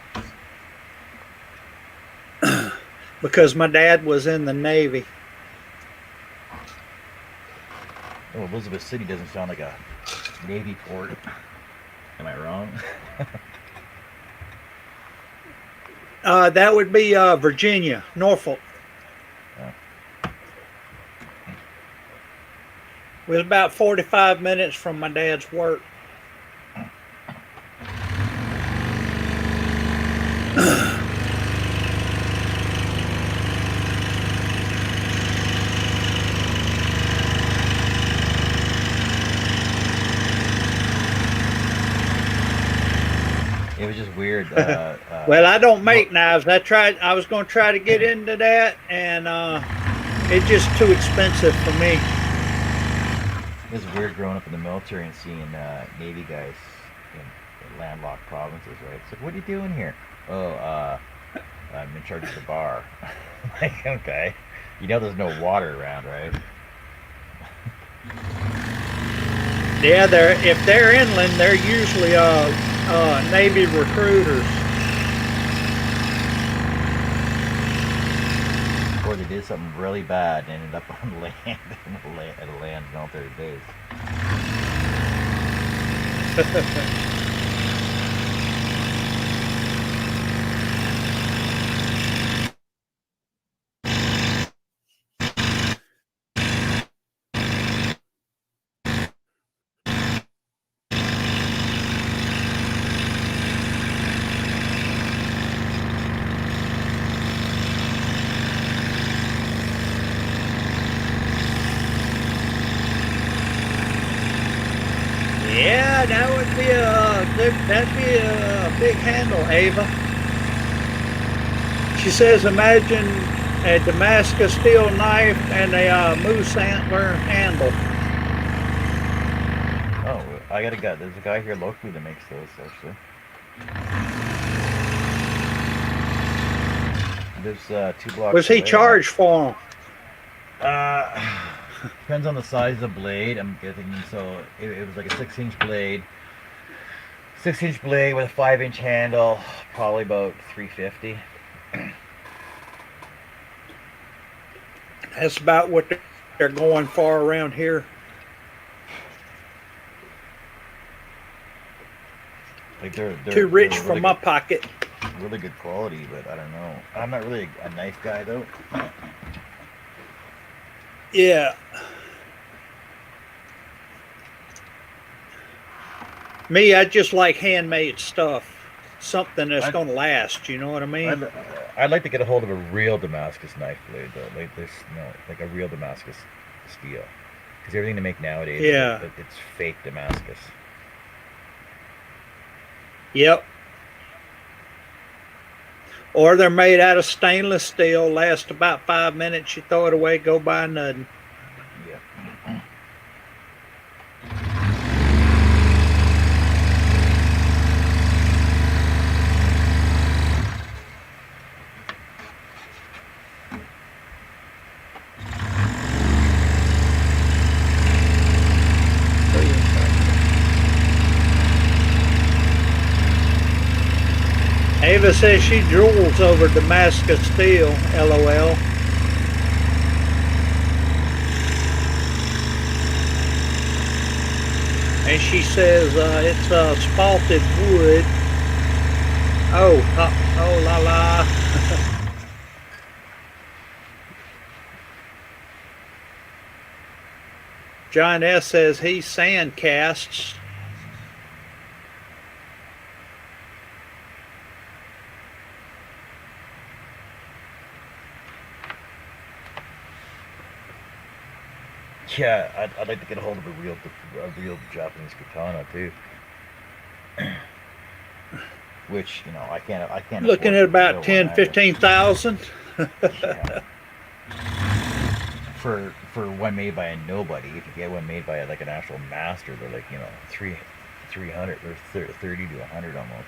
Because my dad was in the Navy. Oh, Elizabeth City doesn't sound like a Navy port. Am I wrong? That would be Virginia, Norfolk. Oh. We was about 45 minutes from my dad's work. It was just weird. Well, I don't make knives. I was going to try to get into that, and it's just too expensive for me. It was weird growing up in the military and seeing Navy guys in landlocked provinces, right? It's like, what are you doing here? Oh, I'm in charge of the bar. Like, okay. You know there's no water around, right? Yeah, if they're inland, they're usually Navy recruiters. Or they did something really bad and ended up on land at a land military base. Yeah, that'd be a big handle, Ava. She says, imagine a Damascus steel knife and a moose antler handle. Oh, I got a guy. There's a guy here locally that makes those, actually. There's 2 blocks. Was he away. charged for them? Depends on the size of the blade, I'm guessing. So it was like a 6-inch blade. 6-inch blade with a 5-inch handle, probably about $350. That's about what they're going for around here. Like they're Too rich really for my good, pocket. really good quality, but I don't know. I'm not really a knife guy though. Yeah. Me, I just like handmade stuff. something that's I- going to last. You know what I mean? I'd like to get a hold of a real Damascus knife blade, though, like this, like a real Damascus steel, because everything they make nowadays, Yeah. it's fake Damascus. Yep. Or they're made out of stainless steel, last about 5 minutes, you throw it away, go buy nothing. Yeah. Ava says she drools over Damascus steel, LOL. And she says it's spalted wood. Oh la la. John S says he sand casts. Yeah, I'd like to get a hold of a real Japanese katana too. Which I can't. Looking afford at the about real 10, one either. 15,000. Yeah. For one made by a nobody, if you get one made by like an actual master, they're like 300 or 30 to 100 almost.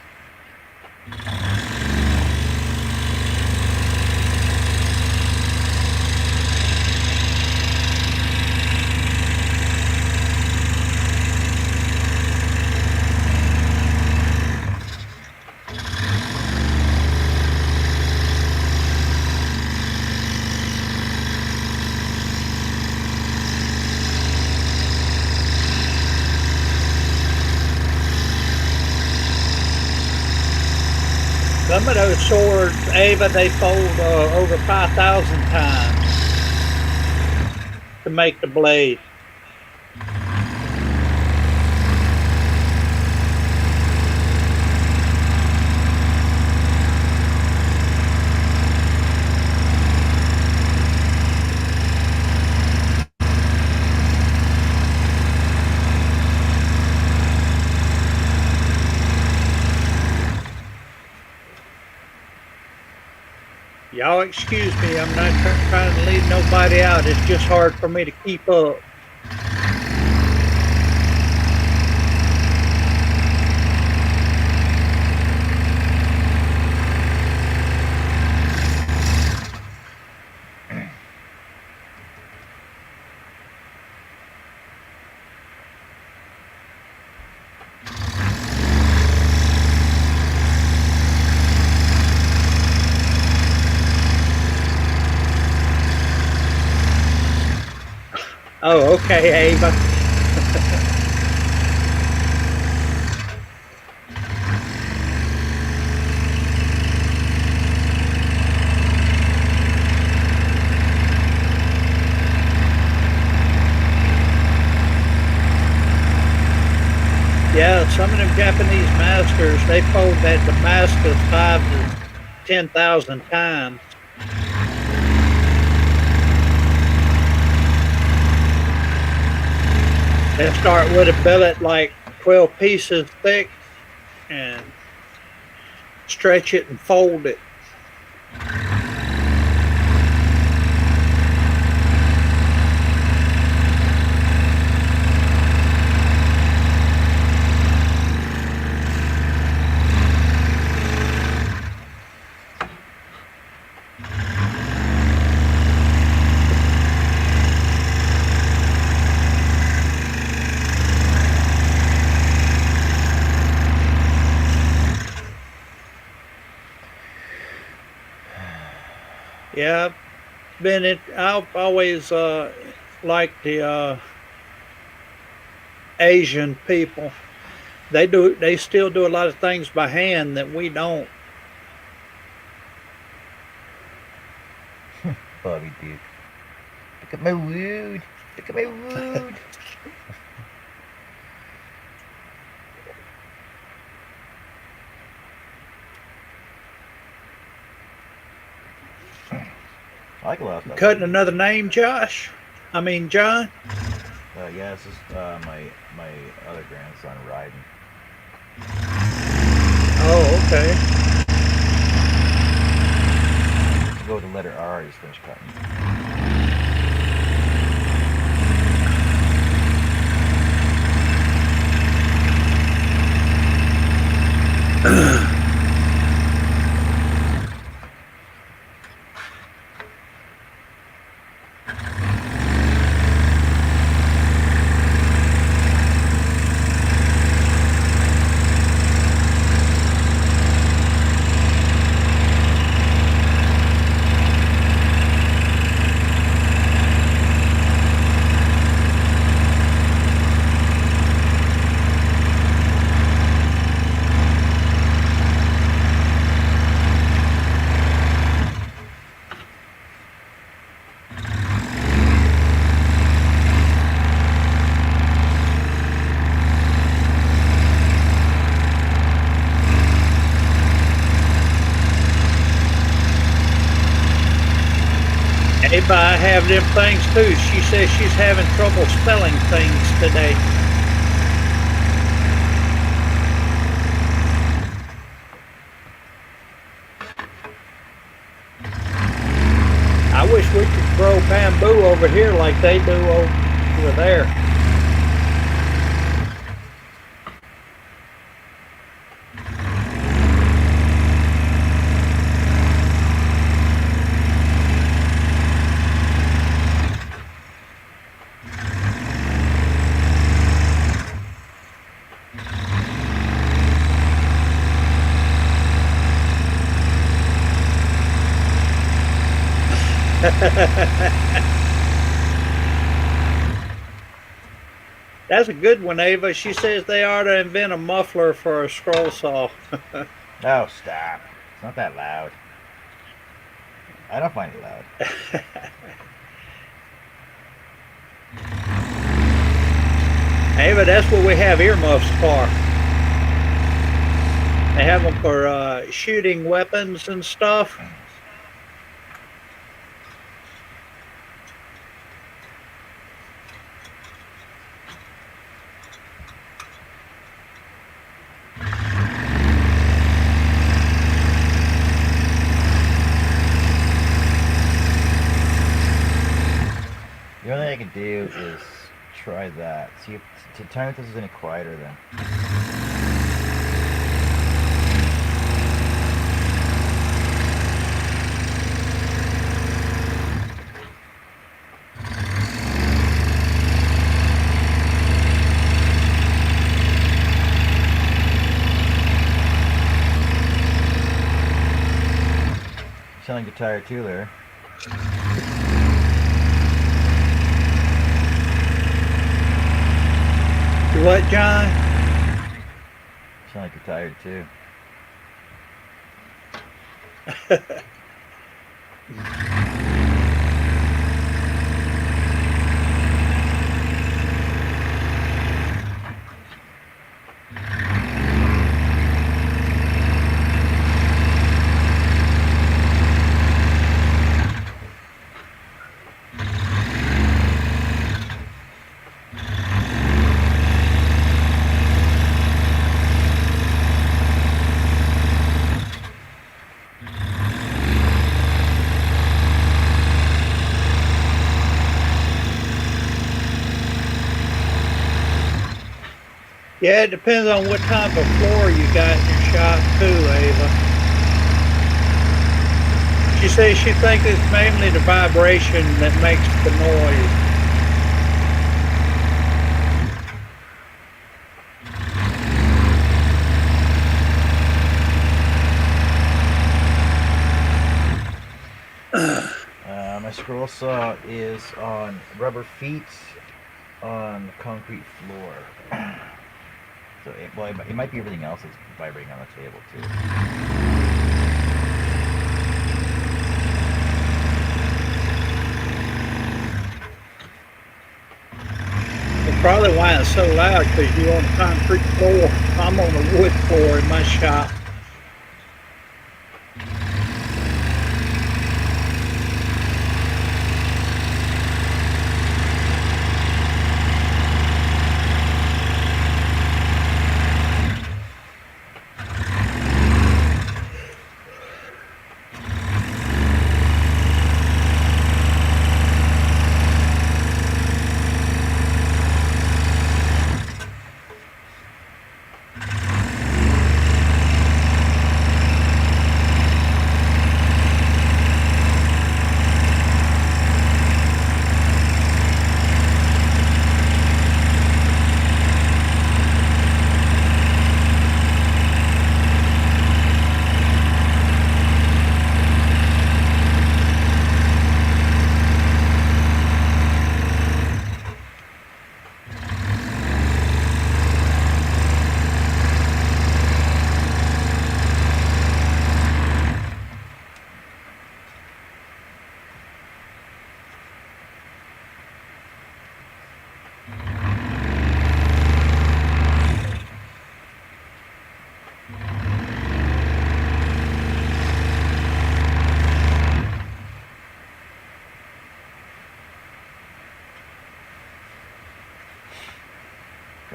Some of those swords, Ava, they fold over 5,000 times to make the blade. Y'all excuse me, I'm not trying to leave nobody out. It's just hard for me to keep up. Oh, okay, Ava. Yeah, some of them Japanese masters, they fold that Damascus 5 to 10,000 times. They start with a billet like 12 pieces thick and stretch it and fold it. Yeah, I've always liked the Asian people. They still do a lot of things by hand that we don't. Bobby Duke. Look at my wood. Look at my wood. I like a lot of stuff. Cutting another name, Josh? I mean, John? Yeah, this is my other grandson riding. Oh, okay. Go to letter R. He's finished cutting. Ava, I have them things too. She says she's having trouble spelling things today. I wish we could grow bamboo over here like they do over there. That's a good one, Ava. She says they ought to invent a muffler for a scroll saw. Oh, stop. It's not that loud. I don't find it loud. Ava, that's what we have earmuffs for. They have them for shooting weapons and stuff. The only thing I can do is try that. See if to tell me if this is any quieter then. You sound like you're tired too there. What, John? You sound like you're tired too. Yeah, it depends on what type of floor you got in your shop too, Ava. She says she thinks it's mainly the vibration that makes the noise. My scroll saw is on rubber feet on concrete floor. So it might be everything else that's vibrating on the table too. It's probably why it's so loud because you're on a concrete floor. I'm on a wood floor in my shop.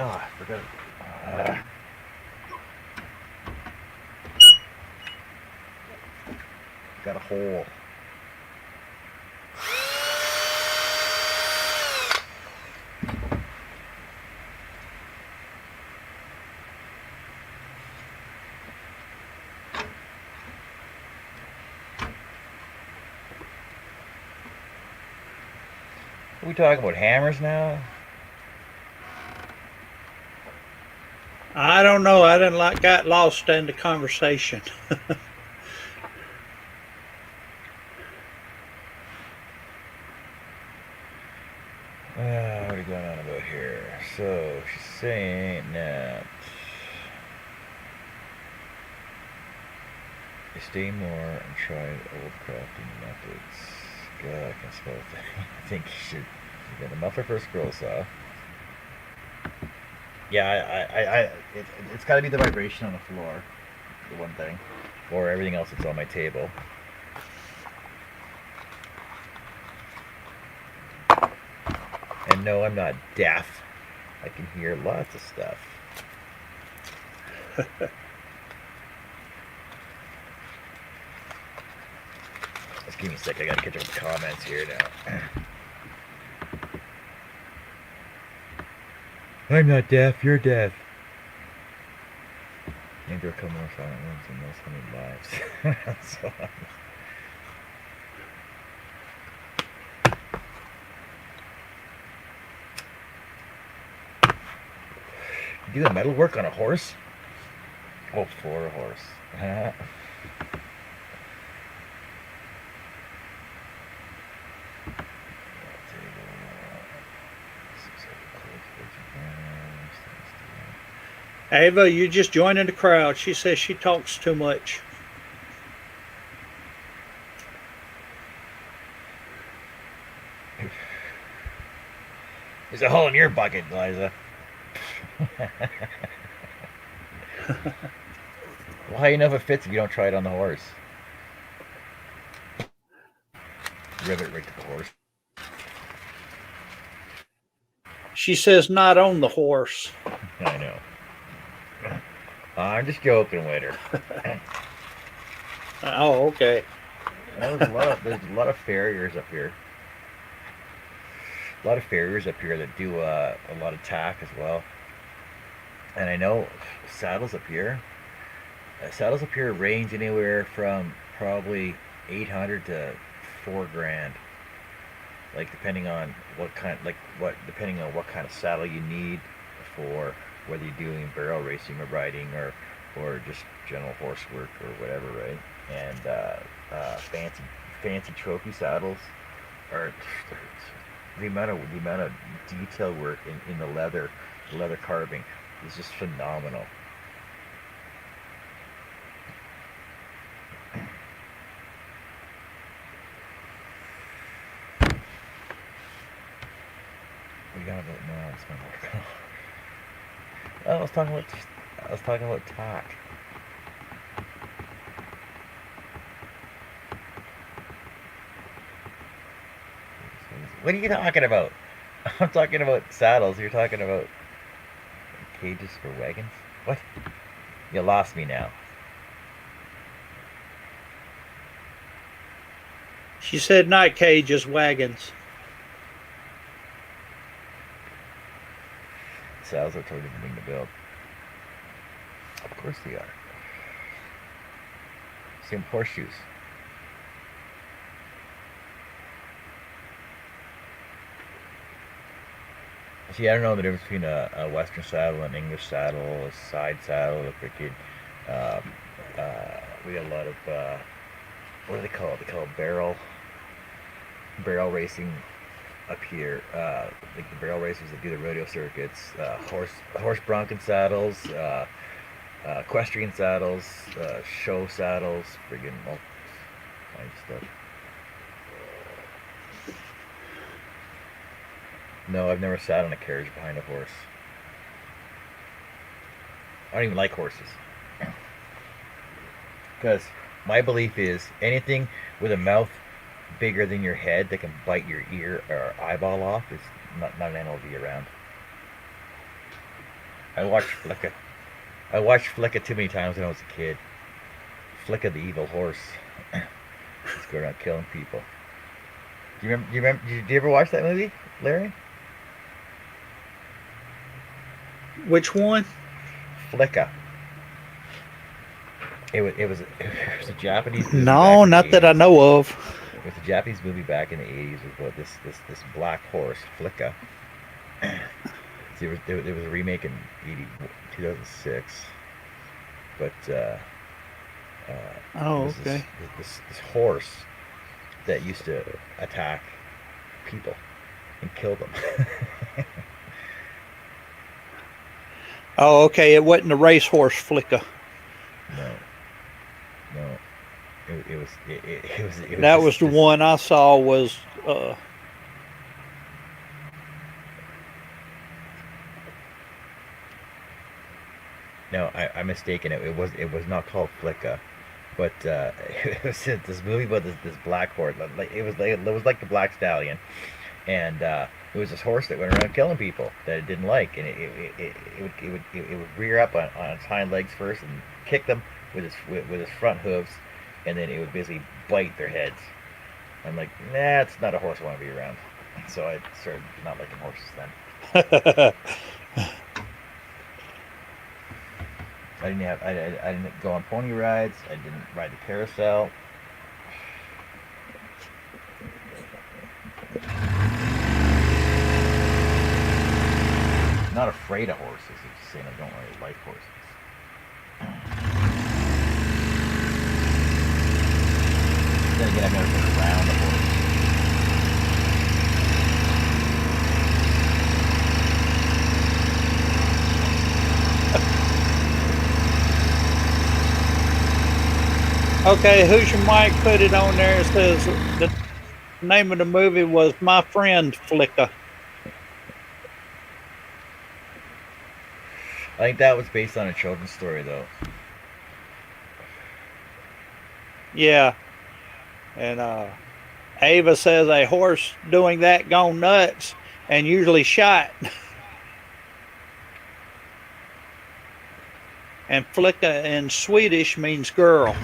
I forgot. Got a hole. Are we talking about hammers now? I don't know. I didn't got lost in the conversation. What are we going on about here? So she's saying that stay more and try old crafting methods. God, I can spell it. I think you should get a muffler for a scroll saw. Yeah, it's got to be the vibration on the floor, the one thing, or everything else that's on my table. And no, I'm not deaf. I can hear lots of stuff. Just give me a sec. I gotta catch up with the comments here now. I'm not deaf. You're deaf. Maybe there are a couple more silent ones in those 100 lives. So, you do the metal work on a horse? Oh, for a horse. Ava, you just joining the crowd. She says she talks too much. There's a hole in your bucket, Liza. Well, how do you know if it fits if you don't try it on the horse? Rivet right to the horse. She says not on the horse. I know. I'm just joking with her. Oh, okay. There's a lot of farriers up here. A lot of farriers up here that do a lot of tack as well. And I know saddles up here range anywhere from probably 800 to $4,000. Like depending on what kind of saddle you need for whether you're doing barrel racing or riding or just general horse work or whatever, right? And fancy trophy saddles are the amount of detail work in the leather carving is just phenomenal. We got about no, it's not working. Oh, I was talking about tack. What are you talking about? I'm talking about saddles. You're talking about cages for wagons? What? You lost me now. She said not cages, wagons. Saddles are totally different thing to build. Of course they are. Same horseshoes. See, I don't know the difference between a Western saddle, an English saddle, a side saddle, a freaking, we got a lot of, what do they call it? They call it barrel racing up here. Like the barrel racers that do the rodeo circuits, horse bronco saddles, equestrian saddles, show saddles, friggin' all kinds of stuff. No, I've never sat on a carriage behind a horse. I don't even like horses. Because my belief is anything with a mouth bigger than your head that can bite your ear or eyeball off is not an animal to be around. I watched Flicka. I watched Flicka too many times when I was a kid. Flicka the evil horse. He's going around killing people. Do you remember? Did you ever watch that movie, Larry? Which one? Flicka. It was a Japanese movie back No, in the not that I 80s. know of. It was a Japanese movie back in the 80s with what this black horse, Flicka. There was a remake in 2006, but it Oh, was okay. this horse that used to attack people and kill them. Oh, okay. It wasn't a racehorse Flicka. No, no, it was That this was the this. one I saw. Was No, I'm mistaken. It was not called Flicka, but it was this movie about this black horse. It was like the Black Stallion, and it was this horse that went around killing people that it didn't like, and it would rear up on its hind legs first and kick them with its front hooves, and then it would basically bite their heads. I'm like, nah, it's not a horse I want to be around. So I started not liking horses then. I didn't go on pony rides. I didn't ride the carousel. Not afraid of horses. It's just saying I don't really like horses. Then again, I've never been around a horse. okay. Who's your mic? Put it on there. It says the name of the movie was My Friend Flicka. I think that was based on a children's story, though. Yeah, and Ava says a horse doing that gone nuts and usually shot. And Flicka in Swedish means girl.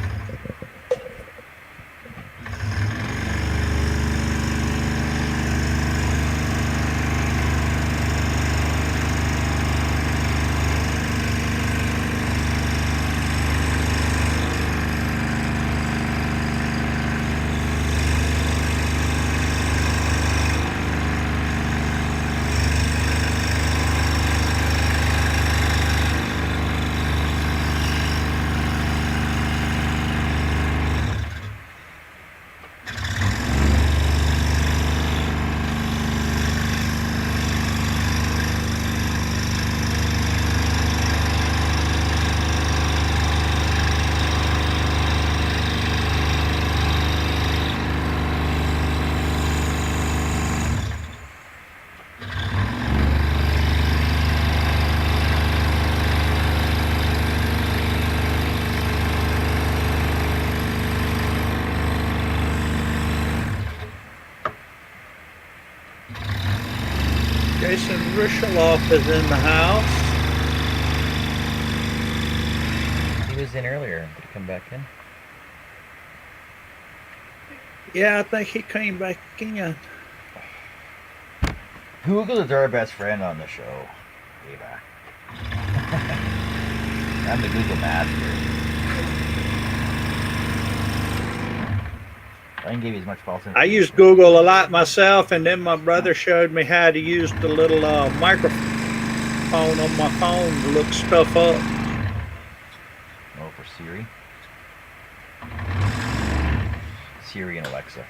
Jason Risheloff is in the house. He was in earlier. Did he come back in? Yeah, I think he came back in. Google is our best friend on the show, Ava. I'm the Google master. I can give you as much false information. I use Google a lot myself, and then my brother showed me how to use the little microphone on my phone to look stuff up. Oh, for Siri? Siri and Alexa.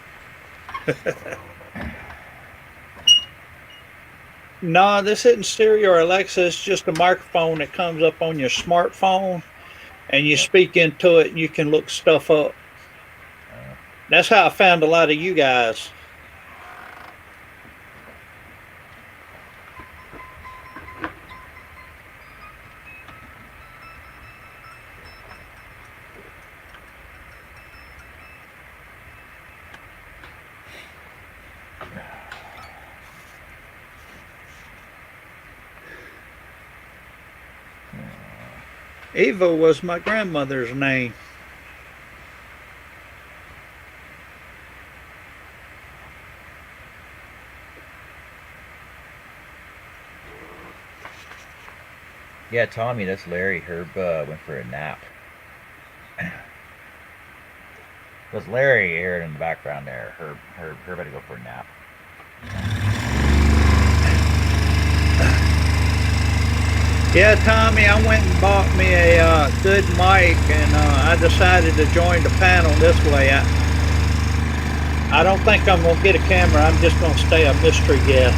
No, this isn't Siri or Alexa. It's just a microphone that comes up on your smartphone, and you speak into it, and you can look stuff up. That's how I found a lot of you guys. Eva was my grandmother's name. Yeah, Tommy, that's Larry. Herb went for a nap. There's Larry here in the background there. Herb had to go for a nap. Yeah, Tommy, I went and bought me a good mic, and I decided to join the panel this way. I don't think I'm going to get a camera. I'm just going to stay a mystery guest.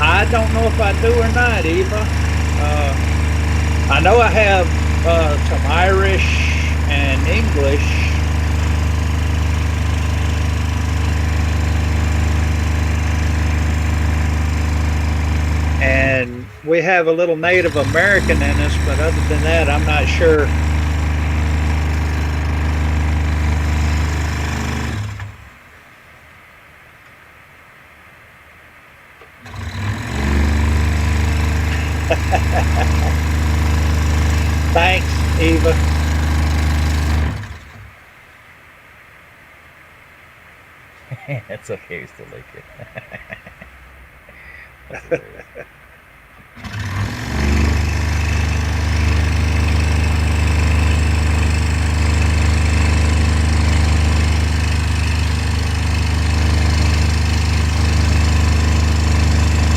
I don't know if I do or not, Eva. I know I have some Irish and English. And we have a little Native American in us, but other than that, I'm not sure. Thanks, Eva. It's okay, we still like it. That's hilarious.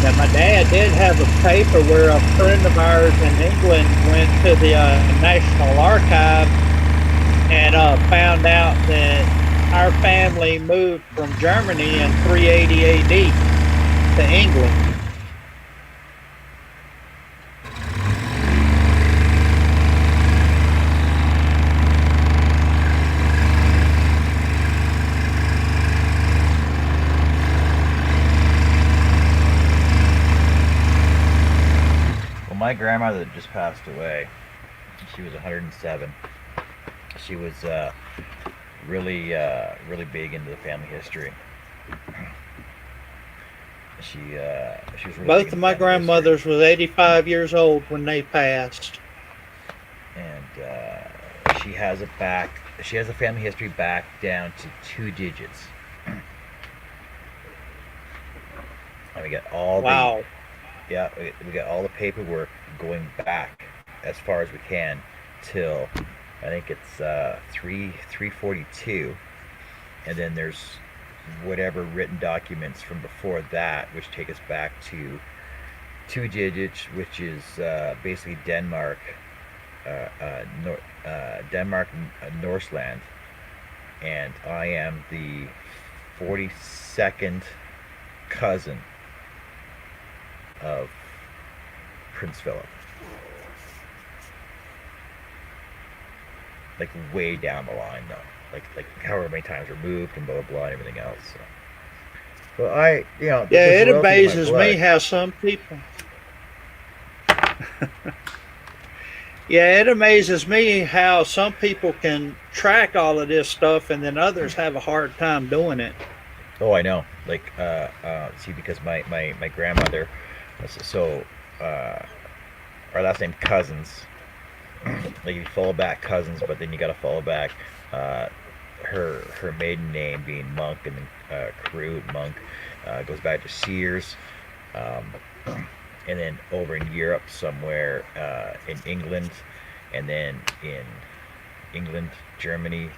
Now, my dad did have a paper where a friend of ours in England went to the National Archive and found out that our family moved from Germany in 380 AD to England. My grandmother just passed away. She was 107. She was really big into the family history. She was really Both of my grandmothers was 85 years old when they passed. And she has a back. She has a family history back down to 2 digits. And we got all Wow. Yeah, we got all the paperwork going back as far as we can till I think it's 342, and then there's whatever written documents from before that, which take us back to 2 digits, which is basically Denmark, Denmark, Norseland, and I am the 42nd cousin of Prince Philip. Like way down the line though. Like however many times removed and blah blah blah and everything else. So Yeah, there's it royalty in my amazes blood. me how some people. Yeah, it amazes me how some people can track all of this stuff and then others have a hard time doing it. Oh, I know. Like, see, because my grandmother, our last name Cousins. Like you follow back Cousins, but then you got to follow back her maiden name being Monk, and then Carew Monk goes back to Sears, and then over in Europe somewhere in England, and then in England, Germany,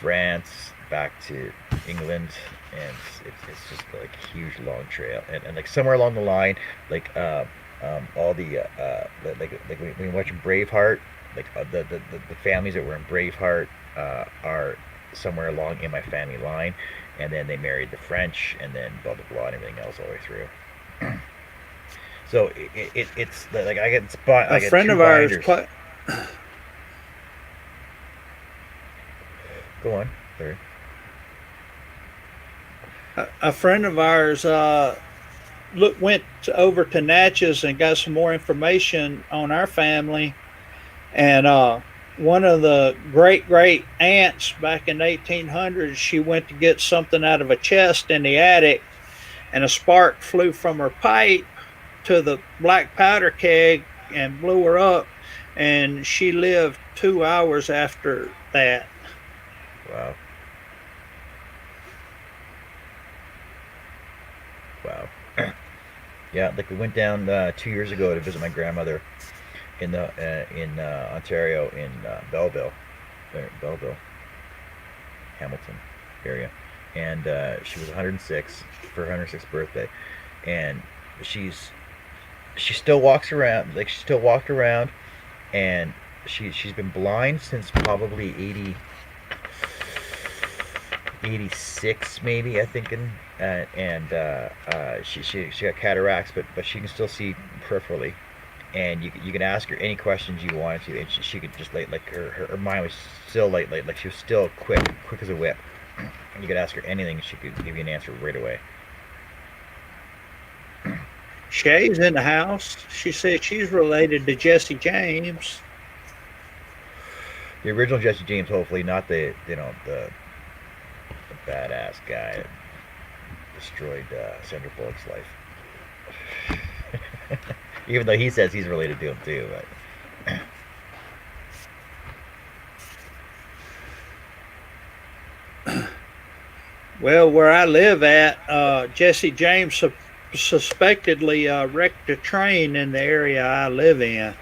France, back to England, and it's just like a huge long trail, and like somewhere along the line, like all the like when you watch Braveheart, like the families that were in Braveheart are somewhere along in my family line, and then they married the French, and then blah blah blah and everything else all the way through. So it's like I get spot. A friend of ours. Go on, Larry. A friend of ours went over to Natchez and got some more information on our family, and one of the great aunts back in the 1800s, she went to get something out of a chest in the attic, and a spark flew from her pipe to the black powder keg and blew her up, and she lived 2 hours after that. Wow. Wow. Yeah, like we went down 2 years ago to visit my grandmother in Ontario in Belleville, Hamilton area, and she was 106 for her 106th birthday, and she still walks around, like she still walked around, and she's been blind since probably 86 maybe, I think, and she got cataracts, but she can still see peripherally, and you can ask her any questions you wanted to, and she could just like her mind was still like she was still quick as a whip. You could ask her anything, and she could give you an answer right away. Shay's in the house. She said she's related to Jesse James. The original Jesse James, hopefully, not the badass guy that destroyed Sandra Bullock's life. Even though he says he's related to him too, but Well, where I live at, Jesse James suspectedly wrecked a train in the area I live in.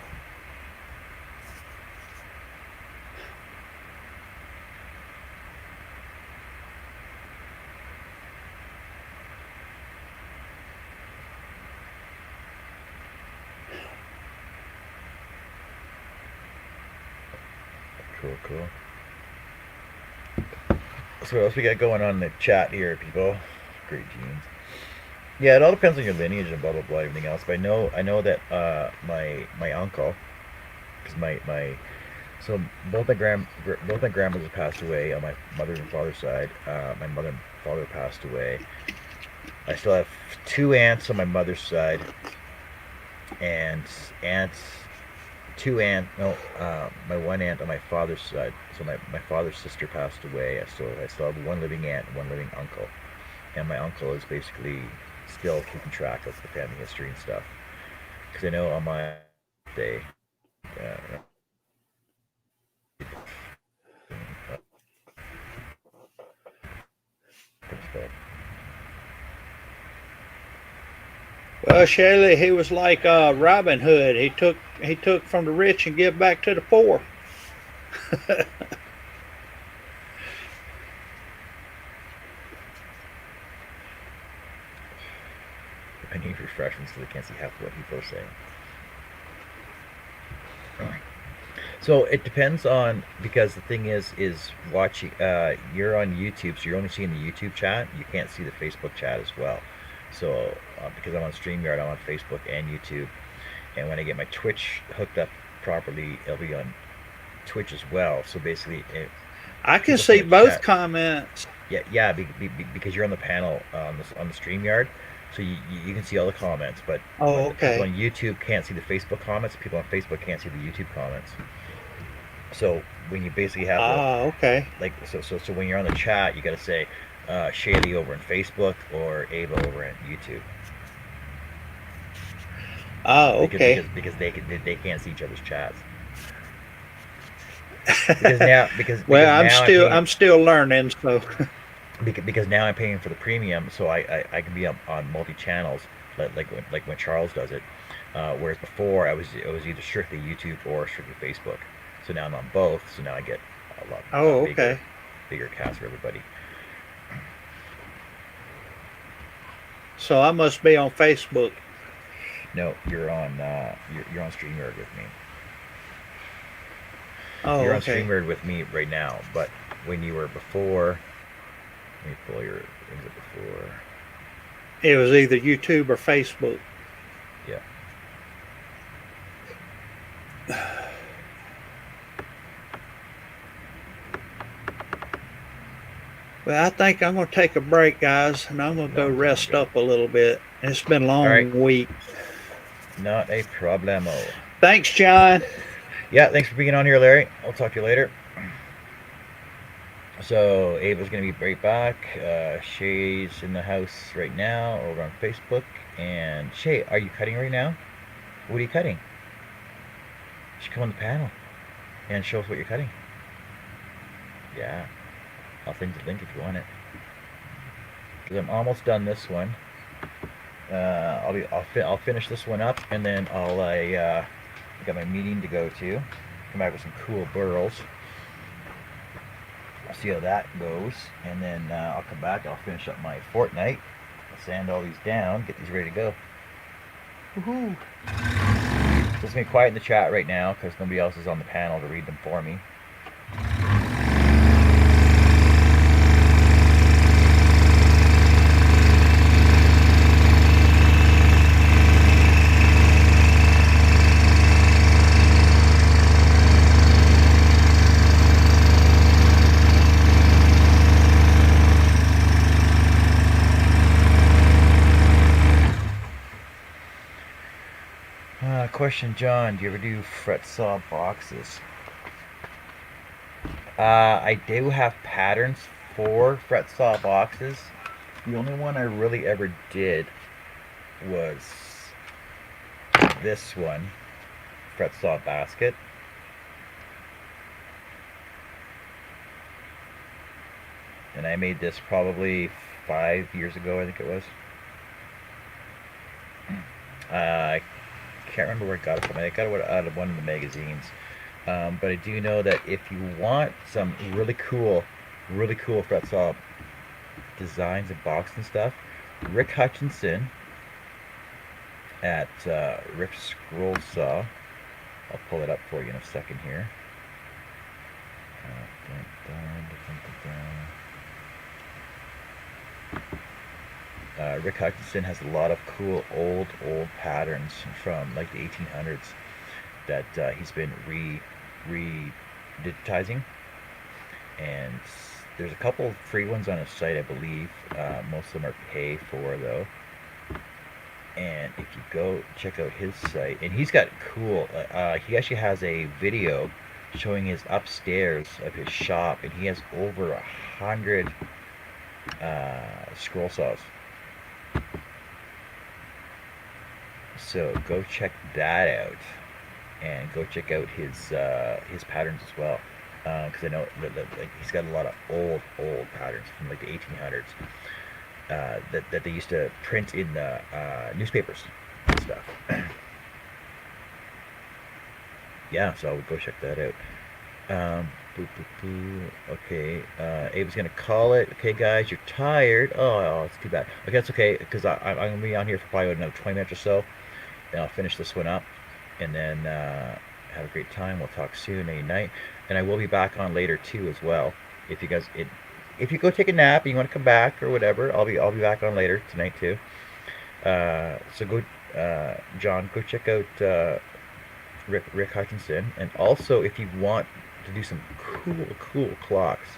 cool. So what else we got going on in the chat here, people? Great genes. Yeah, it all depends on your lineage and blah blah blah, everything else. But I know that my uncle, because so both my grandmothers have passed away on my mother and father's side. My mother and father passed away. I still have two aunts on my mother's side, and my one aunt on my father's side. So my father's sister passed away. I still have one living aunt and one living uncle, and my uncle is basically still keeping track of the family history and stuff. Because I know on my day, Well, Shaylee, he was like Robin Hood. He took from the rich and give back to the poor. I need refreshments so they can't see half of what people are saying. So it depends on, because the thing is watching. You're on YouTube, so you're only seeing the YouTube chat. You can't see the Facebook chat as well. So because I'm on StreamYard, I'm on Facebook and YouTube, and when I get my Twitch hooked up properly, it'll be on Twitch as well. So basically, I can see both chat. Comments. Yeah, because you're on the panel on the StreamYard, so you can see all the comments. But okay. People on YouTube can't see the Facebook comments. People on Facebook can't see the YouTube comments. So when you basically have okay. Like so when you're on the chat, you got to say Shaylee over on Facebook or Ava over on YouTube. Oh, okay. Because they can't see each other's chats. Well, I'm still learning, so. Because now I'm paying for the premium, so I can be on multi channels like when Charles does it. Whereas before it was either strictly YouTube or strictly Facebook. So now I'm on both. So now I get a lot bigger cast for everybody. So I must be on Facebook. No, you're on StreamYard with me. Oh, you're on okay. StreamYard with me right now, but when you were before, let me pull your things up before. It was either YouTube or Facebook. Yeah. Well, I think I'm going to take a break, guys, and I'm going to go rest up a little bit. It's been a long week. Not a problemo. Thanks, John. Yeah, thanks for being on here, Larry. I'll talk to you later. So Ava's gonna be right back. Shay's in the house right now over on Facebook. And Shay, are you cutting right now? What are you cutting? You should come on the panel and show us what you're cutting. Yeah, I'll send you the link if you want it. Cause I'm almost done this one. I'll finish this one up, and then I got my meeting to go to. Come back with some cool burls. I'll see how that goes, and then I'll come back. I'll finish up my Fortnite. I'll sand all these down, get these ready to go. Woohoo! So it's gonna be quiet in the chat right now because nobody else is on the panel to read them for me. Question, John, do you ever do fret saw boxes? I do have patterns for fret saw boxes. The only one I really ever did was this one, fret saw basket. And I made this probably 5 years ago, I think it was. I can't remember where I got it from. I got it out of one of the magazines. But I do know that if you want some really cool fret saw designs and box and stuff, Rick Hutchinson at Rick Scroll Saw. I'll pull it up for you in a second here. Rick Hutchinson has a lot of cool old patterns from like the 1800s that he's been re-digitizing, and there's a couple free ones on his site, I believe. Most of them are pay for though. And if you go check out his site, and he's got cool. He actually has a video showing his upstairs of his shop, and he has over 100 scroll saws. So go check that out, and go check out his patterns as well, because I know that like, he's got a lot of old patterns from like the 1800s that they used to print in the newspapers and stuff. Yeah, so I would go check that out. Okay, Ava's gonna call it. Okay, guys, you're tired. Oh, it's too bad. Okay, that's okay, because I'm gonna be on here for probably another 20 minutes or so. Then I'll finish this one up, and then have a great time. We'll talk soon. Any night, and I will be back on later too as well. If you guys, if you go take a nap and you want to come back or whatever, I'll be back on later tonight too. So go, John, go check out Rick Hutchinson, and also if you want to do some cool clocks.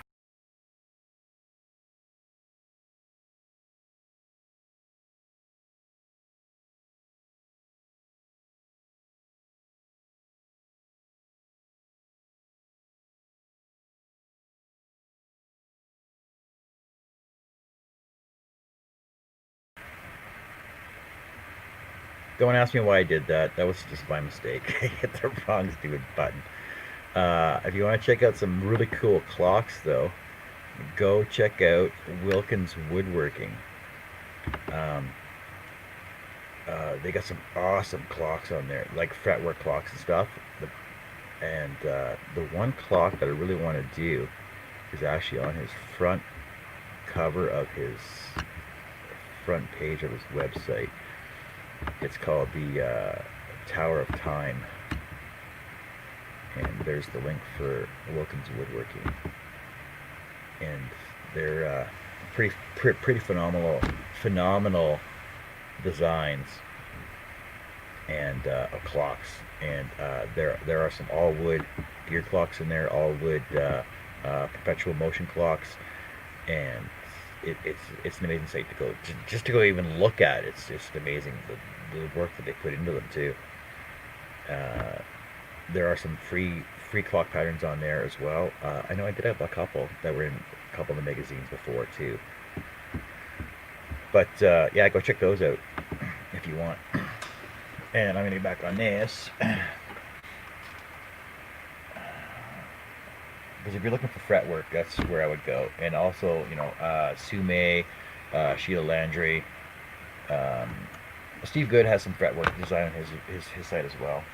Don't ask me why I did that. That was just my mistake. I hit the wrong stupid button. If you want to check out some really cool clocks, though, go check out Wilkins Woodworking. They got some awesome clocks on there, like fretwork clocks and stuff. And the one clock that I really want to do is actually on his front cover of his front page of his website. It's called the Tower of Time, and there's the link for Wilkins Woodworking, and they're pretty phenomenal designs and of clocks, and there are some all wood gear clocks in there, all wood perpetual motion clocks, and it's an amazing site to go just to go even look at. It's just amazing the work that they put into them too. there are some free clock patterns on there as well. I know I did have a couple that were in a couple of the magazines before too. But yeah, go check those out if you want. And I'm gonna get back on this. Because if you're looking for fretwork, that's where I would go. And also, you know, Sume, Sheila Landry, Steve Good has some fretwork design on his site as well.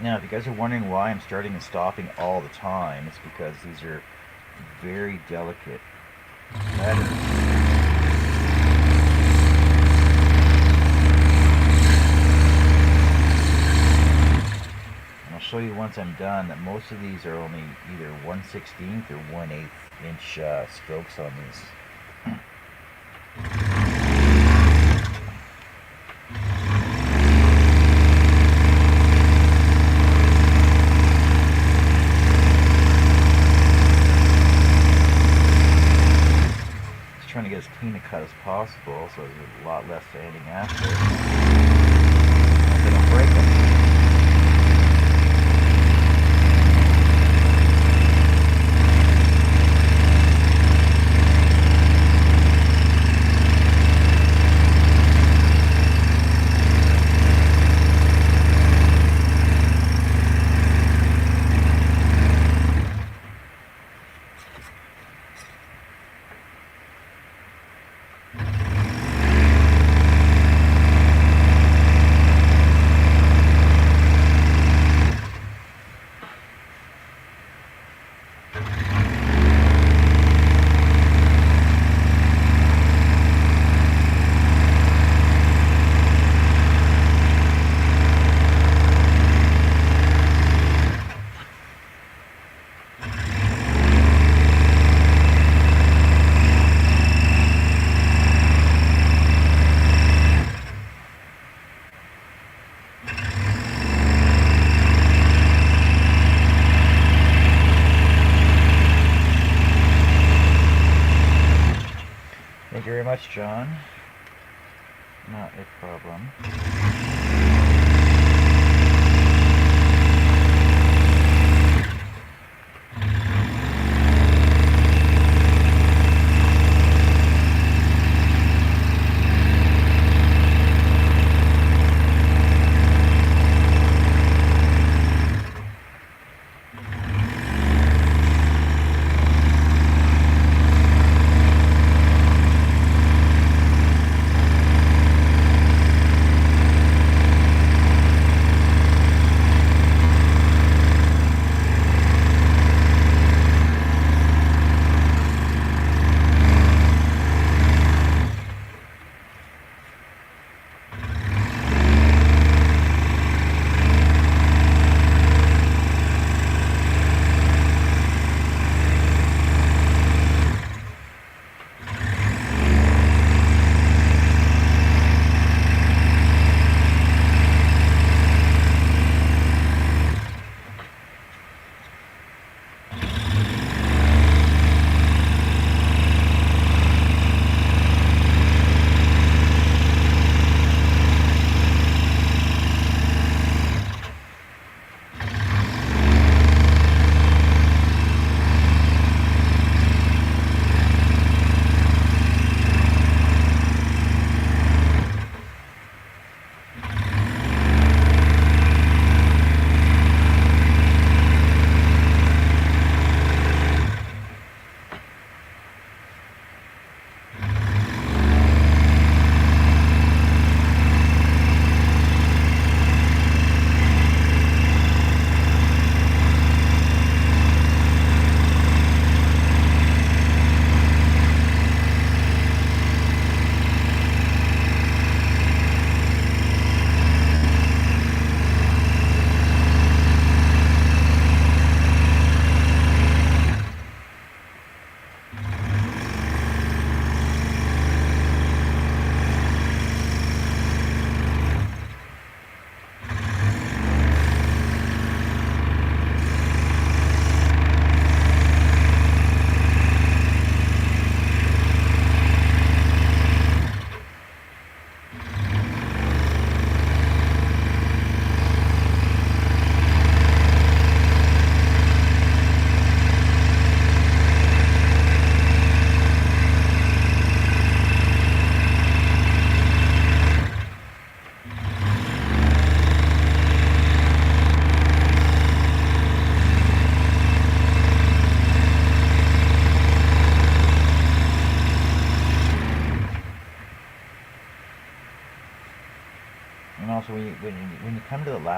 Now, if you guys are wondering why I'm starting and stopping all the time, it's because these are very delicate letters. And I'll show you once I'm done that most of these are only either 1/16 or 1/8 inch strokes on these. Trying to get as clean a cut as possible, so there's a lot less sanding after. They don't break them. Thank you very much, John. Not a problem.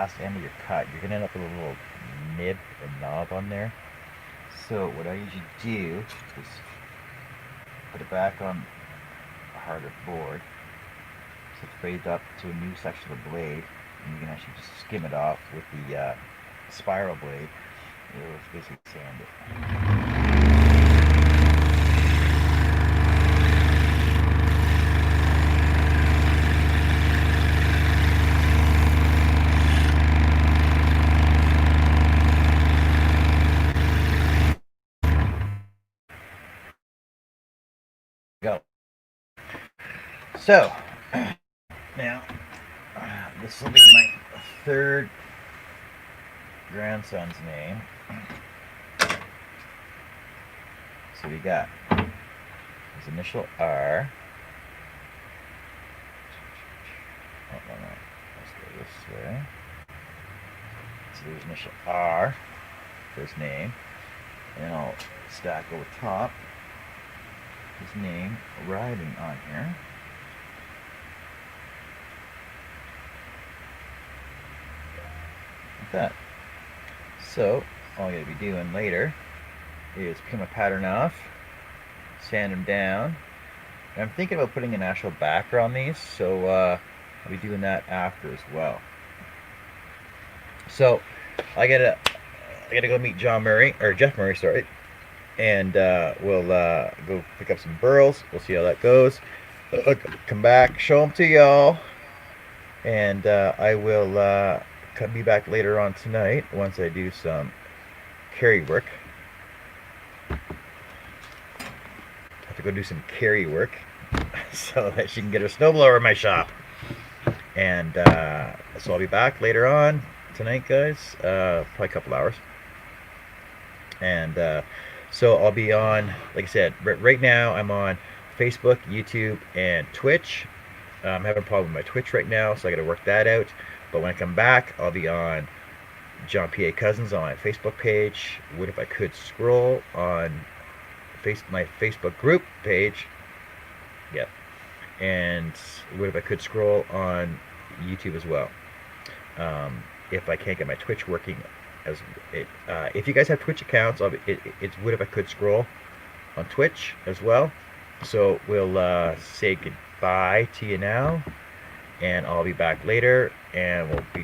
last end of your cut, you're gonna end up with a little nib or knob on there. So what I usually do is put it back on a harder board, so it's raised up to a new section of the blade, and you can actually just skim it off with the spiral blade. It'll basically sand it. Go. So now this will be my third grandson's name. So we got his initial R. Oh, no, no. Let's go this way. So there's initial R for his name. And I'll stack over top his name riding on here. Like that. So all you gotta be doing later is peel my pattern off, sand them down. And I'm thinking about putting an actual backer on these, so I'll be doing that after as well. So I gotta go meet Jeff Murray, sorry. And we'll go pick up some burls. We'll see how that goes. Come back, show them to y'all, and I will be back later on tonight once I do some carry work. Have to go do some carry work so that she can get her snowblower in my shop. And so I'll be back later on tonight, guys. Probably a couple hours. And so I'll be on, like I said, right now I'm on Facebook, YouTube, and Twitch. I'm having a problem with my Twitch right now, so I got to work that out. But when I come back, I'll be on John P.A. Cousins on my Facebook page. What If I Could Scroll on my Facebook group page. Yep. And What If I Could Scroll on YouTube as well. If I can't get my Twitch working, if you guys have Twitch accounts, it's What If I Could Scroll on Twitch as well. So we'll say goodbye to you now, and I'll be back later, and we'll be